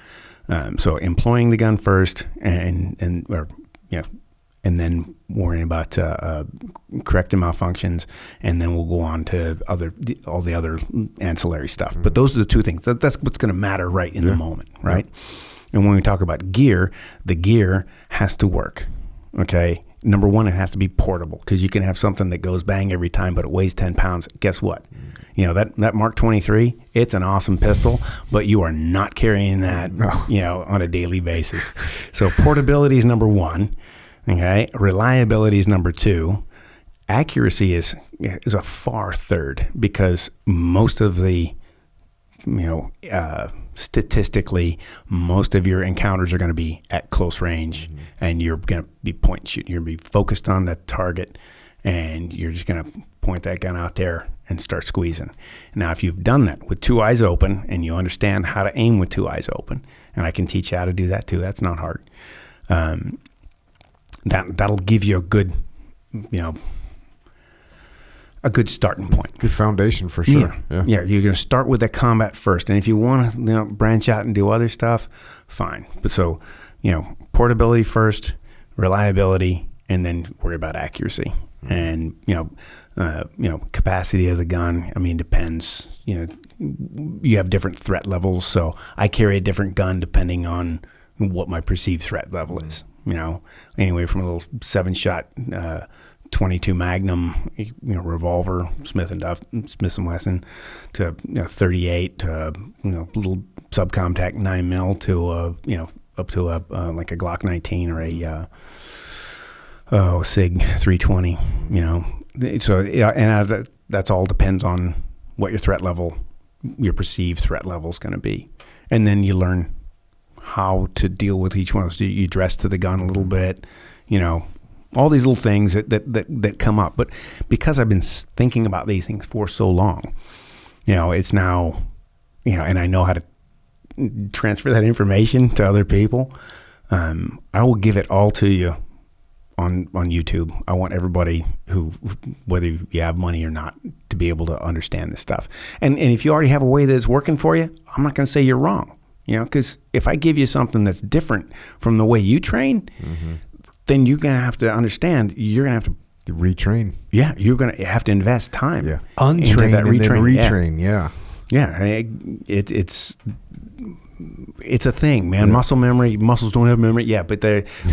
So employing the gun first and then worrying about correcting malfunctions, and then we'll go on to all the other ancillary stuff. But those are the two things. That's what's going to matter right in the moment, right? And when we talk about gear, the gear has to work. Okay, number one, it has to be portable, because you can have something that goes bang every time, but it weighs 10 pounds. Guess what? You know, that Mark 23, it's an awesome pistol, but you are not carrying that, you know, on a daily basis. So portability is number one. Okay, reliability is number two. Accuracy is a far third, because most of the, statistically, most of your encounters are going to be at close range, and you're going to be point and shoot. You're going to be focused on that target, and you're just going to point that gun out there and start squeezing. Now, if you've done that with two eyes open, and you understand how to aim with two eyes open, and I can teach you how to do that too. That's not hard. That'll give you a good, a good starting point. Good foundation for sure. Yeah, you're going to start with that combat first. And if you want to branch out and do other stuff, fine. But so, portability first, reliability, and then worry about accuracy. And, capacity of the gun, depends. You have different threat levels. So I carry a different gun depending on what my perceived threat level is. Anyway, from a little 7-shot 22 Magnum, revolver, Smith and Wesson, to 38, to little subcompact 9mm, to up to a like a Glock 19 or a Sig 320. So and that's all depends on what your threat level, your perceived threat level is going to be, and then you learn how to deal with each one of those. You dress to the gun a little bit, all these little things that come up. But because I've been thinking about these things for so long, it's now, and I know how to transfer that information to other people. I will give it all to you on YouTube. I want everybody who, whether you have money or not, to be able to understand this stuff. And if you already have a way that is working for you, I'm not going to say you're wrong. Because if I give you something that's different from the way you train, then you're going to have to understand, you're going to have to retrain. Yeah, you're going to have to invest time. Yeah. Untrain that and then retrain. Yeah. It's a thing, man. Yeah. Muscle memory, muscles don't have memory. Yeah, but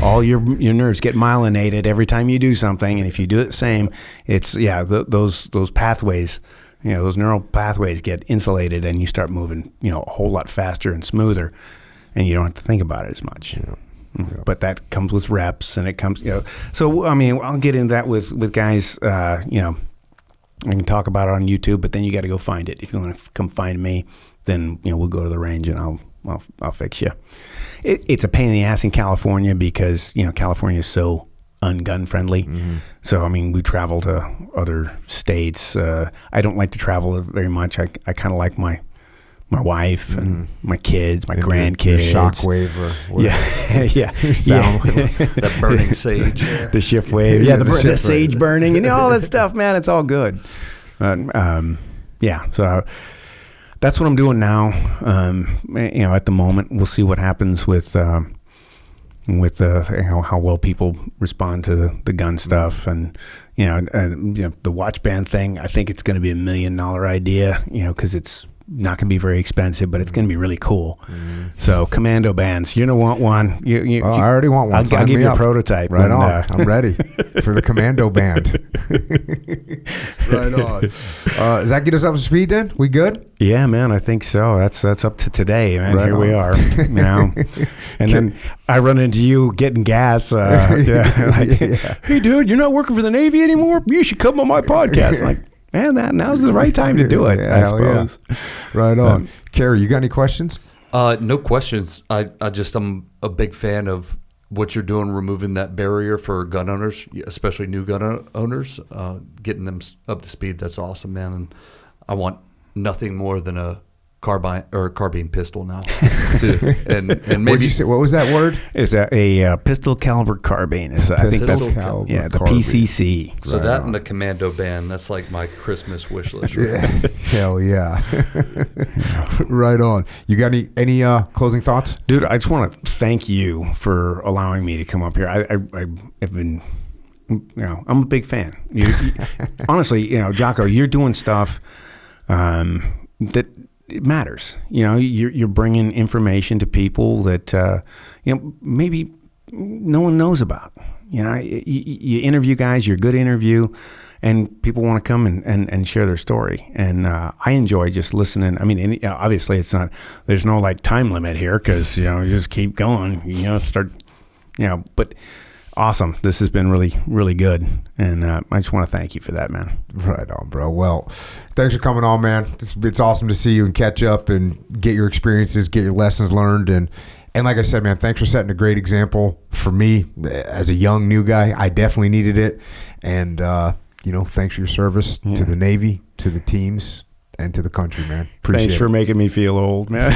all your nerves get myelinated every time you do something, and if you do it the same, it's those pathways. Those neural pathways get insulated, and you start moving, a whole lot faster and smoother, and you don't have to think about it as much. Yeah. But that comes with reps, and it comes, So I'll get into that with guys. I can talk about it on YouTube, but then you got to go find it. If you want to come find me, then we'll go to the range, and I'll fix you. It's a pain in the ass in California because California is so ungun friendly. So we travel to other states. I don't like to travel very much. I kind of like my wife and my kids, my grandkids. Your shockwave or sound, that burning sage, the shift wave, the sage burning, and all that stuff, man. It's all good. So that's what I'm doing now. At the moment, we'll see what happens with how well people respond to the gun stuff, and the watch band thing. I think it's going to be $1 million idea, because it's not going to be very expensive, but it's going to be really cool. So commando bands, you're going to want one. I already want one. I'll give you a prototype. Right on. I'm ready for the commando band. Right on. Does that get us up to speed then? We good? Yeah, man, I think so. That's up to today, man. Right. Here we are. And then I run into you getting gas. Hey, dude, you're not working for the Navy anymore? You should come on my podcast. Like, man, now's the right time to do it, I suppose. Yeah. Right on. Kerry, you got any questions? No questions. I'm a big fan of what you're doing, removing that barrier for gun owners, especially new gun owners, getting them up to speed. That's awesome, man. And I want nothing more than a carbine pistol now, too. And What'd maybe you say? What was that word? It's a pistol caliber carbine. I think that's caliber the carbine. PCC. so Right that on. and the commando band. That's like my Christmas wish list. Right? Yeah. Hell yeah. Right on. You got any closing thoughts? Dude, I just want to thank you for allowing me to come up here. I have been, I'm a big fan. Honestly, Jocko, you're doing stuff that it matters. You're bringing information to people that maybe no one knows about. You interview guys, you're a good interview, and people want to come and share their story. And I enjoy just listening. I mean, obviously it's not, there's no like time limit here because, you just keep going, but awesome. This has been really, really good. And I just want to thank you for that, man. Right on, bro. Well, thanks for coming on, man. It's awesome to see you and catch up and get your experiences, get your lessons learned. And like I said, man, thanks for setting a great example for me as a young new guy. I definitely needed it. And, thanks for your service to the Navy, to the teams, and to the country, man. Appreciate it. Thanks for making me feel old, man.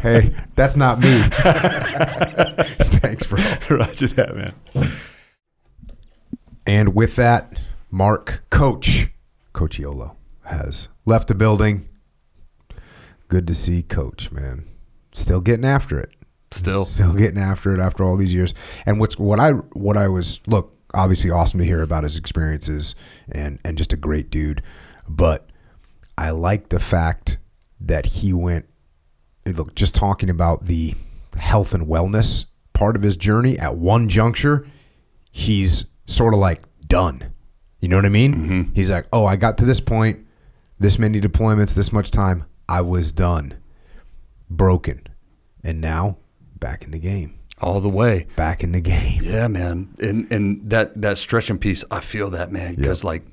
Hey, that's not me. Thanks, bro. Roger that, man. And with that, Cochiolo has left the building. Good to see Coach, man. Still getting after it. Still getting after it after all these years. And what I was, look, obviously awesome to hear about his experiences and just a great dude. But I like the fact that he went, look, just talking about the health and wellness part of his journey at one juncture, he's sort of like done. You know what I mean? Mm-hmm. He's like, I got to this point, this many deployments, this much time, I was done. Broken. And now, back in the game. All the way. Back in the game. Yeah, man. And that stretching piece, I feel that, man, because like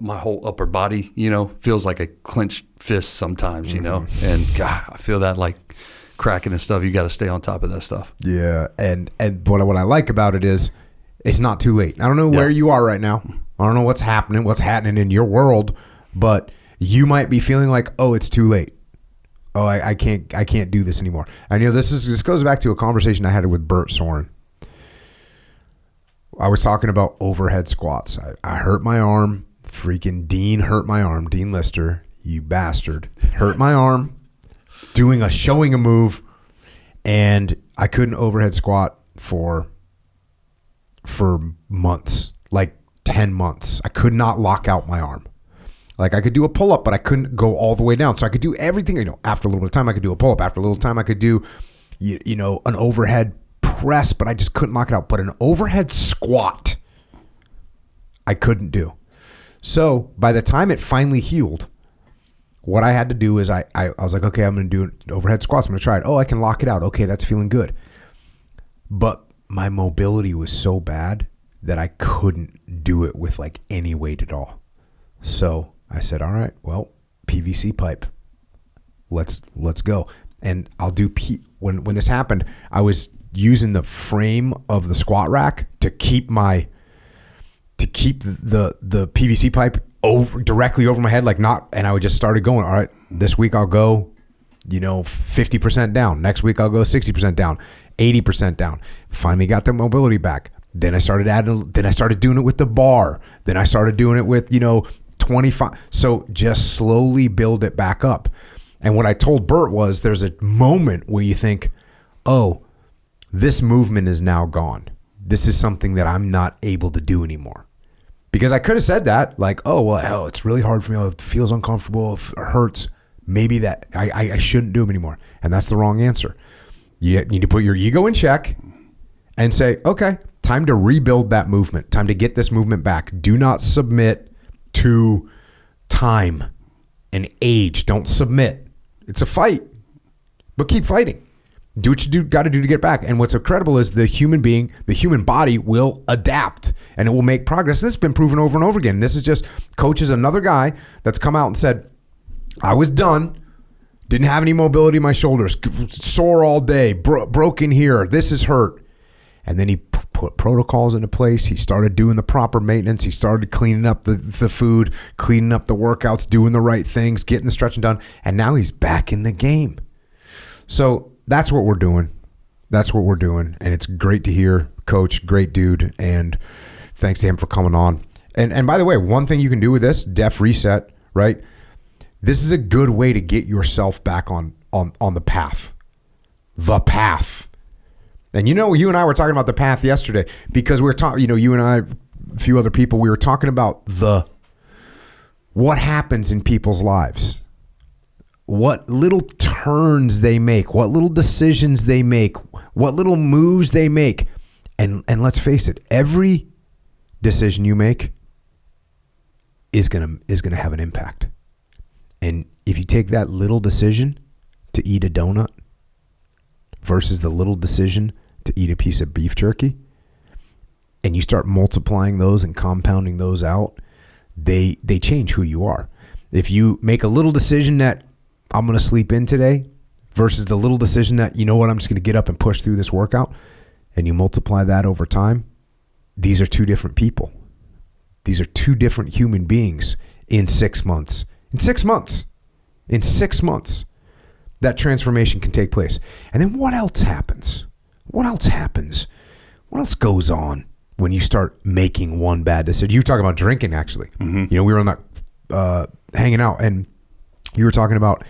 my whole upper body, feels like a clenched fist sometimes, and God, I feel that like cracking and stuff. You got to stay on top of that stuff. Yeah, and what I like about it is it's not too late. I don't know where you are right now. I don't know what's happening in your world, but you might be feeling like, it's too late. I can't do this anymore. And this goes back to a conversation I had with Bert Soren. I was talking about overhead squats. I hurt my arm. Freaking Dean hurt my arm. Dean Lister, you bastard, hurt my arm showing a move, and I couldn't overhead squat for months, like 10 months. I could not lock out my arm. Like I could do a pull-up, but I couldn't go all the way down. So I could do everything, after a little bit of time, I could do a pull-up. After a little time, I could do, an overhead press, but I just couldn't lock it out. But an overhead squat, I couldn't do. So by the time it finally healed, what I had to do is I was like, okay, I'm going to do overhead squats. I'm going to try it. I can lock it out. Okay, that's feeling good. But my mobility was so bad that I couldn't do it with like any weight at all. So I said, all right, well, PVC pipe. Let's go. And I'll do when this happened, I was using the frame of the squat rack to keep the PVC pipe directly over my head, and I would just started going, all right, this week I'll go, 50% down. Next week I'll go 60% down, 80% down. Finally got the mobility back. Then I started doing it with the bar. Then I started doing it with, 25. So just slowly build it back up. And what I told Bert was there's a moment where you think, this movement is now gone. This is something that I'm not able to do anymore. Because I could have said that, like, it's really hard for me. It feels uncomfortable. It hurts. Maybe that I shouldn't do them anymore. And that's the wrong answer. You need to put your ego in check and say, okay, time to rebuild that movement. Time to get this movement back. Do not submit to time and age. Don't submit. It's a fight, but keep fighting. Do what you got to do to get back. And what's incredible is the human body will adapt and it will make progress. This has been proven over and over again. This is just Coach is another guy that's come out and said, I was done. Didn't have any mobility in my shoulders. Sore all day. Broken here. This is hurt. And then he put protocols into place. He started doing the proper maintenance. He started cleaning up the food, cleaning up the workouts, doing the right things, getting the stretching done. And now he's back in the game. So that's what we're doing. That's what we're doing. And it's great to hear. Coach, great dude. And thanks to him for coming on. And by the way, one thing you can do with this, Def Reset, right? This is a good way to get yourself back on the path. The path. And you and I were talking about the path yesterday because we were talking, you and I, a few other people, we were talking about what happens in people's lives. What little turns they make, what little decisions they make, what little moves they make. And let's face it, every decision you make is gonna have an impact. And if you take that little decision to eat a donut versus the little decision to eat a piece of beef jerky, and you start multiplying those and compounding those out, they change who you are. If you make a little decision that I'm going to sleep in today versus the little decision that, I'm just going to get up and push through this workout, and you multiply that over time, these are two different people. These are two different human beings in 6 months. In 6 months, that transformation can take place. And then what else happens? What else goes on when you start making one bad decision? You were talking about drinking, actually. Mm-hmm. We were on that hanging out, and you were talking about,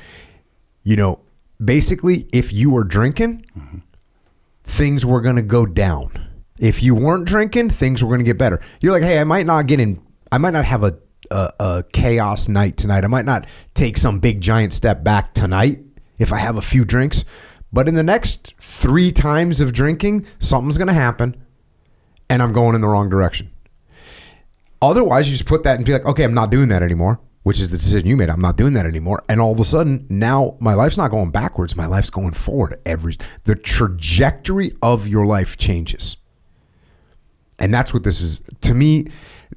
basically, if you were drinking, mm-hmm. things were going to go down. If you weren't drinking, things were going to get better. You're like, hey, I might not have a chaos night tonight. I might not take some big giant step back tonight if I have a few drinks. But in the next 3 times of drinking, something's going to happen, and I'm going in the wrong direction. Otherwise, you just put that and be like, okay, I'm not doing that anymore, which is the decision you made. I'm not doing that anymore. And all of a sudden, now my life's not going backwards. My life's going forward. The trajectory of your life changes. And that's what this is. To me,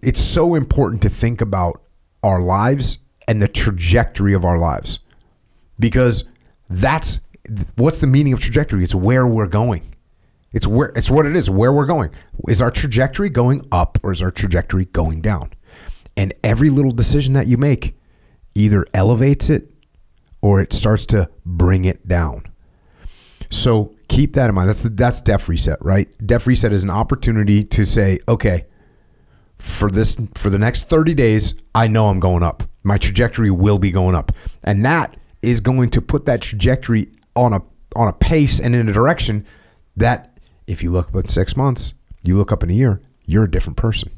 it's so important to think about our lives and the trajectory of our lives, because what's the meaning of trajectory? It's where we're going. It's what it is, where we're going. Is our trajectory going up or is our trajectory going down? And every little decision that you make either elevates it or it starts to bring it down. So keep that in mind. That's Def Reset, right? Def Reset is an opportunity to say, okay, for the next 30 days, I know I'm going up. My trajectory will be going up. And that is going to put that trajectory on a pace and in a direction that if you look up in 6 months, you look up in a year, you're a different person.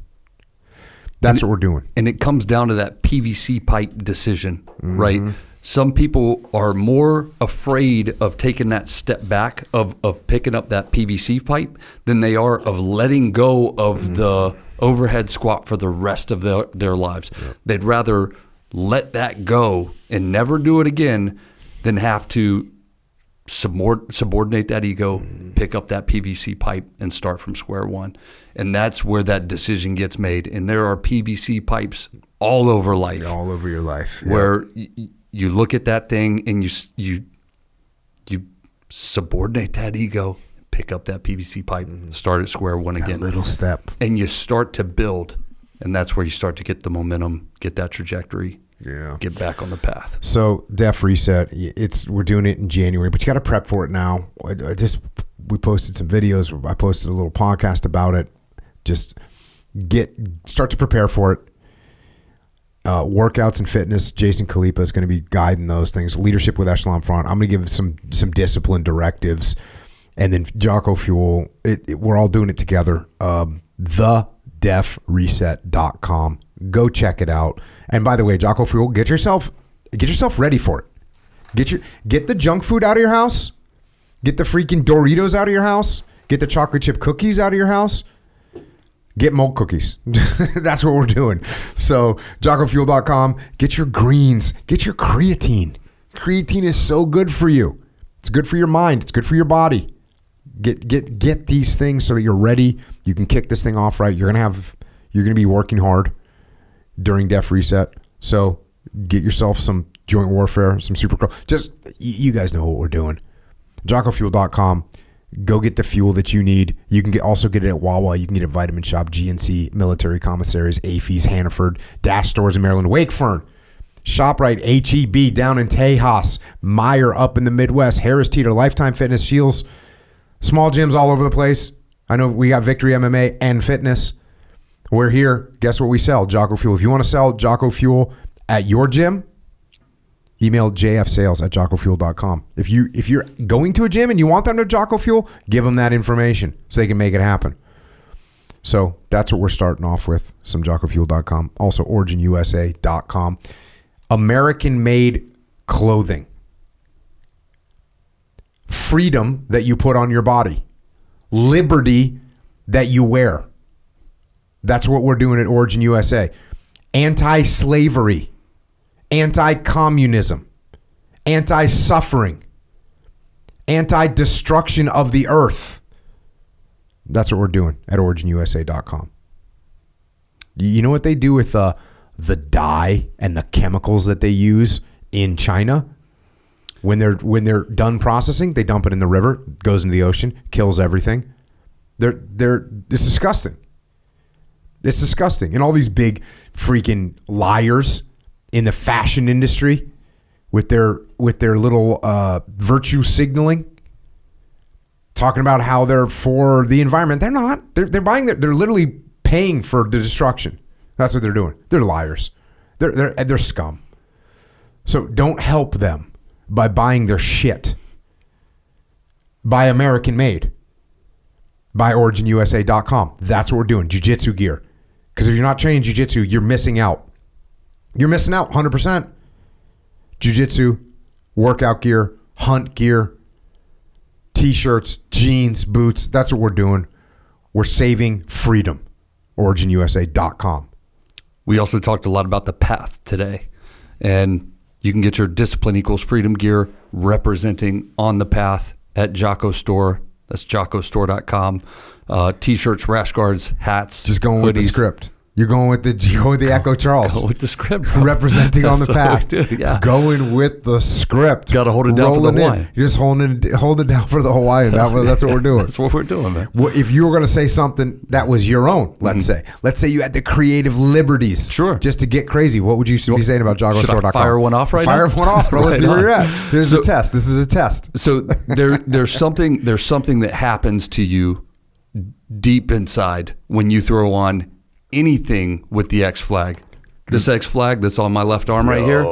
That's what we're doing. And it comes down to that PVC pipe decision, mm-hmm. right? Some people are more afraid of taking that step back of picking up that PVC pipe than they are of letting go of mm-hmm. the overhead squat for the rest of their lives. Yep. They'd rather let that go and never do it again than have to subordinate that ego, pick up that PVC pipe, and start from square one. And that's where that decision gets made. And there are PVC pipes all over life. All over your life. Where you look at that thing and you subordinate that ego, pick up that PVC pipe, start at square one again. That little step. And you start to build. And that's where you start to get the momentum, get that trajectory. Yeah. Get back on the path. So Def Reset, we're doing it in January, but you got to prep for it now. We posted some videos. I posted a little podcast about it. Just start to prepare for it. Workouts and fitness. Jason Khalipa is going to be guiding those things. Leadership with Echelon Front. I'm going to give some discipline directives, and then Jocko Fuel. We're all doing it together. TheDefReset.com. Go check it out. And by the way, Jocko Fuel, get yourself ready for it. Get the junk food out of your house. Get the freaking Doritos out of your house. Get the chocolate chip cookies out of your house. Get mold cookies. That's what we're doing. So JockoFuel.com. Get your greens. Get your creatine. Creatine is so good for you. It's good for your mind. It's good for your body. Get these things so that you're ready. You can kick this thing off right. You're gonna be working hard during Def Reset. So get yourself some joint warfare, some super curl. Just, you guys know what we're doing. JockoFuel.com. Go get the fuel that you need. You can also get it at Wawa. You can get it at Vitamin Shop, GNC, Military Commissaries, AFES, Hannaford, Dash Stores in Maryland, Wakefern, ShopRite, HEB down in Tejas, Meyer up in the Midwest, Harris Teeter, Lifetime Fitness, Shields, small gyms all over the place. I know we got Victory MMA and Fitness. We're here. Guess what we sell? Jocko Fuel. If you want to sell Jocko Fuel at your gym, email jfsales@jockofuel.com. If you're going to a gym and you want them to Jocko Fuel, give them that information so they can make it happen. So that's what we're starting off with, some jockofuel.com. Also originusa.com. American-made clothing. Freedom that you put on your body. Liberty that you wear. That's what we're doing at Origin USA. Anti-slavery. Anti-communism. Anti-suffering. Anti-destruction of the earth. That's what we're doing at originusa.com. You know what they do with the dye and the chemicals that they use in China? When they're done processing, they dump it in the river, goes into the ocean, kills everything. It's disgusting. It's disgusting. And all these big freaking liars in the fashion industry with their little virtue signaling, talking about how they're for the environment. They're not. They're buying. They're literally paying for the destruction. That's what they're doing. They're liars. They're scum. So don't help them by buying their shit. Buy American made. Buy originusa.com. That's what we're doing. Jiu-jitsu gear. Because if you're not training jiu-jitsu, you're missing out. You're missing out 100%. Jiu-jitsu, workout gear, hunt gear, t-shirts, jeans, boots. That's what we're doing. We're saving freedom. originusa.com. We also talked a lot about the path today. And you can get your Discipline Equals Freedom gear representing On the Path at Jocko Store. That's jockostore.com. T-shirts, rash guards, hats, just going hoodies. With the script. You're going with the Echo Charles. Go with the script. Bro. Representing On the Path. Yeah. Going with the script. Got to hold it down for the Hawaiian. You're just holding it down for the Hawaiian. That's what we're doing. That's what we're doing, man. Well, if you were going to say something that was your own, let's say you had the creative liberties, sure, just to get crazy, what would you be saying about JockoStore.com? Should I fire one off right now? Fire one off, bro. Let's see where you're at. Here's a test. This is a test. So there's something that happens to you deep inside when you throw on anything with the X flag. This X flag that's on my left arm right here.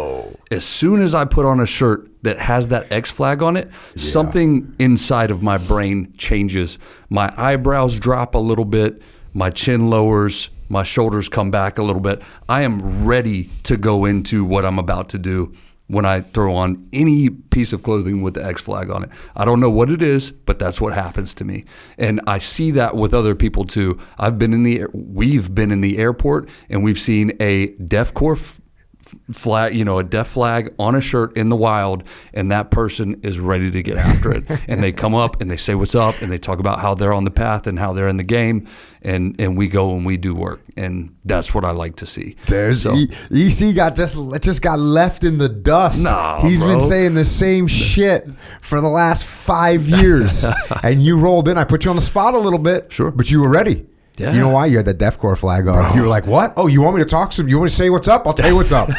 As soon as I put on a shirt that has that X flag on it, something inside of my brain changes. My eyebrows drop a little bit, my chin lowers, my shoulders come back a little bit. I am ready to go into what I'm about to do when I throw on any piece of clothing with the X flag on it. I don't know what it is, but that's what happens to me. And I see that with other people too. We've been in the airport and we've seen a DEFCOR flag, a deaf flag on a shirt in the wild, and that person is ready to get after it. And they come up and they say what's up and they talk about how they're on the path and how they're in the game, and we go and we do work, and that's what I like to see. There's EC just got left in the dust. He's been saying the same shit for the last 5 years, and you rolled in. I put you on the spot a little bit, sure, but you were ready. Yeah. You know why? You had that DEFCOR flag on. Bro. You were like, what? Oh, you want me to talk some? You want me to say what's up? I'll tell you what's up.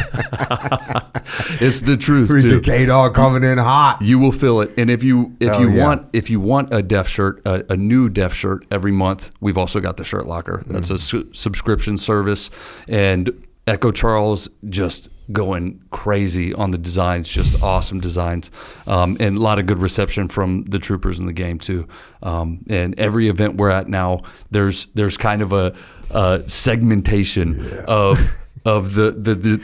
It's the truth, too. The K-Dog coming in hot. You will feel it. And if you want a Def shirt, a new Def shirt every month, we've also got the Shirt Locker. That's a subscription service. And Echo Charles just going crazy on the designs, just awesome designs, and a lot of good reception from the troopers in the game too. And every event we're at now, there's kind of a segmentation of the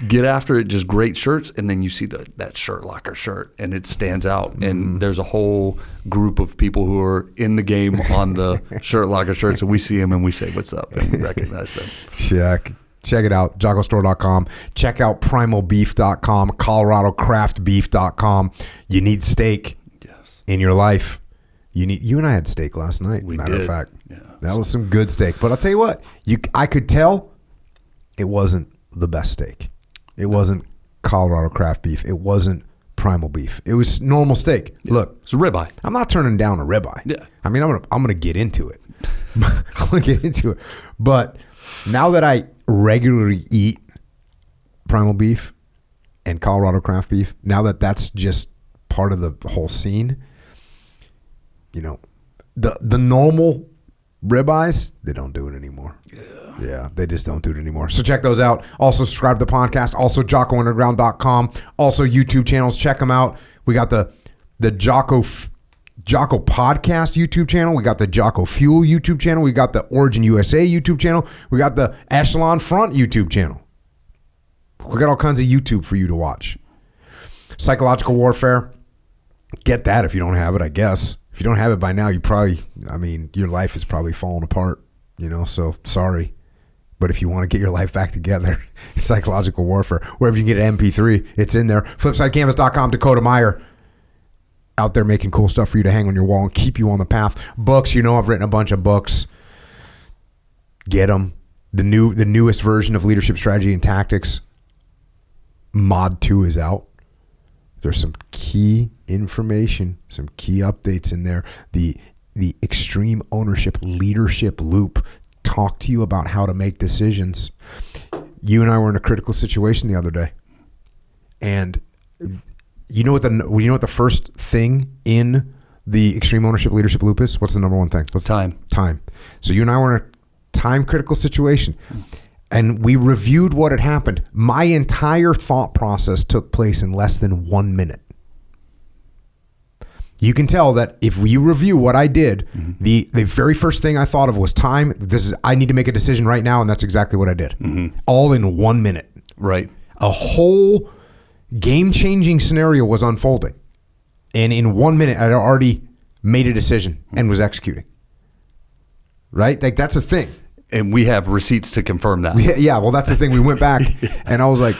get after it, just great shirts, and then you see that Shirt Locker shirt, and it stands out. And there's a whole group of people who are in the game on the Shirt Locker shirts, and we see them and we say what's up, and we recognize them. Check it out, jockostore.com. Check out primalbeef.com, coloradocraftbeef.com. You need steak in your life. You and I had steak last night, matter of fact. Yeah, that was some good steak. But I'll tell you what, I could tell it wasn't the best steak. It wasn't Colorado craft beef. It wasn't primal beef. It was normal steak. Yeah. Look, It's a ribeye. I'm not turning down a ribeye. Yeah. I mean, I'm gonna get into it. I'm gonna get into it. But now that I regularly eat primal beef and Colorado craft beef, now that that's just part of the whole scene, you know, the normal ribeyes, they don't do it anymore. Yeah, they just don't do it anymore. So check those out. Also subscribe to the podcast. Also JockoUnderground.com. Also YouTube channels. Check them out. We got the Jocko Podcast YouTube channel. We got the Jocko Fuel YouTube channel. We got the Origin USA YouTube channel. We got the Echelon Front YouTube channel. We got all kinds of YouTube for you to watch. Psychological Warfare. Get that if you don't have it, I guess. If you don't have it by now, your life is probably falling apart, so sorry. But if you want to get your life back together, Psychological Warfare, wherever you can get an MP3, it's in there. FlipsideCanvas.com, Dakota Meyer, out there making cool stuff for you to hang on your wall and keep you on the path. Books, I've written a bunch of books. Get them. The newest version of Leadership Strategy and Tactics, Mod 2 is out. There's some key information, some key updates in there. The Extreme Ownership Leadership Loop talk to you about how to make decisions. You and I were in a critical situation the other day, and you know what the first thing in the Extreme Ownership Leadership Loop is? What's the number one thing? What's time? Time. So you and I were in a time critical situation, and we reviewed what had happened. My entire thought process took place in less than 1 minute. You can tell that if you review what I did, the very first thing I thought of was time. I need to make a decision right now, and that's exactly what I did. All in 1 minute. Right. A whole game-changing scenario was unfolding. And in 1 minute, I'd already made a decision and was executing. Right? Like, that's a thing. And we have receipts to confirm that. Yeah, well, that's the thing. We went back, and I was like,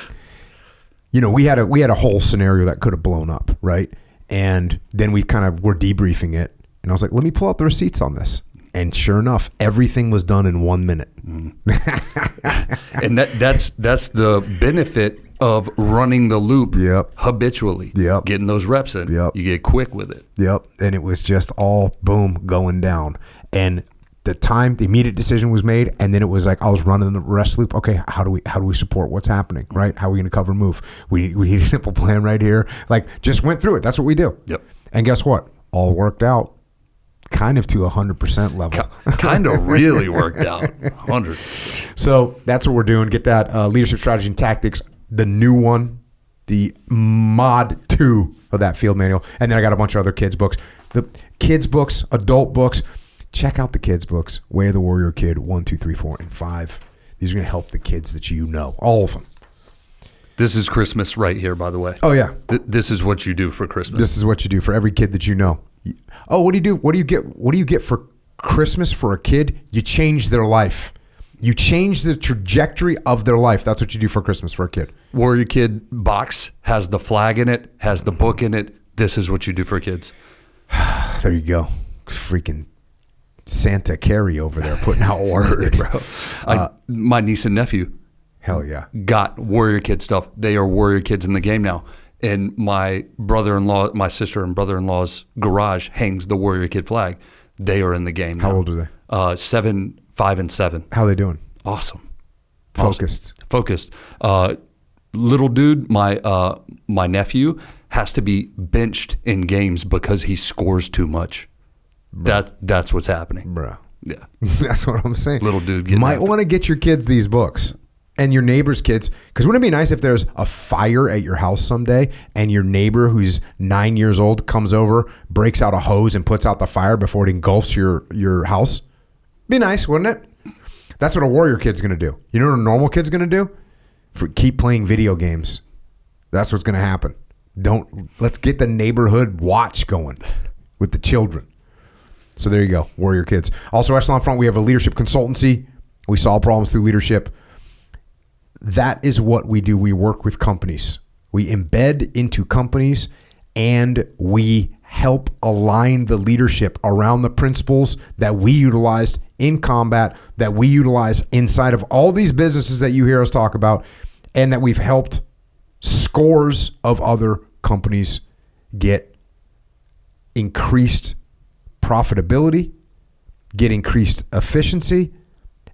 we had a whole scenario that could have blown up, right? And then we kind of were debriefing it, and I was like, let me pull out the receipts on this. And sure enough, everything was done in 1 minute. And that's the benefit of running the loop habitually. Yep. Getting those reps in. Yep. You get quick with it. Yep. And it was just all boom going down. And the immediate decision was made, and then it was like I was running the rest loop. Okay, how do we support what's happening, right? How are we going to cover and move? We need a simple plan right here. Like, just went through it. That's what we do. Yep. And guess what? All worked out, kind of to 100% level. Kind of really worked out, 100. So that's what we're doing. Get that Leadership Strategy and Tactics, the new one, the Mod 2 of that field manual, and then I got a bunch of other kids books. The kids books, adult books. Check out the kids' books, Way of the Warrior Kid, 1, 2, 3, 4, and 5. These are going to help the kids that you know, all of them. This is Christmas right here, by the way. Oh, yeah. This is what you do for Christmas. This is what you do for every kid that you know. Oh, what do you do? What do you get for Christmas for a kid? You change their life. You change the trajectory of their life. That's what you do for Christmas for a kid. Warrior Kid box has the flag in it, has the book in it. This is what you do for kids. There you go. Freaking Santa Carey over there putting out word, bro. My niece and nephew, hell yeah, got Warrior Kid stuff. They are Warrior Kids in the game now. And my sister and brother-in-law's garage hangs the Warrior Kid flag. They are in the game now. How old are they? 7, 5, and 7. How are they doing? Awesome. Focused. Little dude, my nephew has to be benched in games because he scores too much. That's what's happening, bro. Yeah, that's what I'm saying. Little dude, you might want to get your kids these books and your neighbor's kids, because wouldn't it be nice if there's a fire at your house someday and your neighbor who's 9 years old comes over, breaks out a hose and puts out the fire before it engulfs your house? Be nice, wouldn't it? That's what a Warrior Kid's going to do. You know what a normal kid's going to do? Keep playing video games. That's what's going to happen. Let's get the neighborhood watch going with the children. So there you go, Warrior Kids. Also, Echelon Front, we have a leadership consultancy. We solve problems through leadership. That is what we do. We work with companies. We embed into companies, and we help align the leadership around the principles that we utilized in combat, that we utilize inside of all these businesses that you hear us talk about, and that we've helped scores of other companies get increased profitability, get increased efficiency,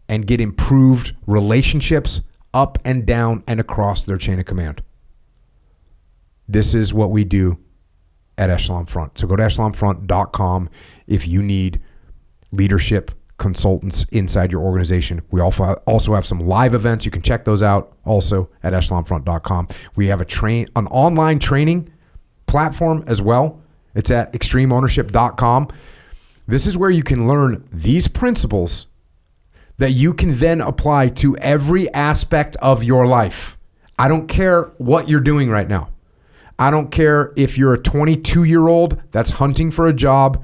and get improved relationships up and down and across their chain of command. This is what we do at Echelon Front. So go to echelonfront.com if you need leadership consultants inside your organization. We also have some live events. You can check those out also at echelonfront.com. We have an online training platform as well. It's at extremeownership.com. This is where you can learn these principles that you can then apply to every aspect of your life. I don't care what you're doing right now. I don't care if you're a 22-year-old that's hunting for a job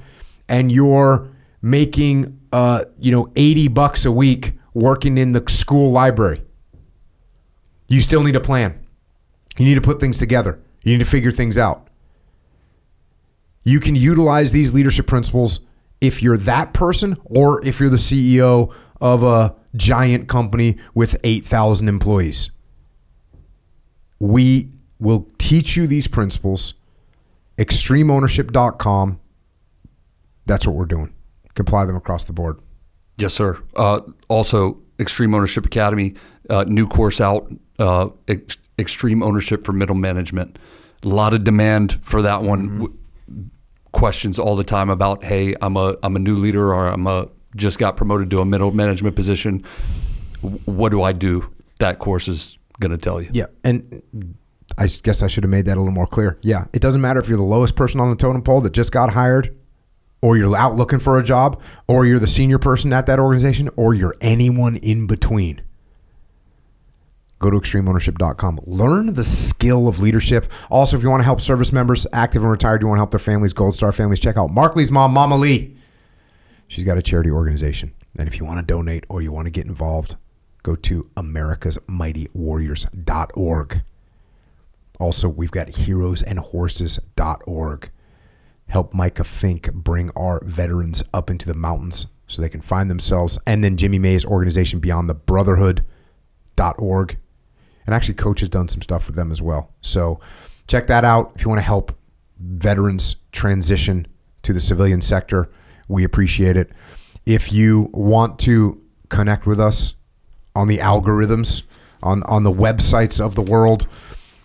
and you're making $80 a week working in the school library. You still need a plan. You need to put things together. You need to figure things out. You can utilize these leadership principles if you're that person or if you're the CEO of a giant company with 8,000 employees. We will teach you these principles. Extremeownership.com. That's what we're doing. Apply them across the board. Yes, sir. Also, Extreme Ownership Academy, new course out, Extreme Ownership for Middle Management. A lot of demand for that one. Mm-hmm. Questions all the time about, hey, I'm a new leader, or just got promoted to a middle management position. What do I do? That course is going to tell you. Yeah, and I guess I should have made that a little more clear. Yeah, it doesn't matter if you're the lowest person on the totem pole that just got hired, or you're out looking for a job, or you're the senior person at that organization, or you're anyone in between. Go to extremeownership.com. Learn the skill of leadership. Also, if you want to help service members, active and retired, you want to help their families, Gold Star families, check out Mark Lee's mom, Mama Lee. She's got a charity organization. And if you want to donate or you want to get involved, go to americasmightywarriors.org. Also, we've got heroesandhorses.org. Help Micah Fink bring our veterans up into the mountains so they can find themselves. And then Jimmy May's organization, beyondthebrotherhood.org. And actually, Coach has done some stuff for them as well. So check that out. If you want to help veterans transition to the civilian sector, we appreciate it. If you want to connect with us on the algorithms, on the websites of the world,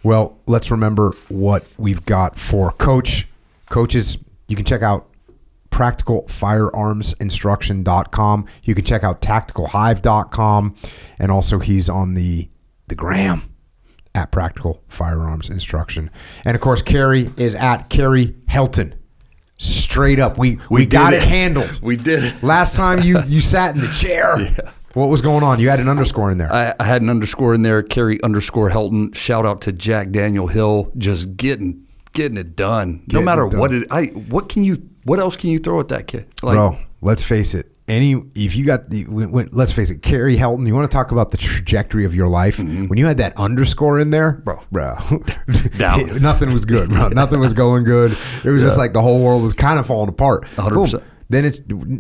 well, let's remember what we've got for Coach. Coaches, you can check out practicalfirearmsinstruction.com. You can check out tacticalhive.com. And also he's on the gram at Practical Firearms Instruction. And of course, Carrie is at Carrie Helton. Straight up. We got it handled. We did it. Last time you sat in the chair. Yeah. What was going on? You had an underscore in there. I had an underscore in there, Carrie _Helton. Shout out to Jack Daniel Hill, just getting it done. No matter what what else can you throw at that kid? Bro, let's face it. Let's face it, Carrie Helton, you want to talk about the trajectory of your life? Mm-hmm. When you had that underscore in there, bro, nothing was good, bro. Nothing was going good. It was just like the whole world was kind of falling apart. 100%. Boom. Then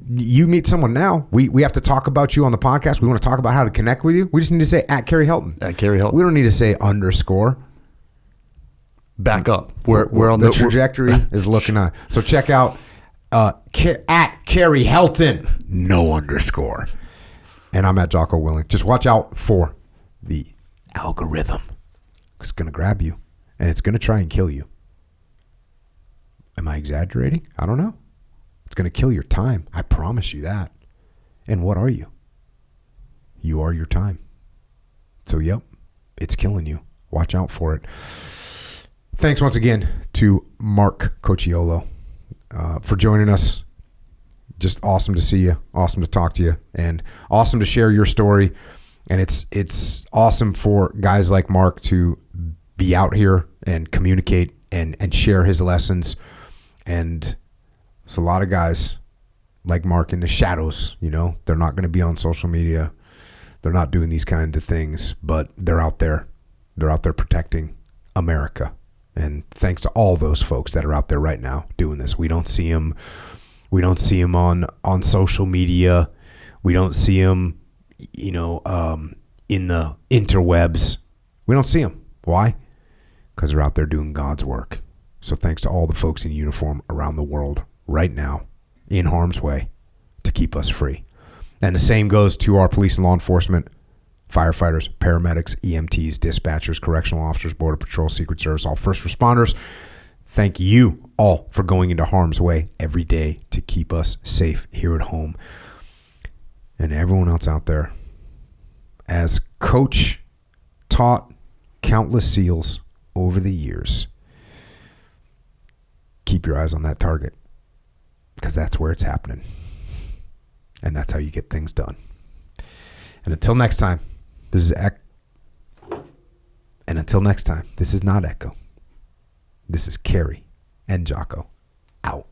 you meet someone now. We have to talk about you on the podcast. We want to talk about how to connect with you. We just need to say at Carrie Helton. At Carrie Helton. We don't need to say underscore. Back up. We're on the trajectory is looking on. So check out at Carrie Helton, no underscore. And I'm at Jocko Willing. Just watch out for the algorithm. It's going to grab you, and it's going to try and kill you. Am I exaggerating? I don't know. It's going to kill your time. I promise you that. And what are you? You are your time. So, yep, it's killing you. Watch out for it. Thanks once again to Mark Cochiolo for joining us. Just awesome to see you. Awesome to talk to you. And awesome to share your story. And it's awesome for guys like Mark to be out here and communicate and share his lessons. And there's a lot of guys like Mark in the shadows, they're not going to be on social media. They're not doing these kinds of things, but they're out there. They're out there protecting America. And thanks to all those folks that are out there right now doing this. We don't see them. We don't see them on social media. We don't see them, in the interwebs. We don't see them. Why? Because they're out there doing God's work. So thanks to all the folks in uniform around the world right now in harm's way to keep us free. And the same goes to our police and law enforcement, firefighters, paramedics, EMTs, dispatchers, correctional officers, Border Patrol, Secret Service, all first responders. Thank you all for going into harm's way every day to keep us safe here at home. And everyone else out there, as Coach taught countless SEALs over the years, keep your eyes on that target, because that's where it's happening. And that's how you get things done. And until next time, this is not Echo. This is Carrie and Jocko out.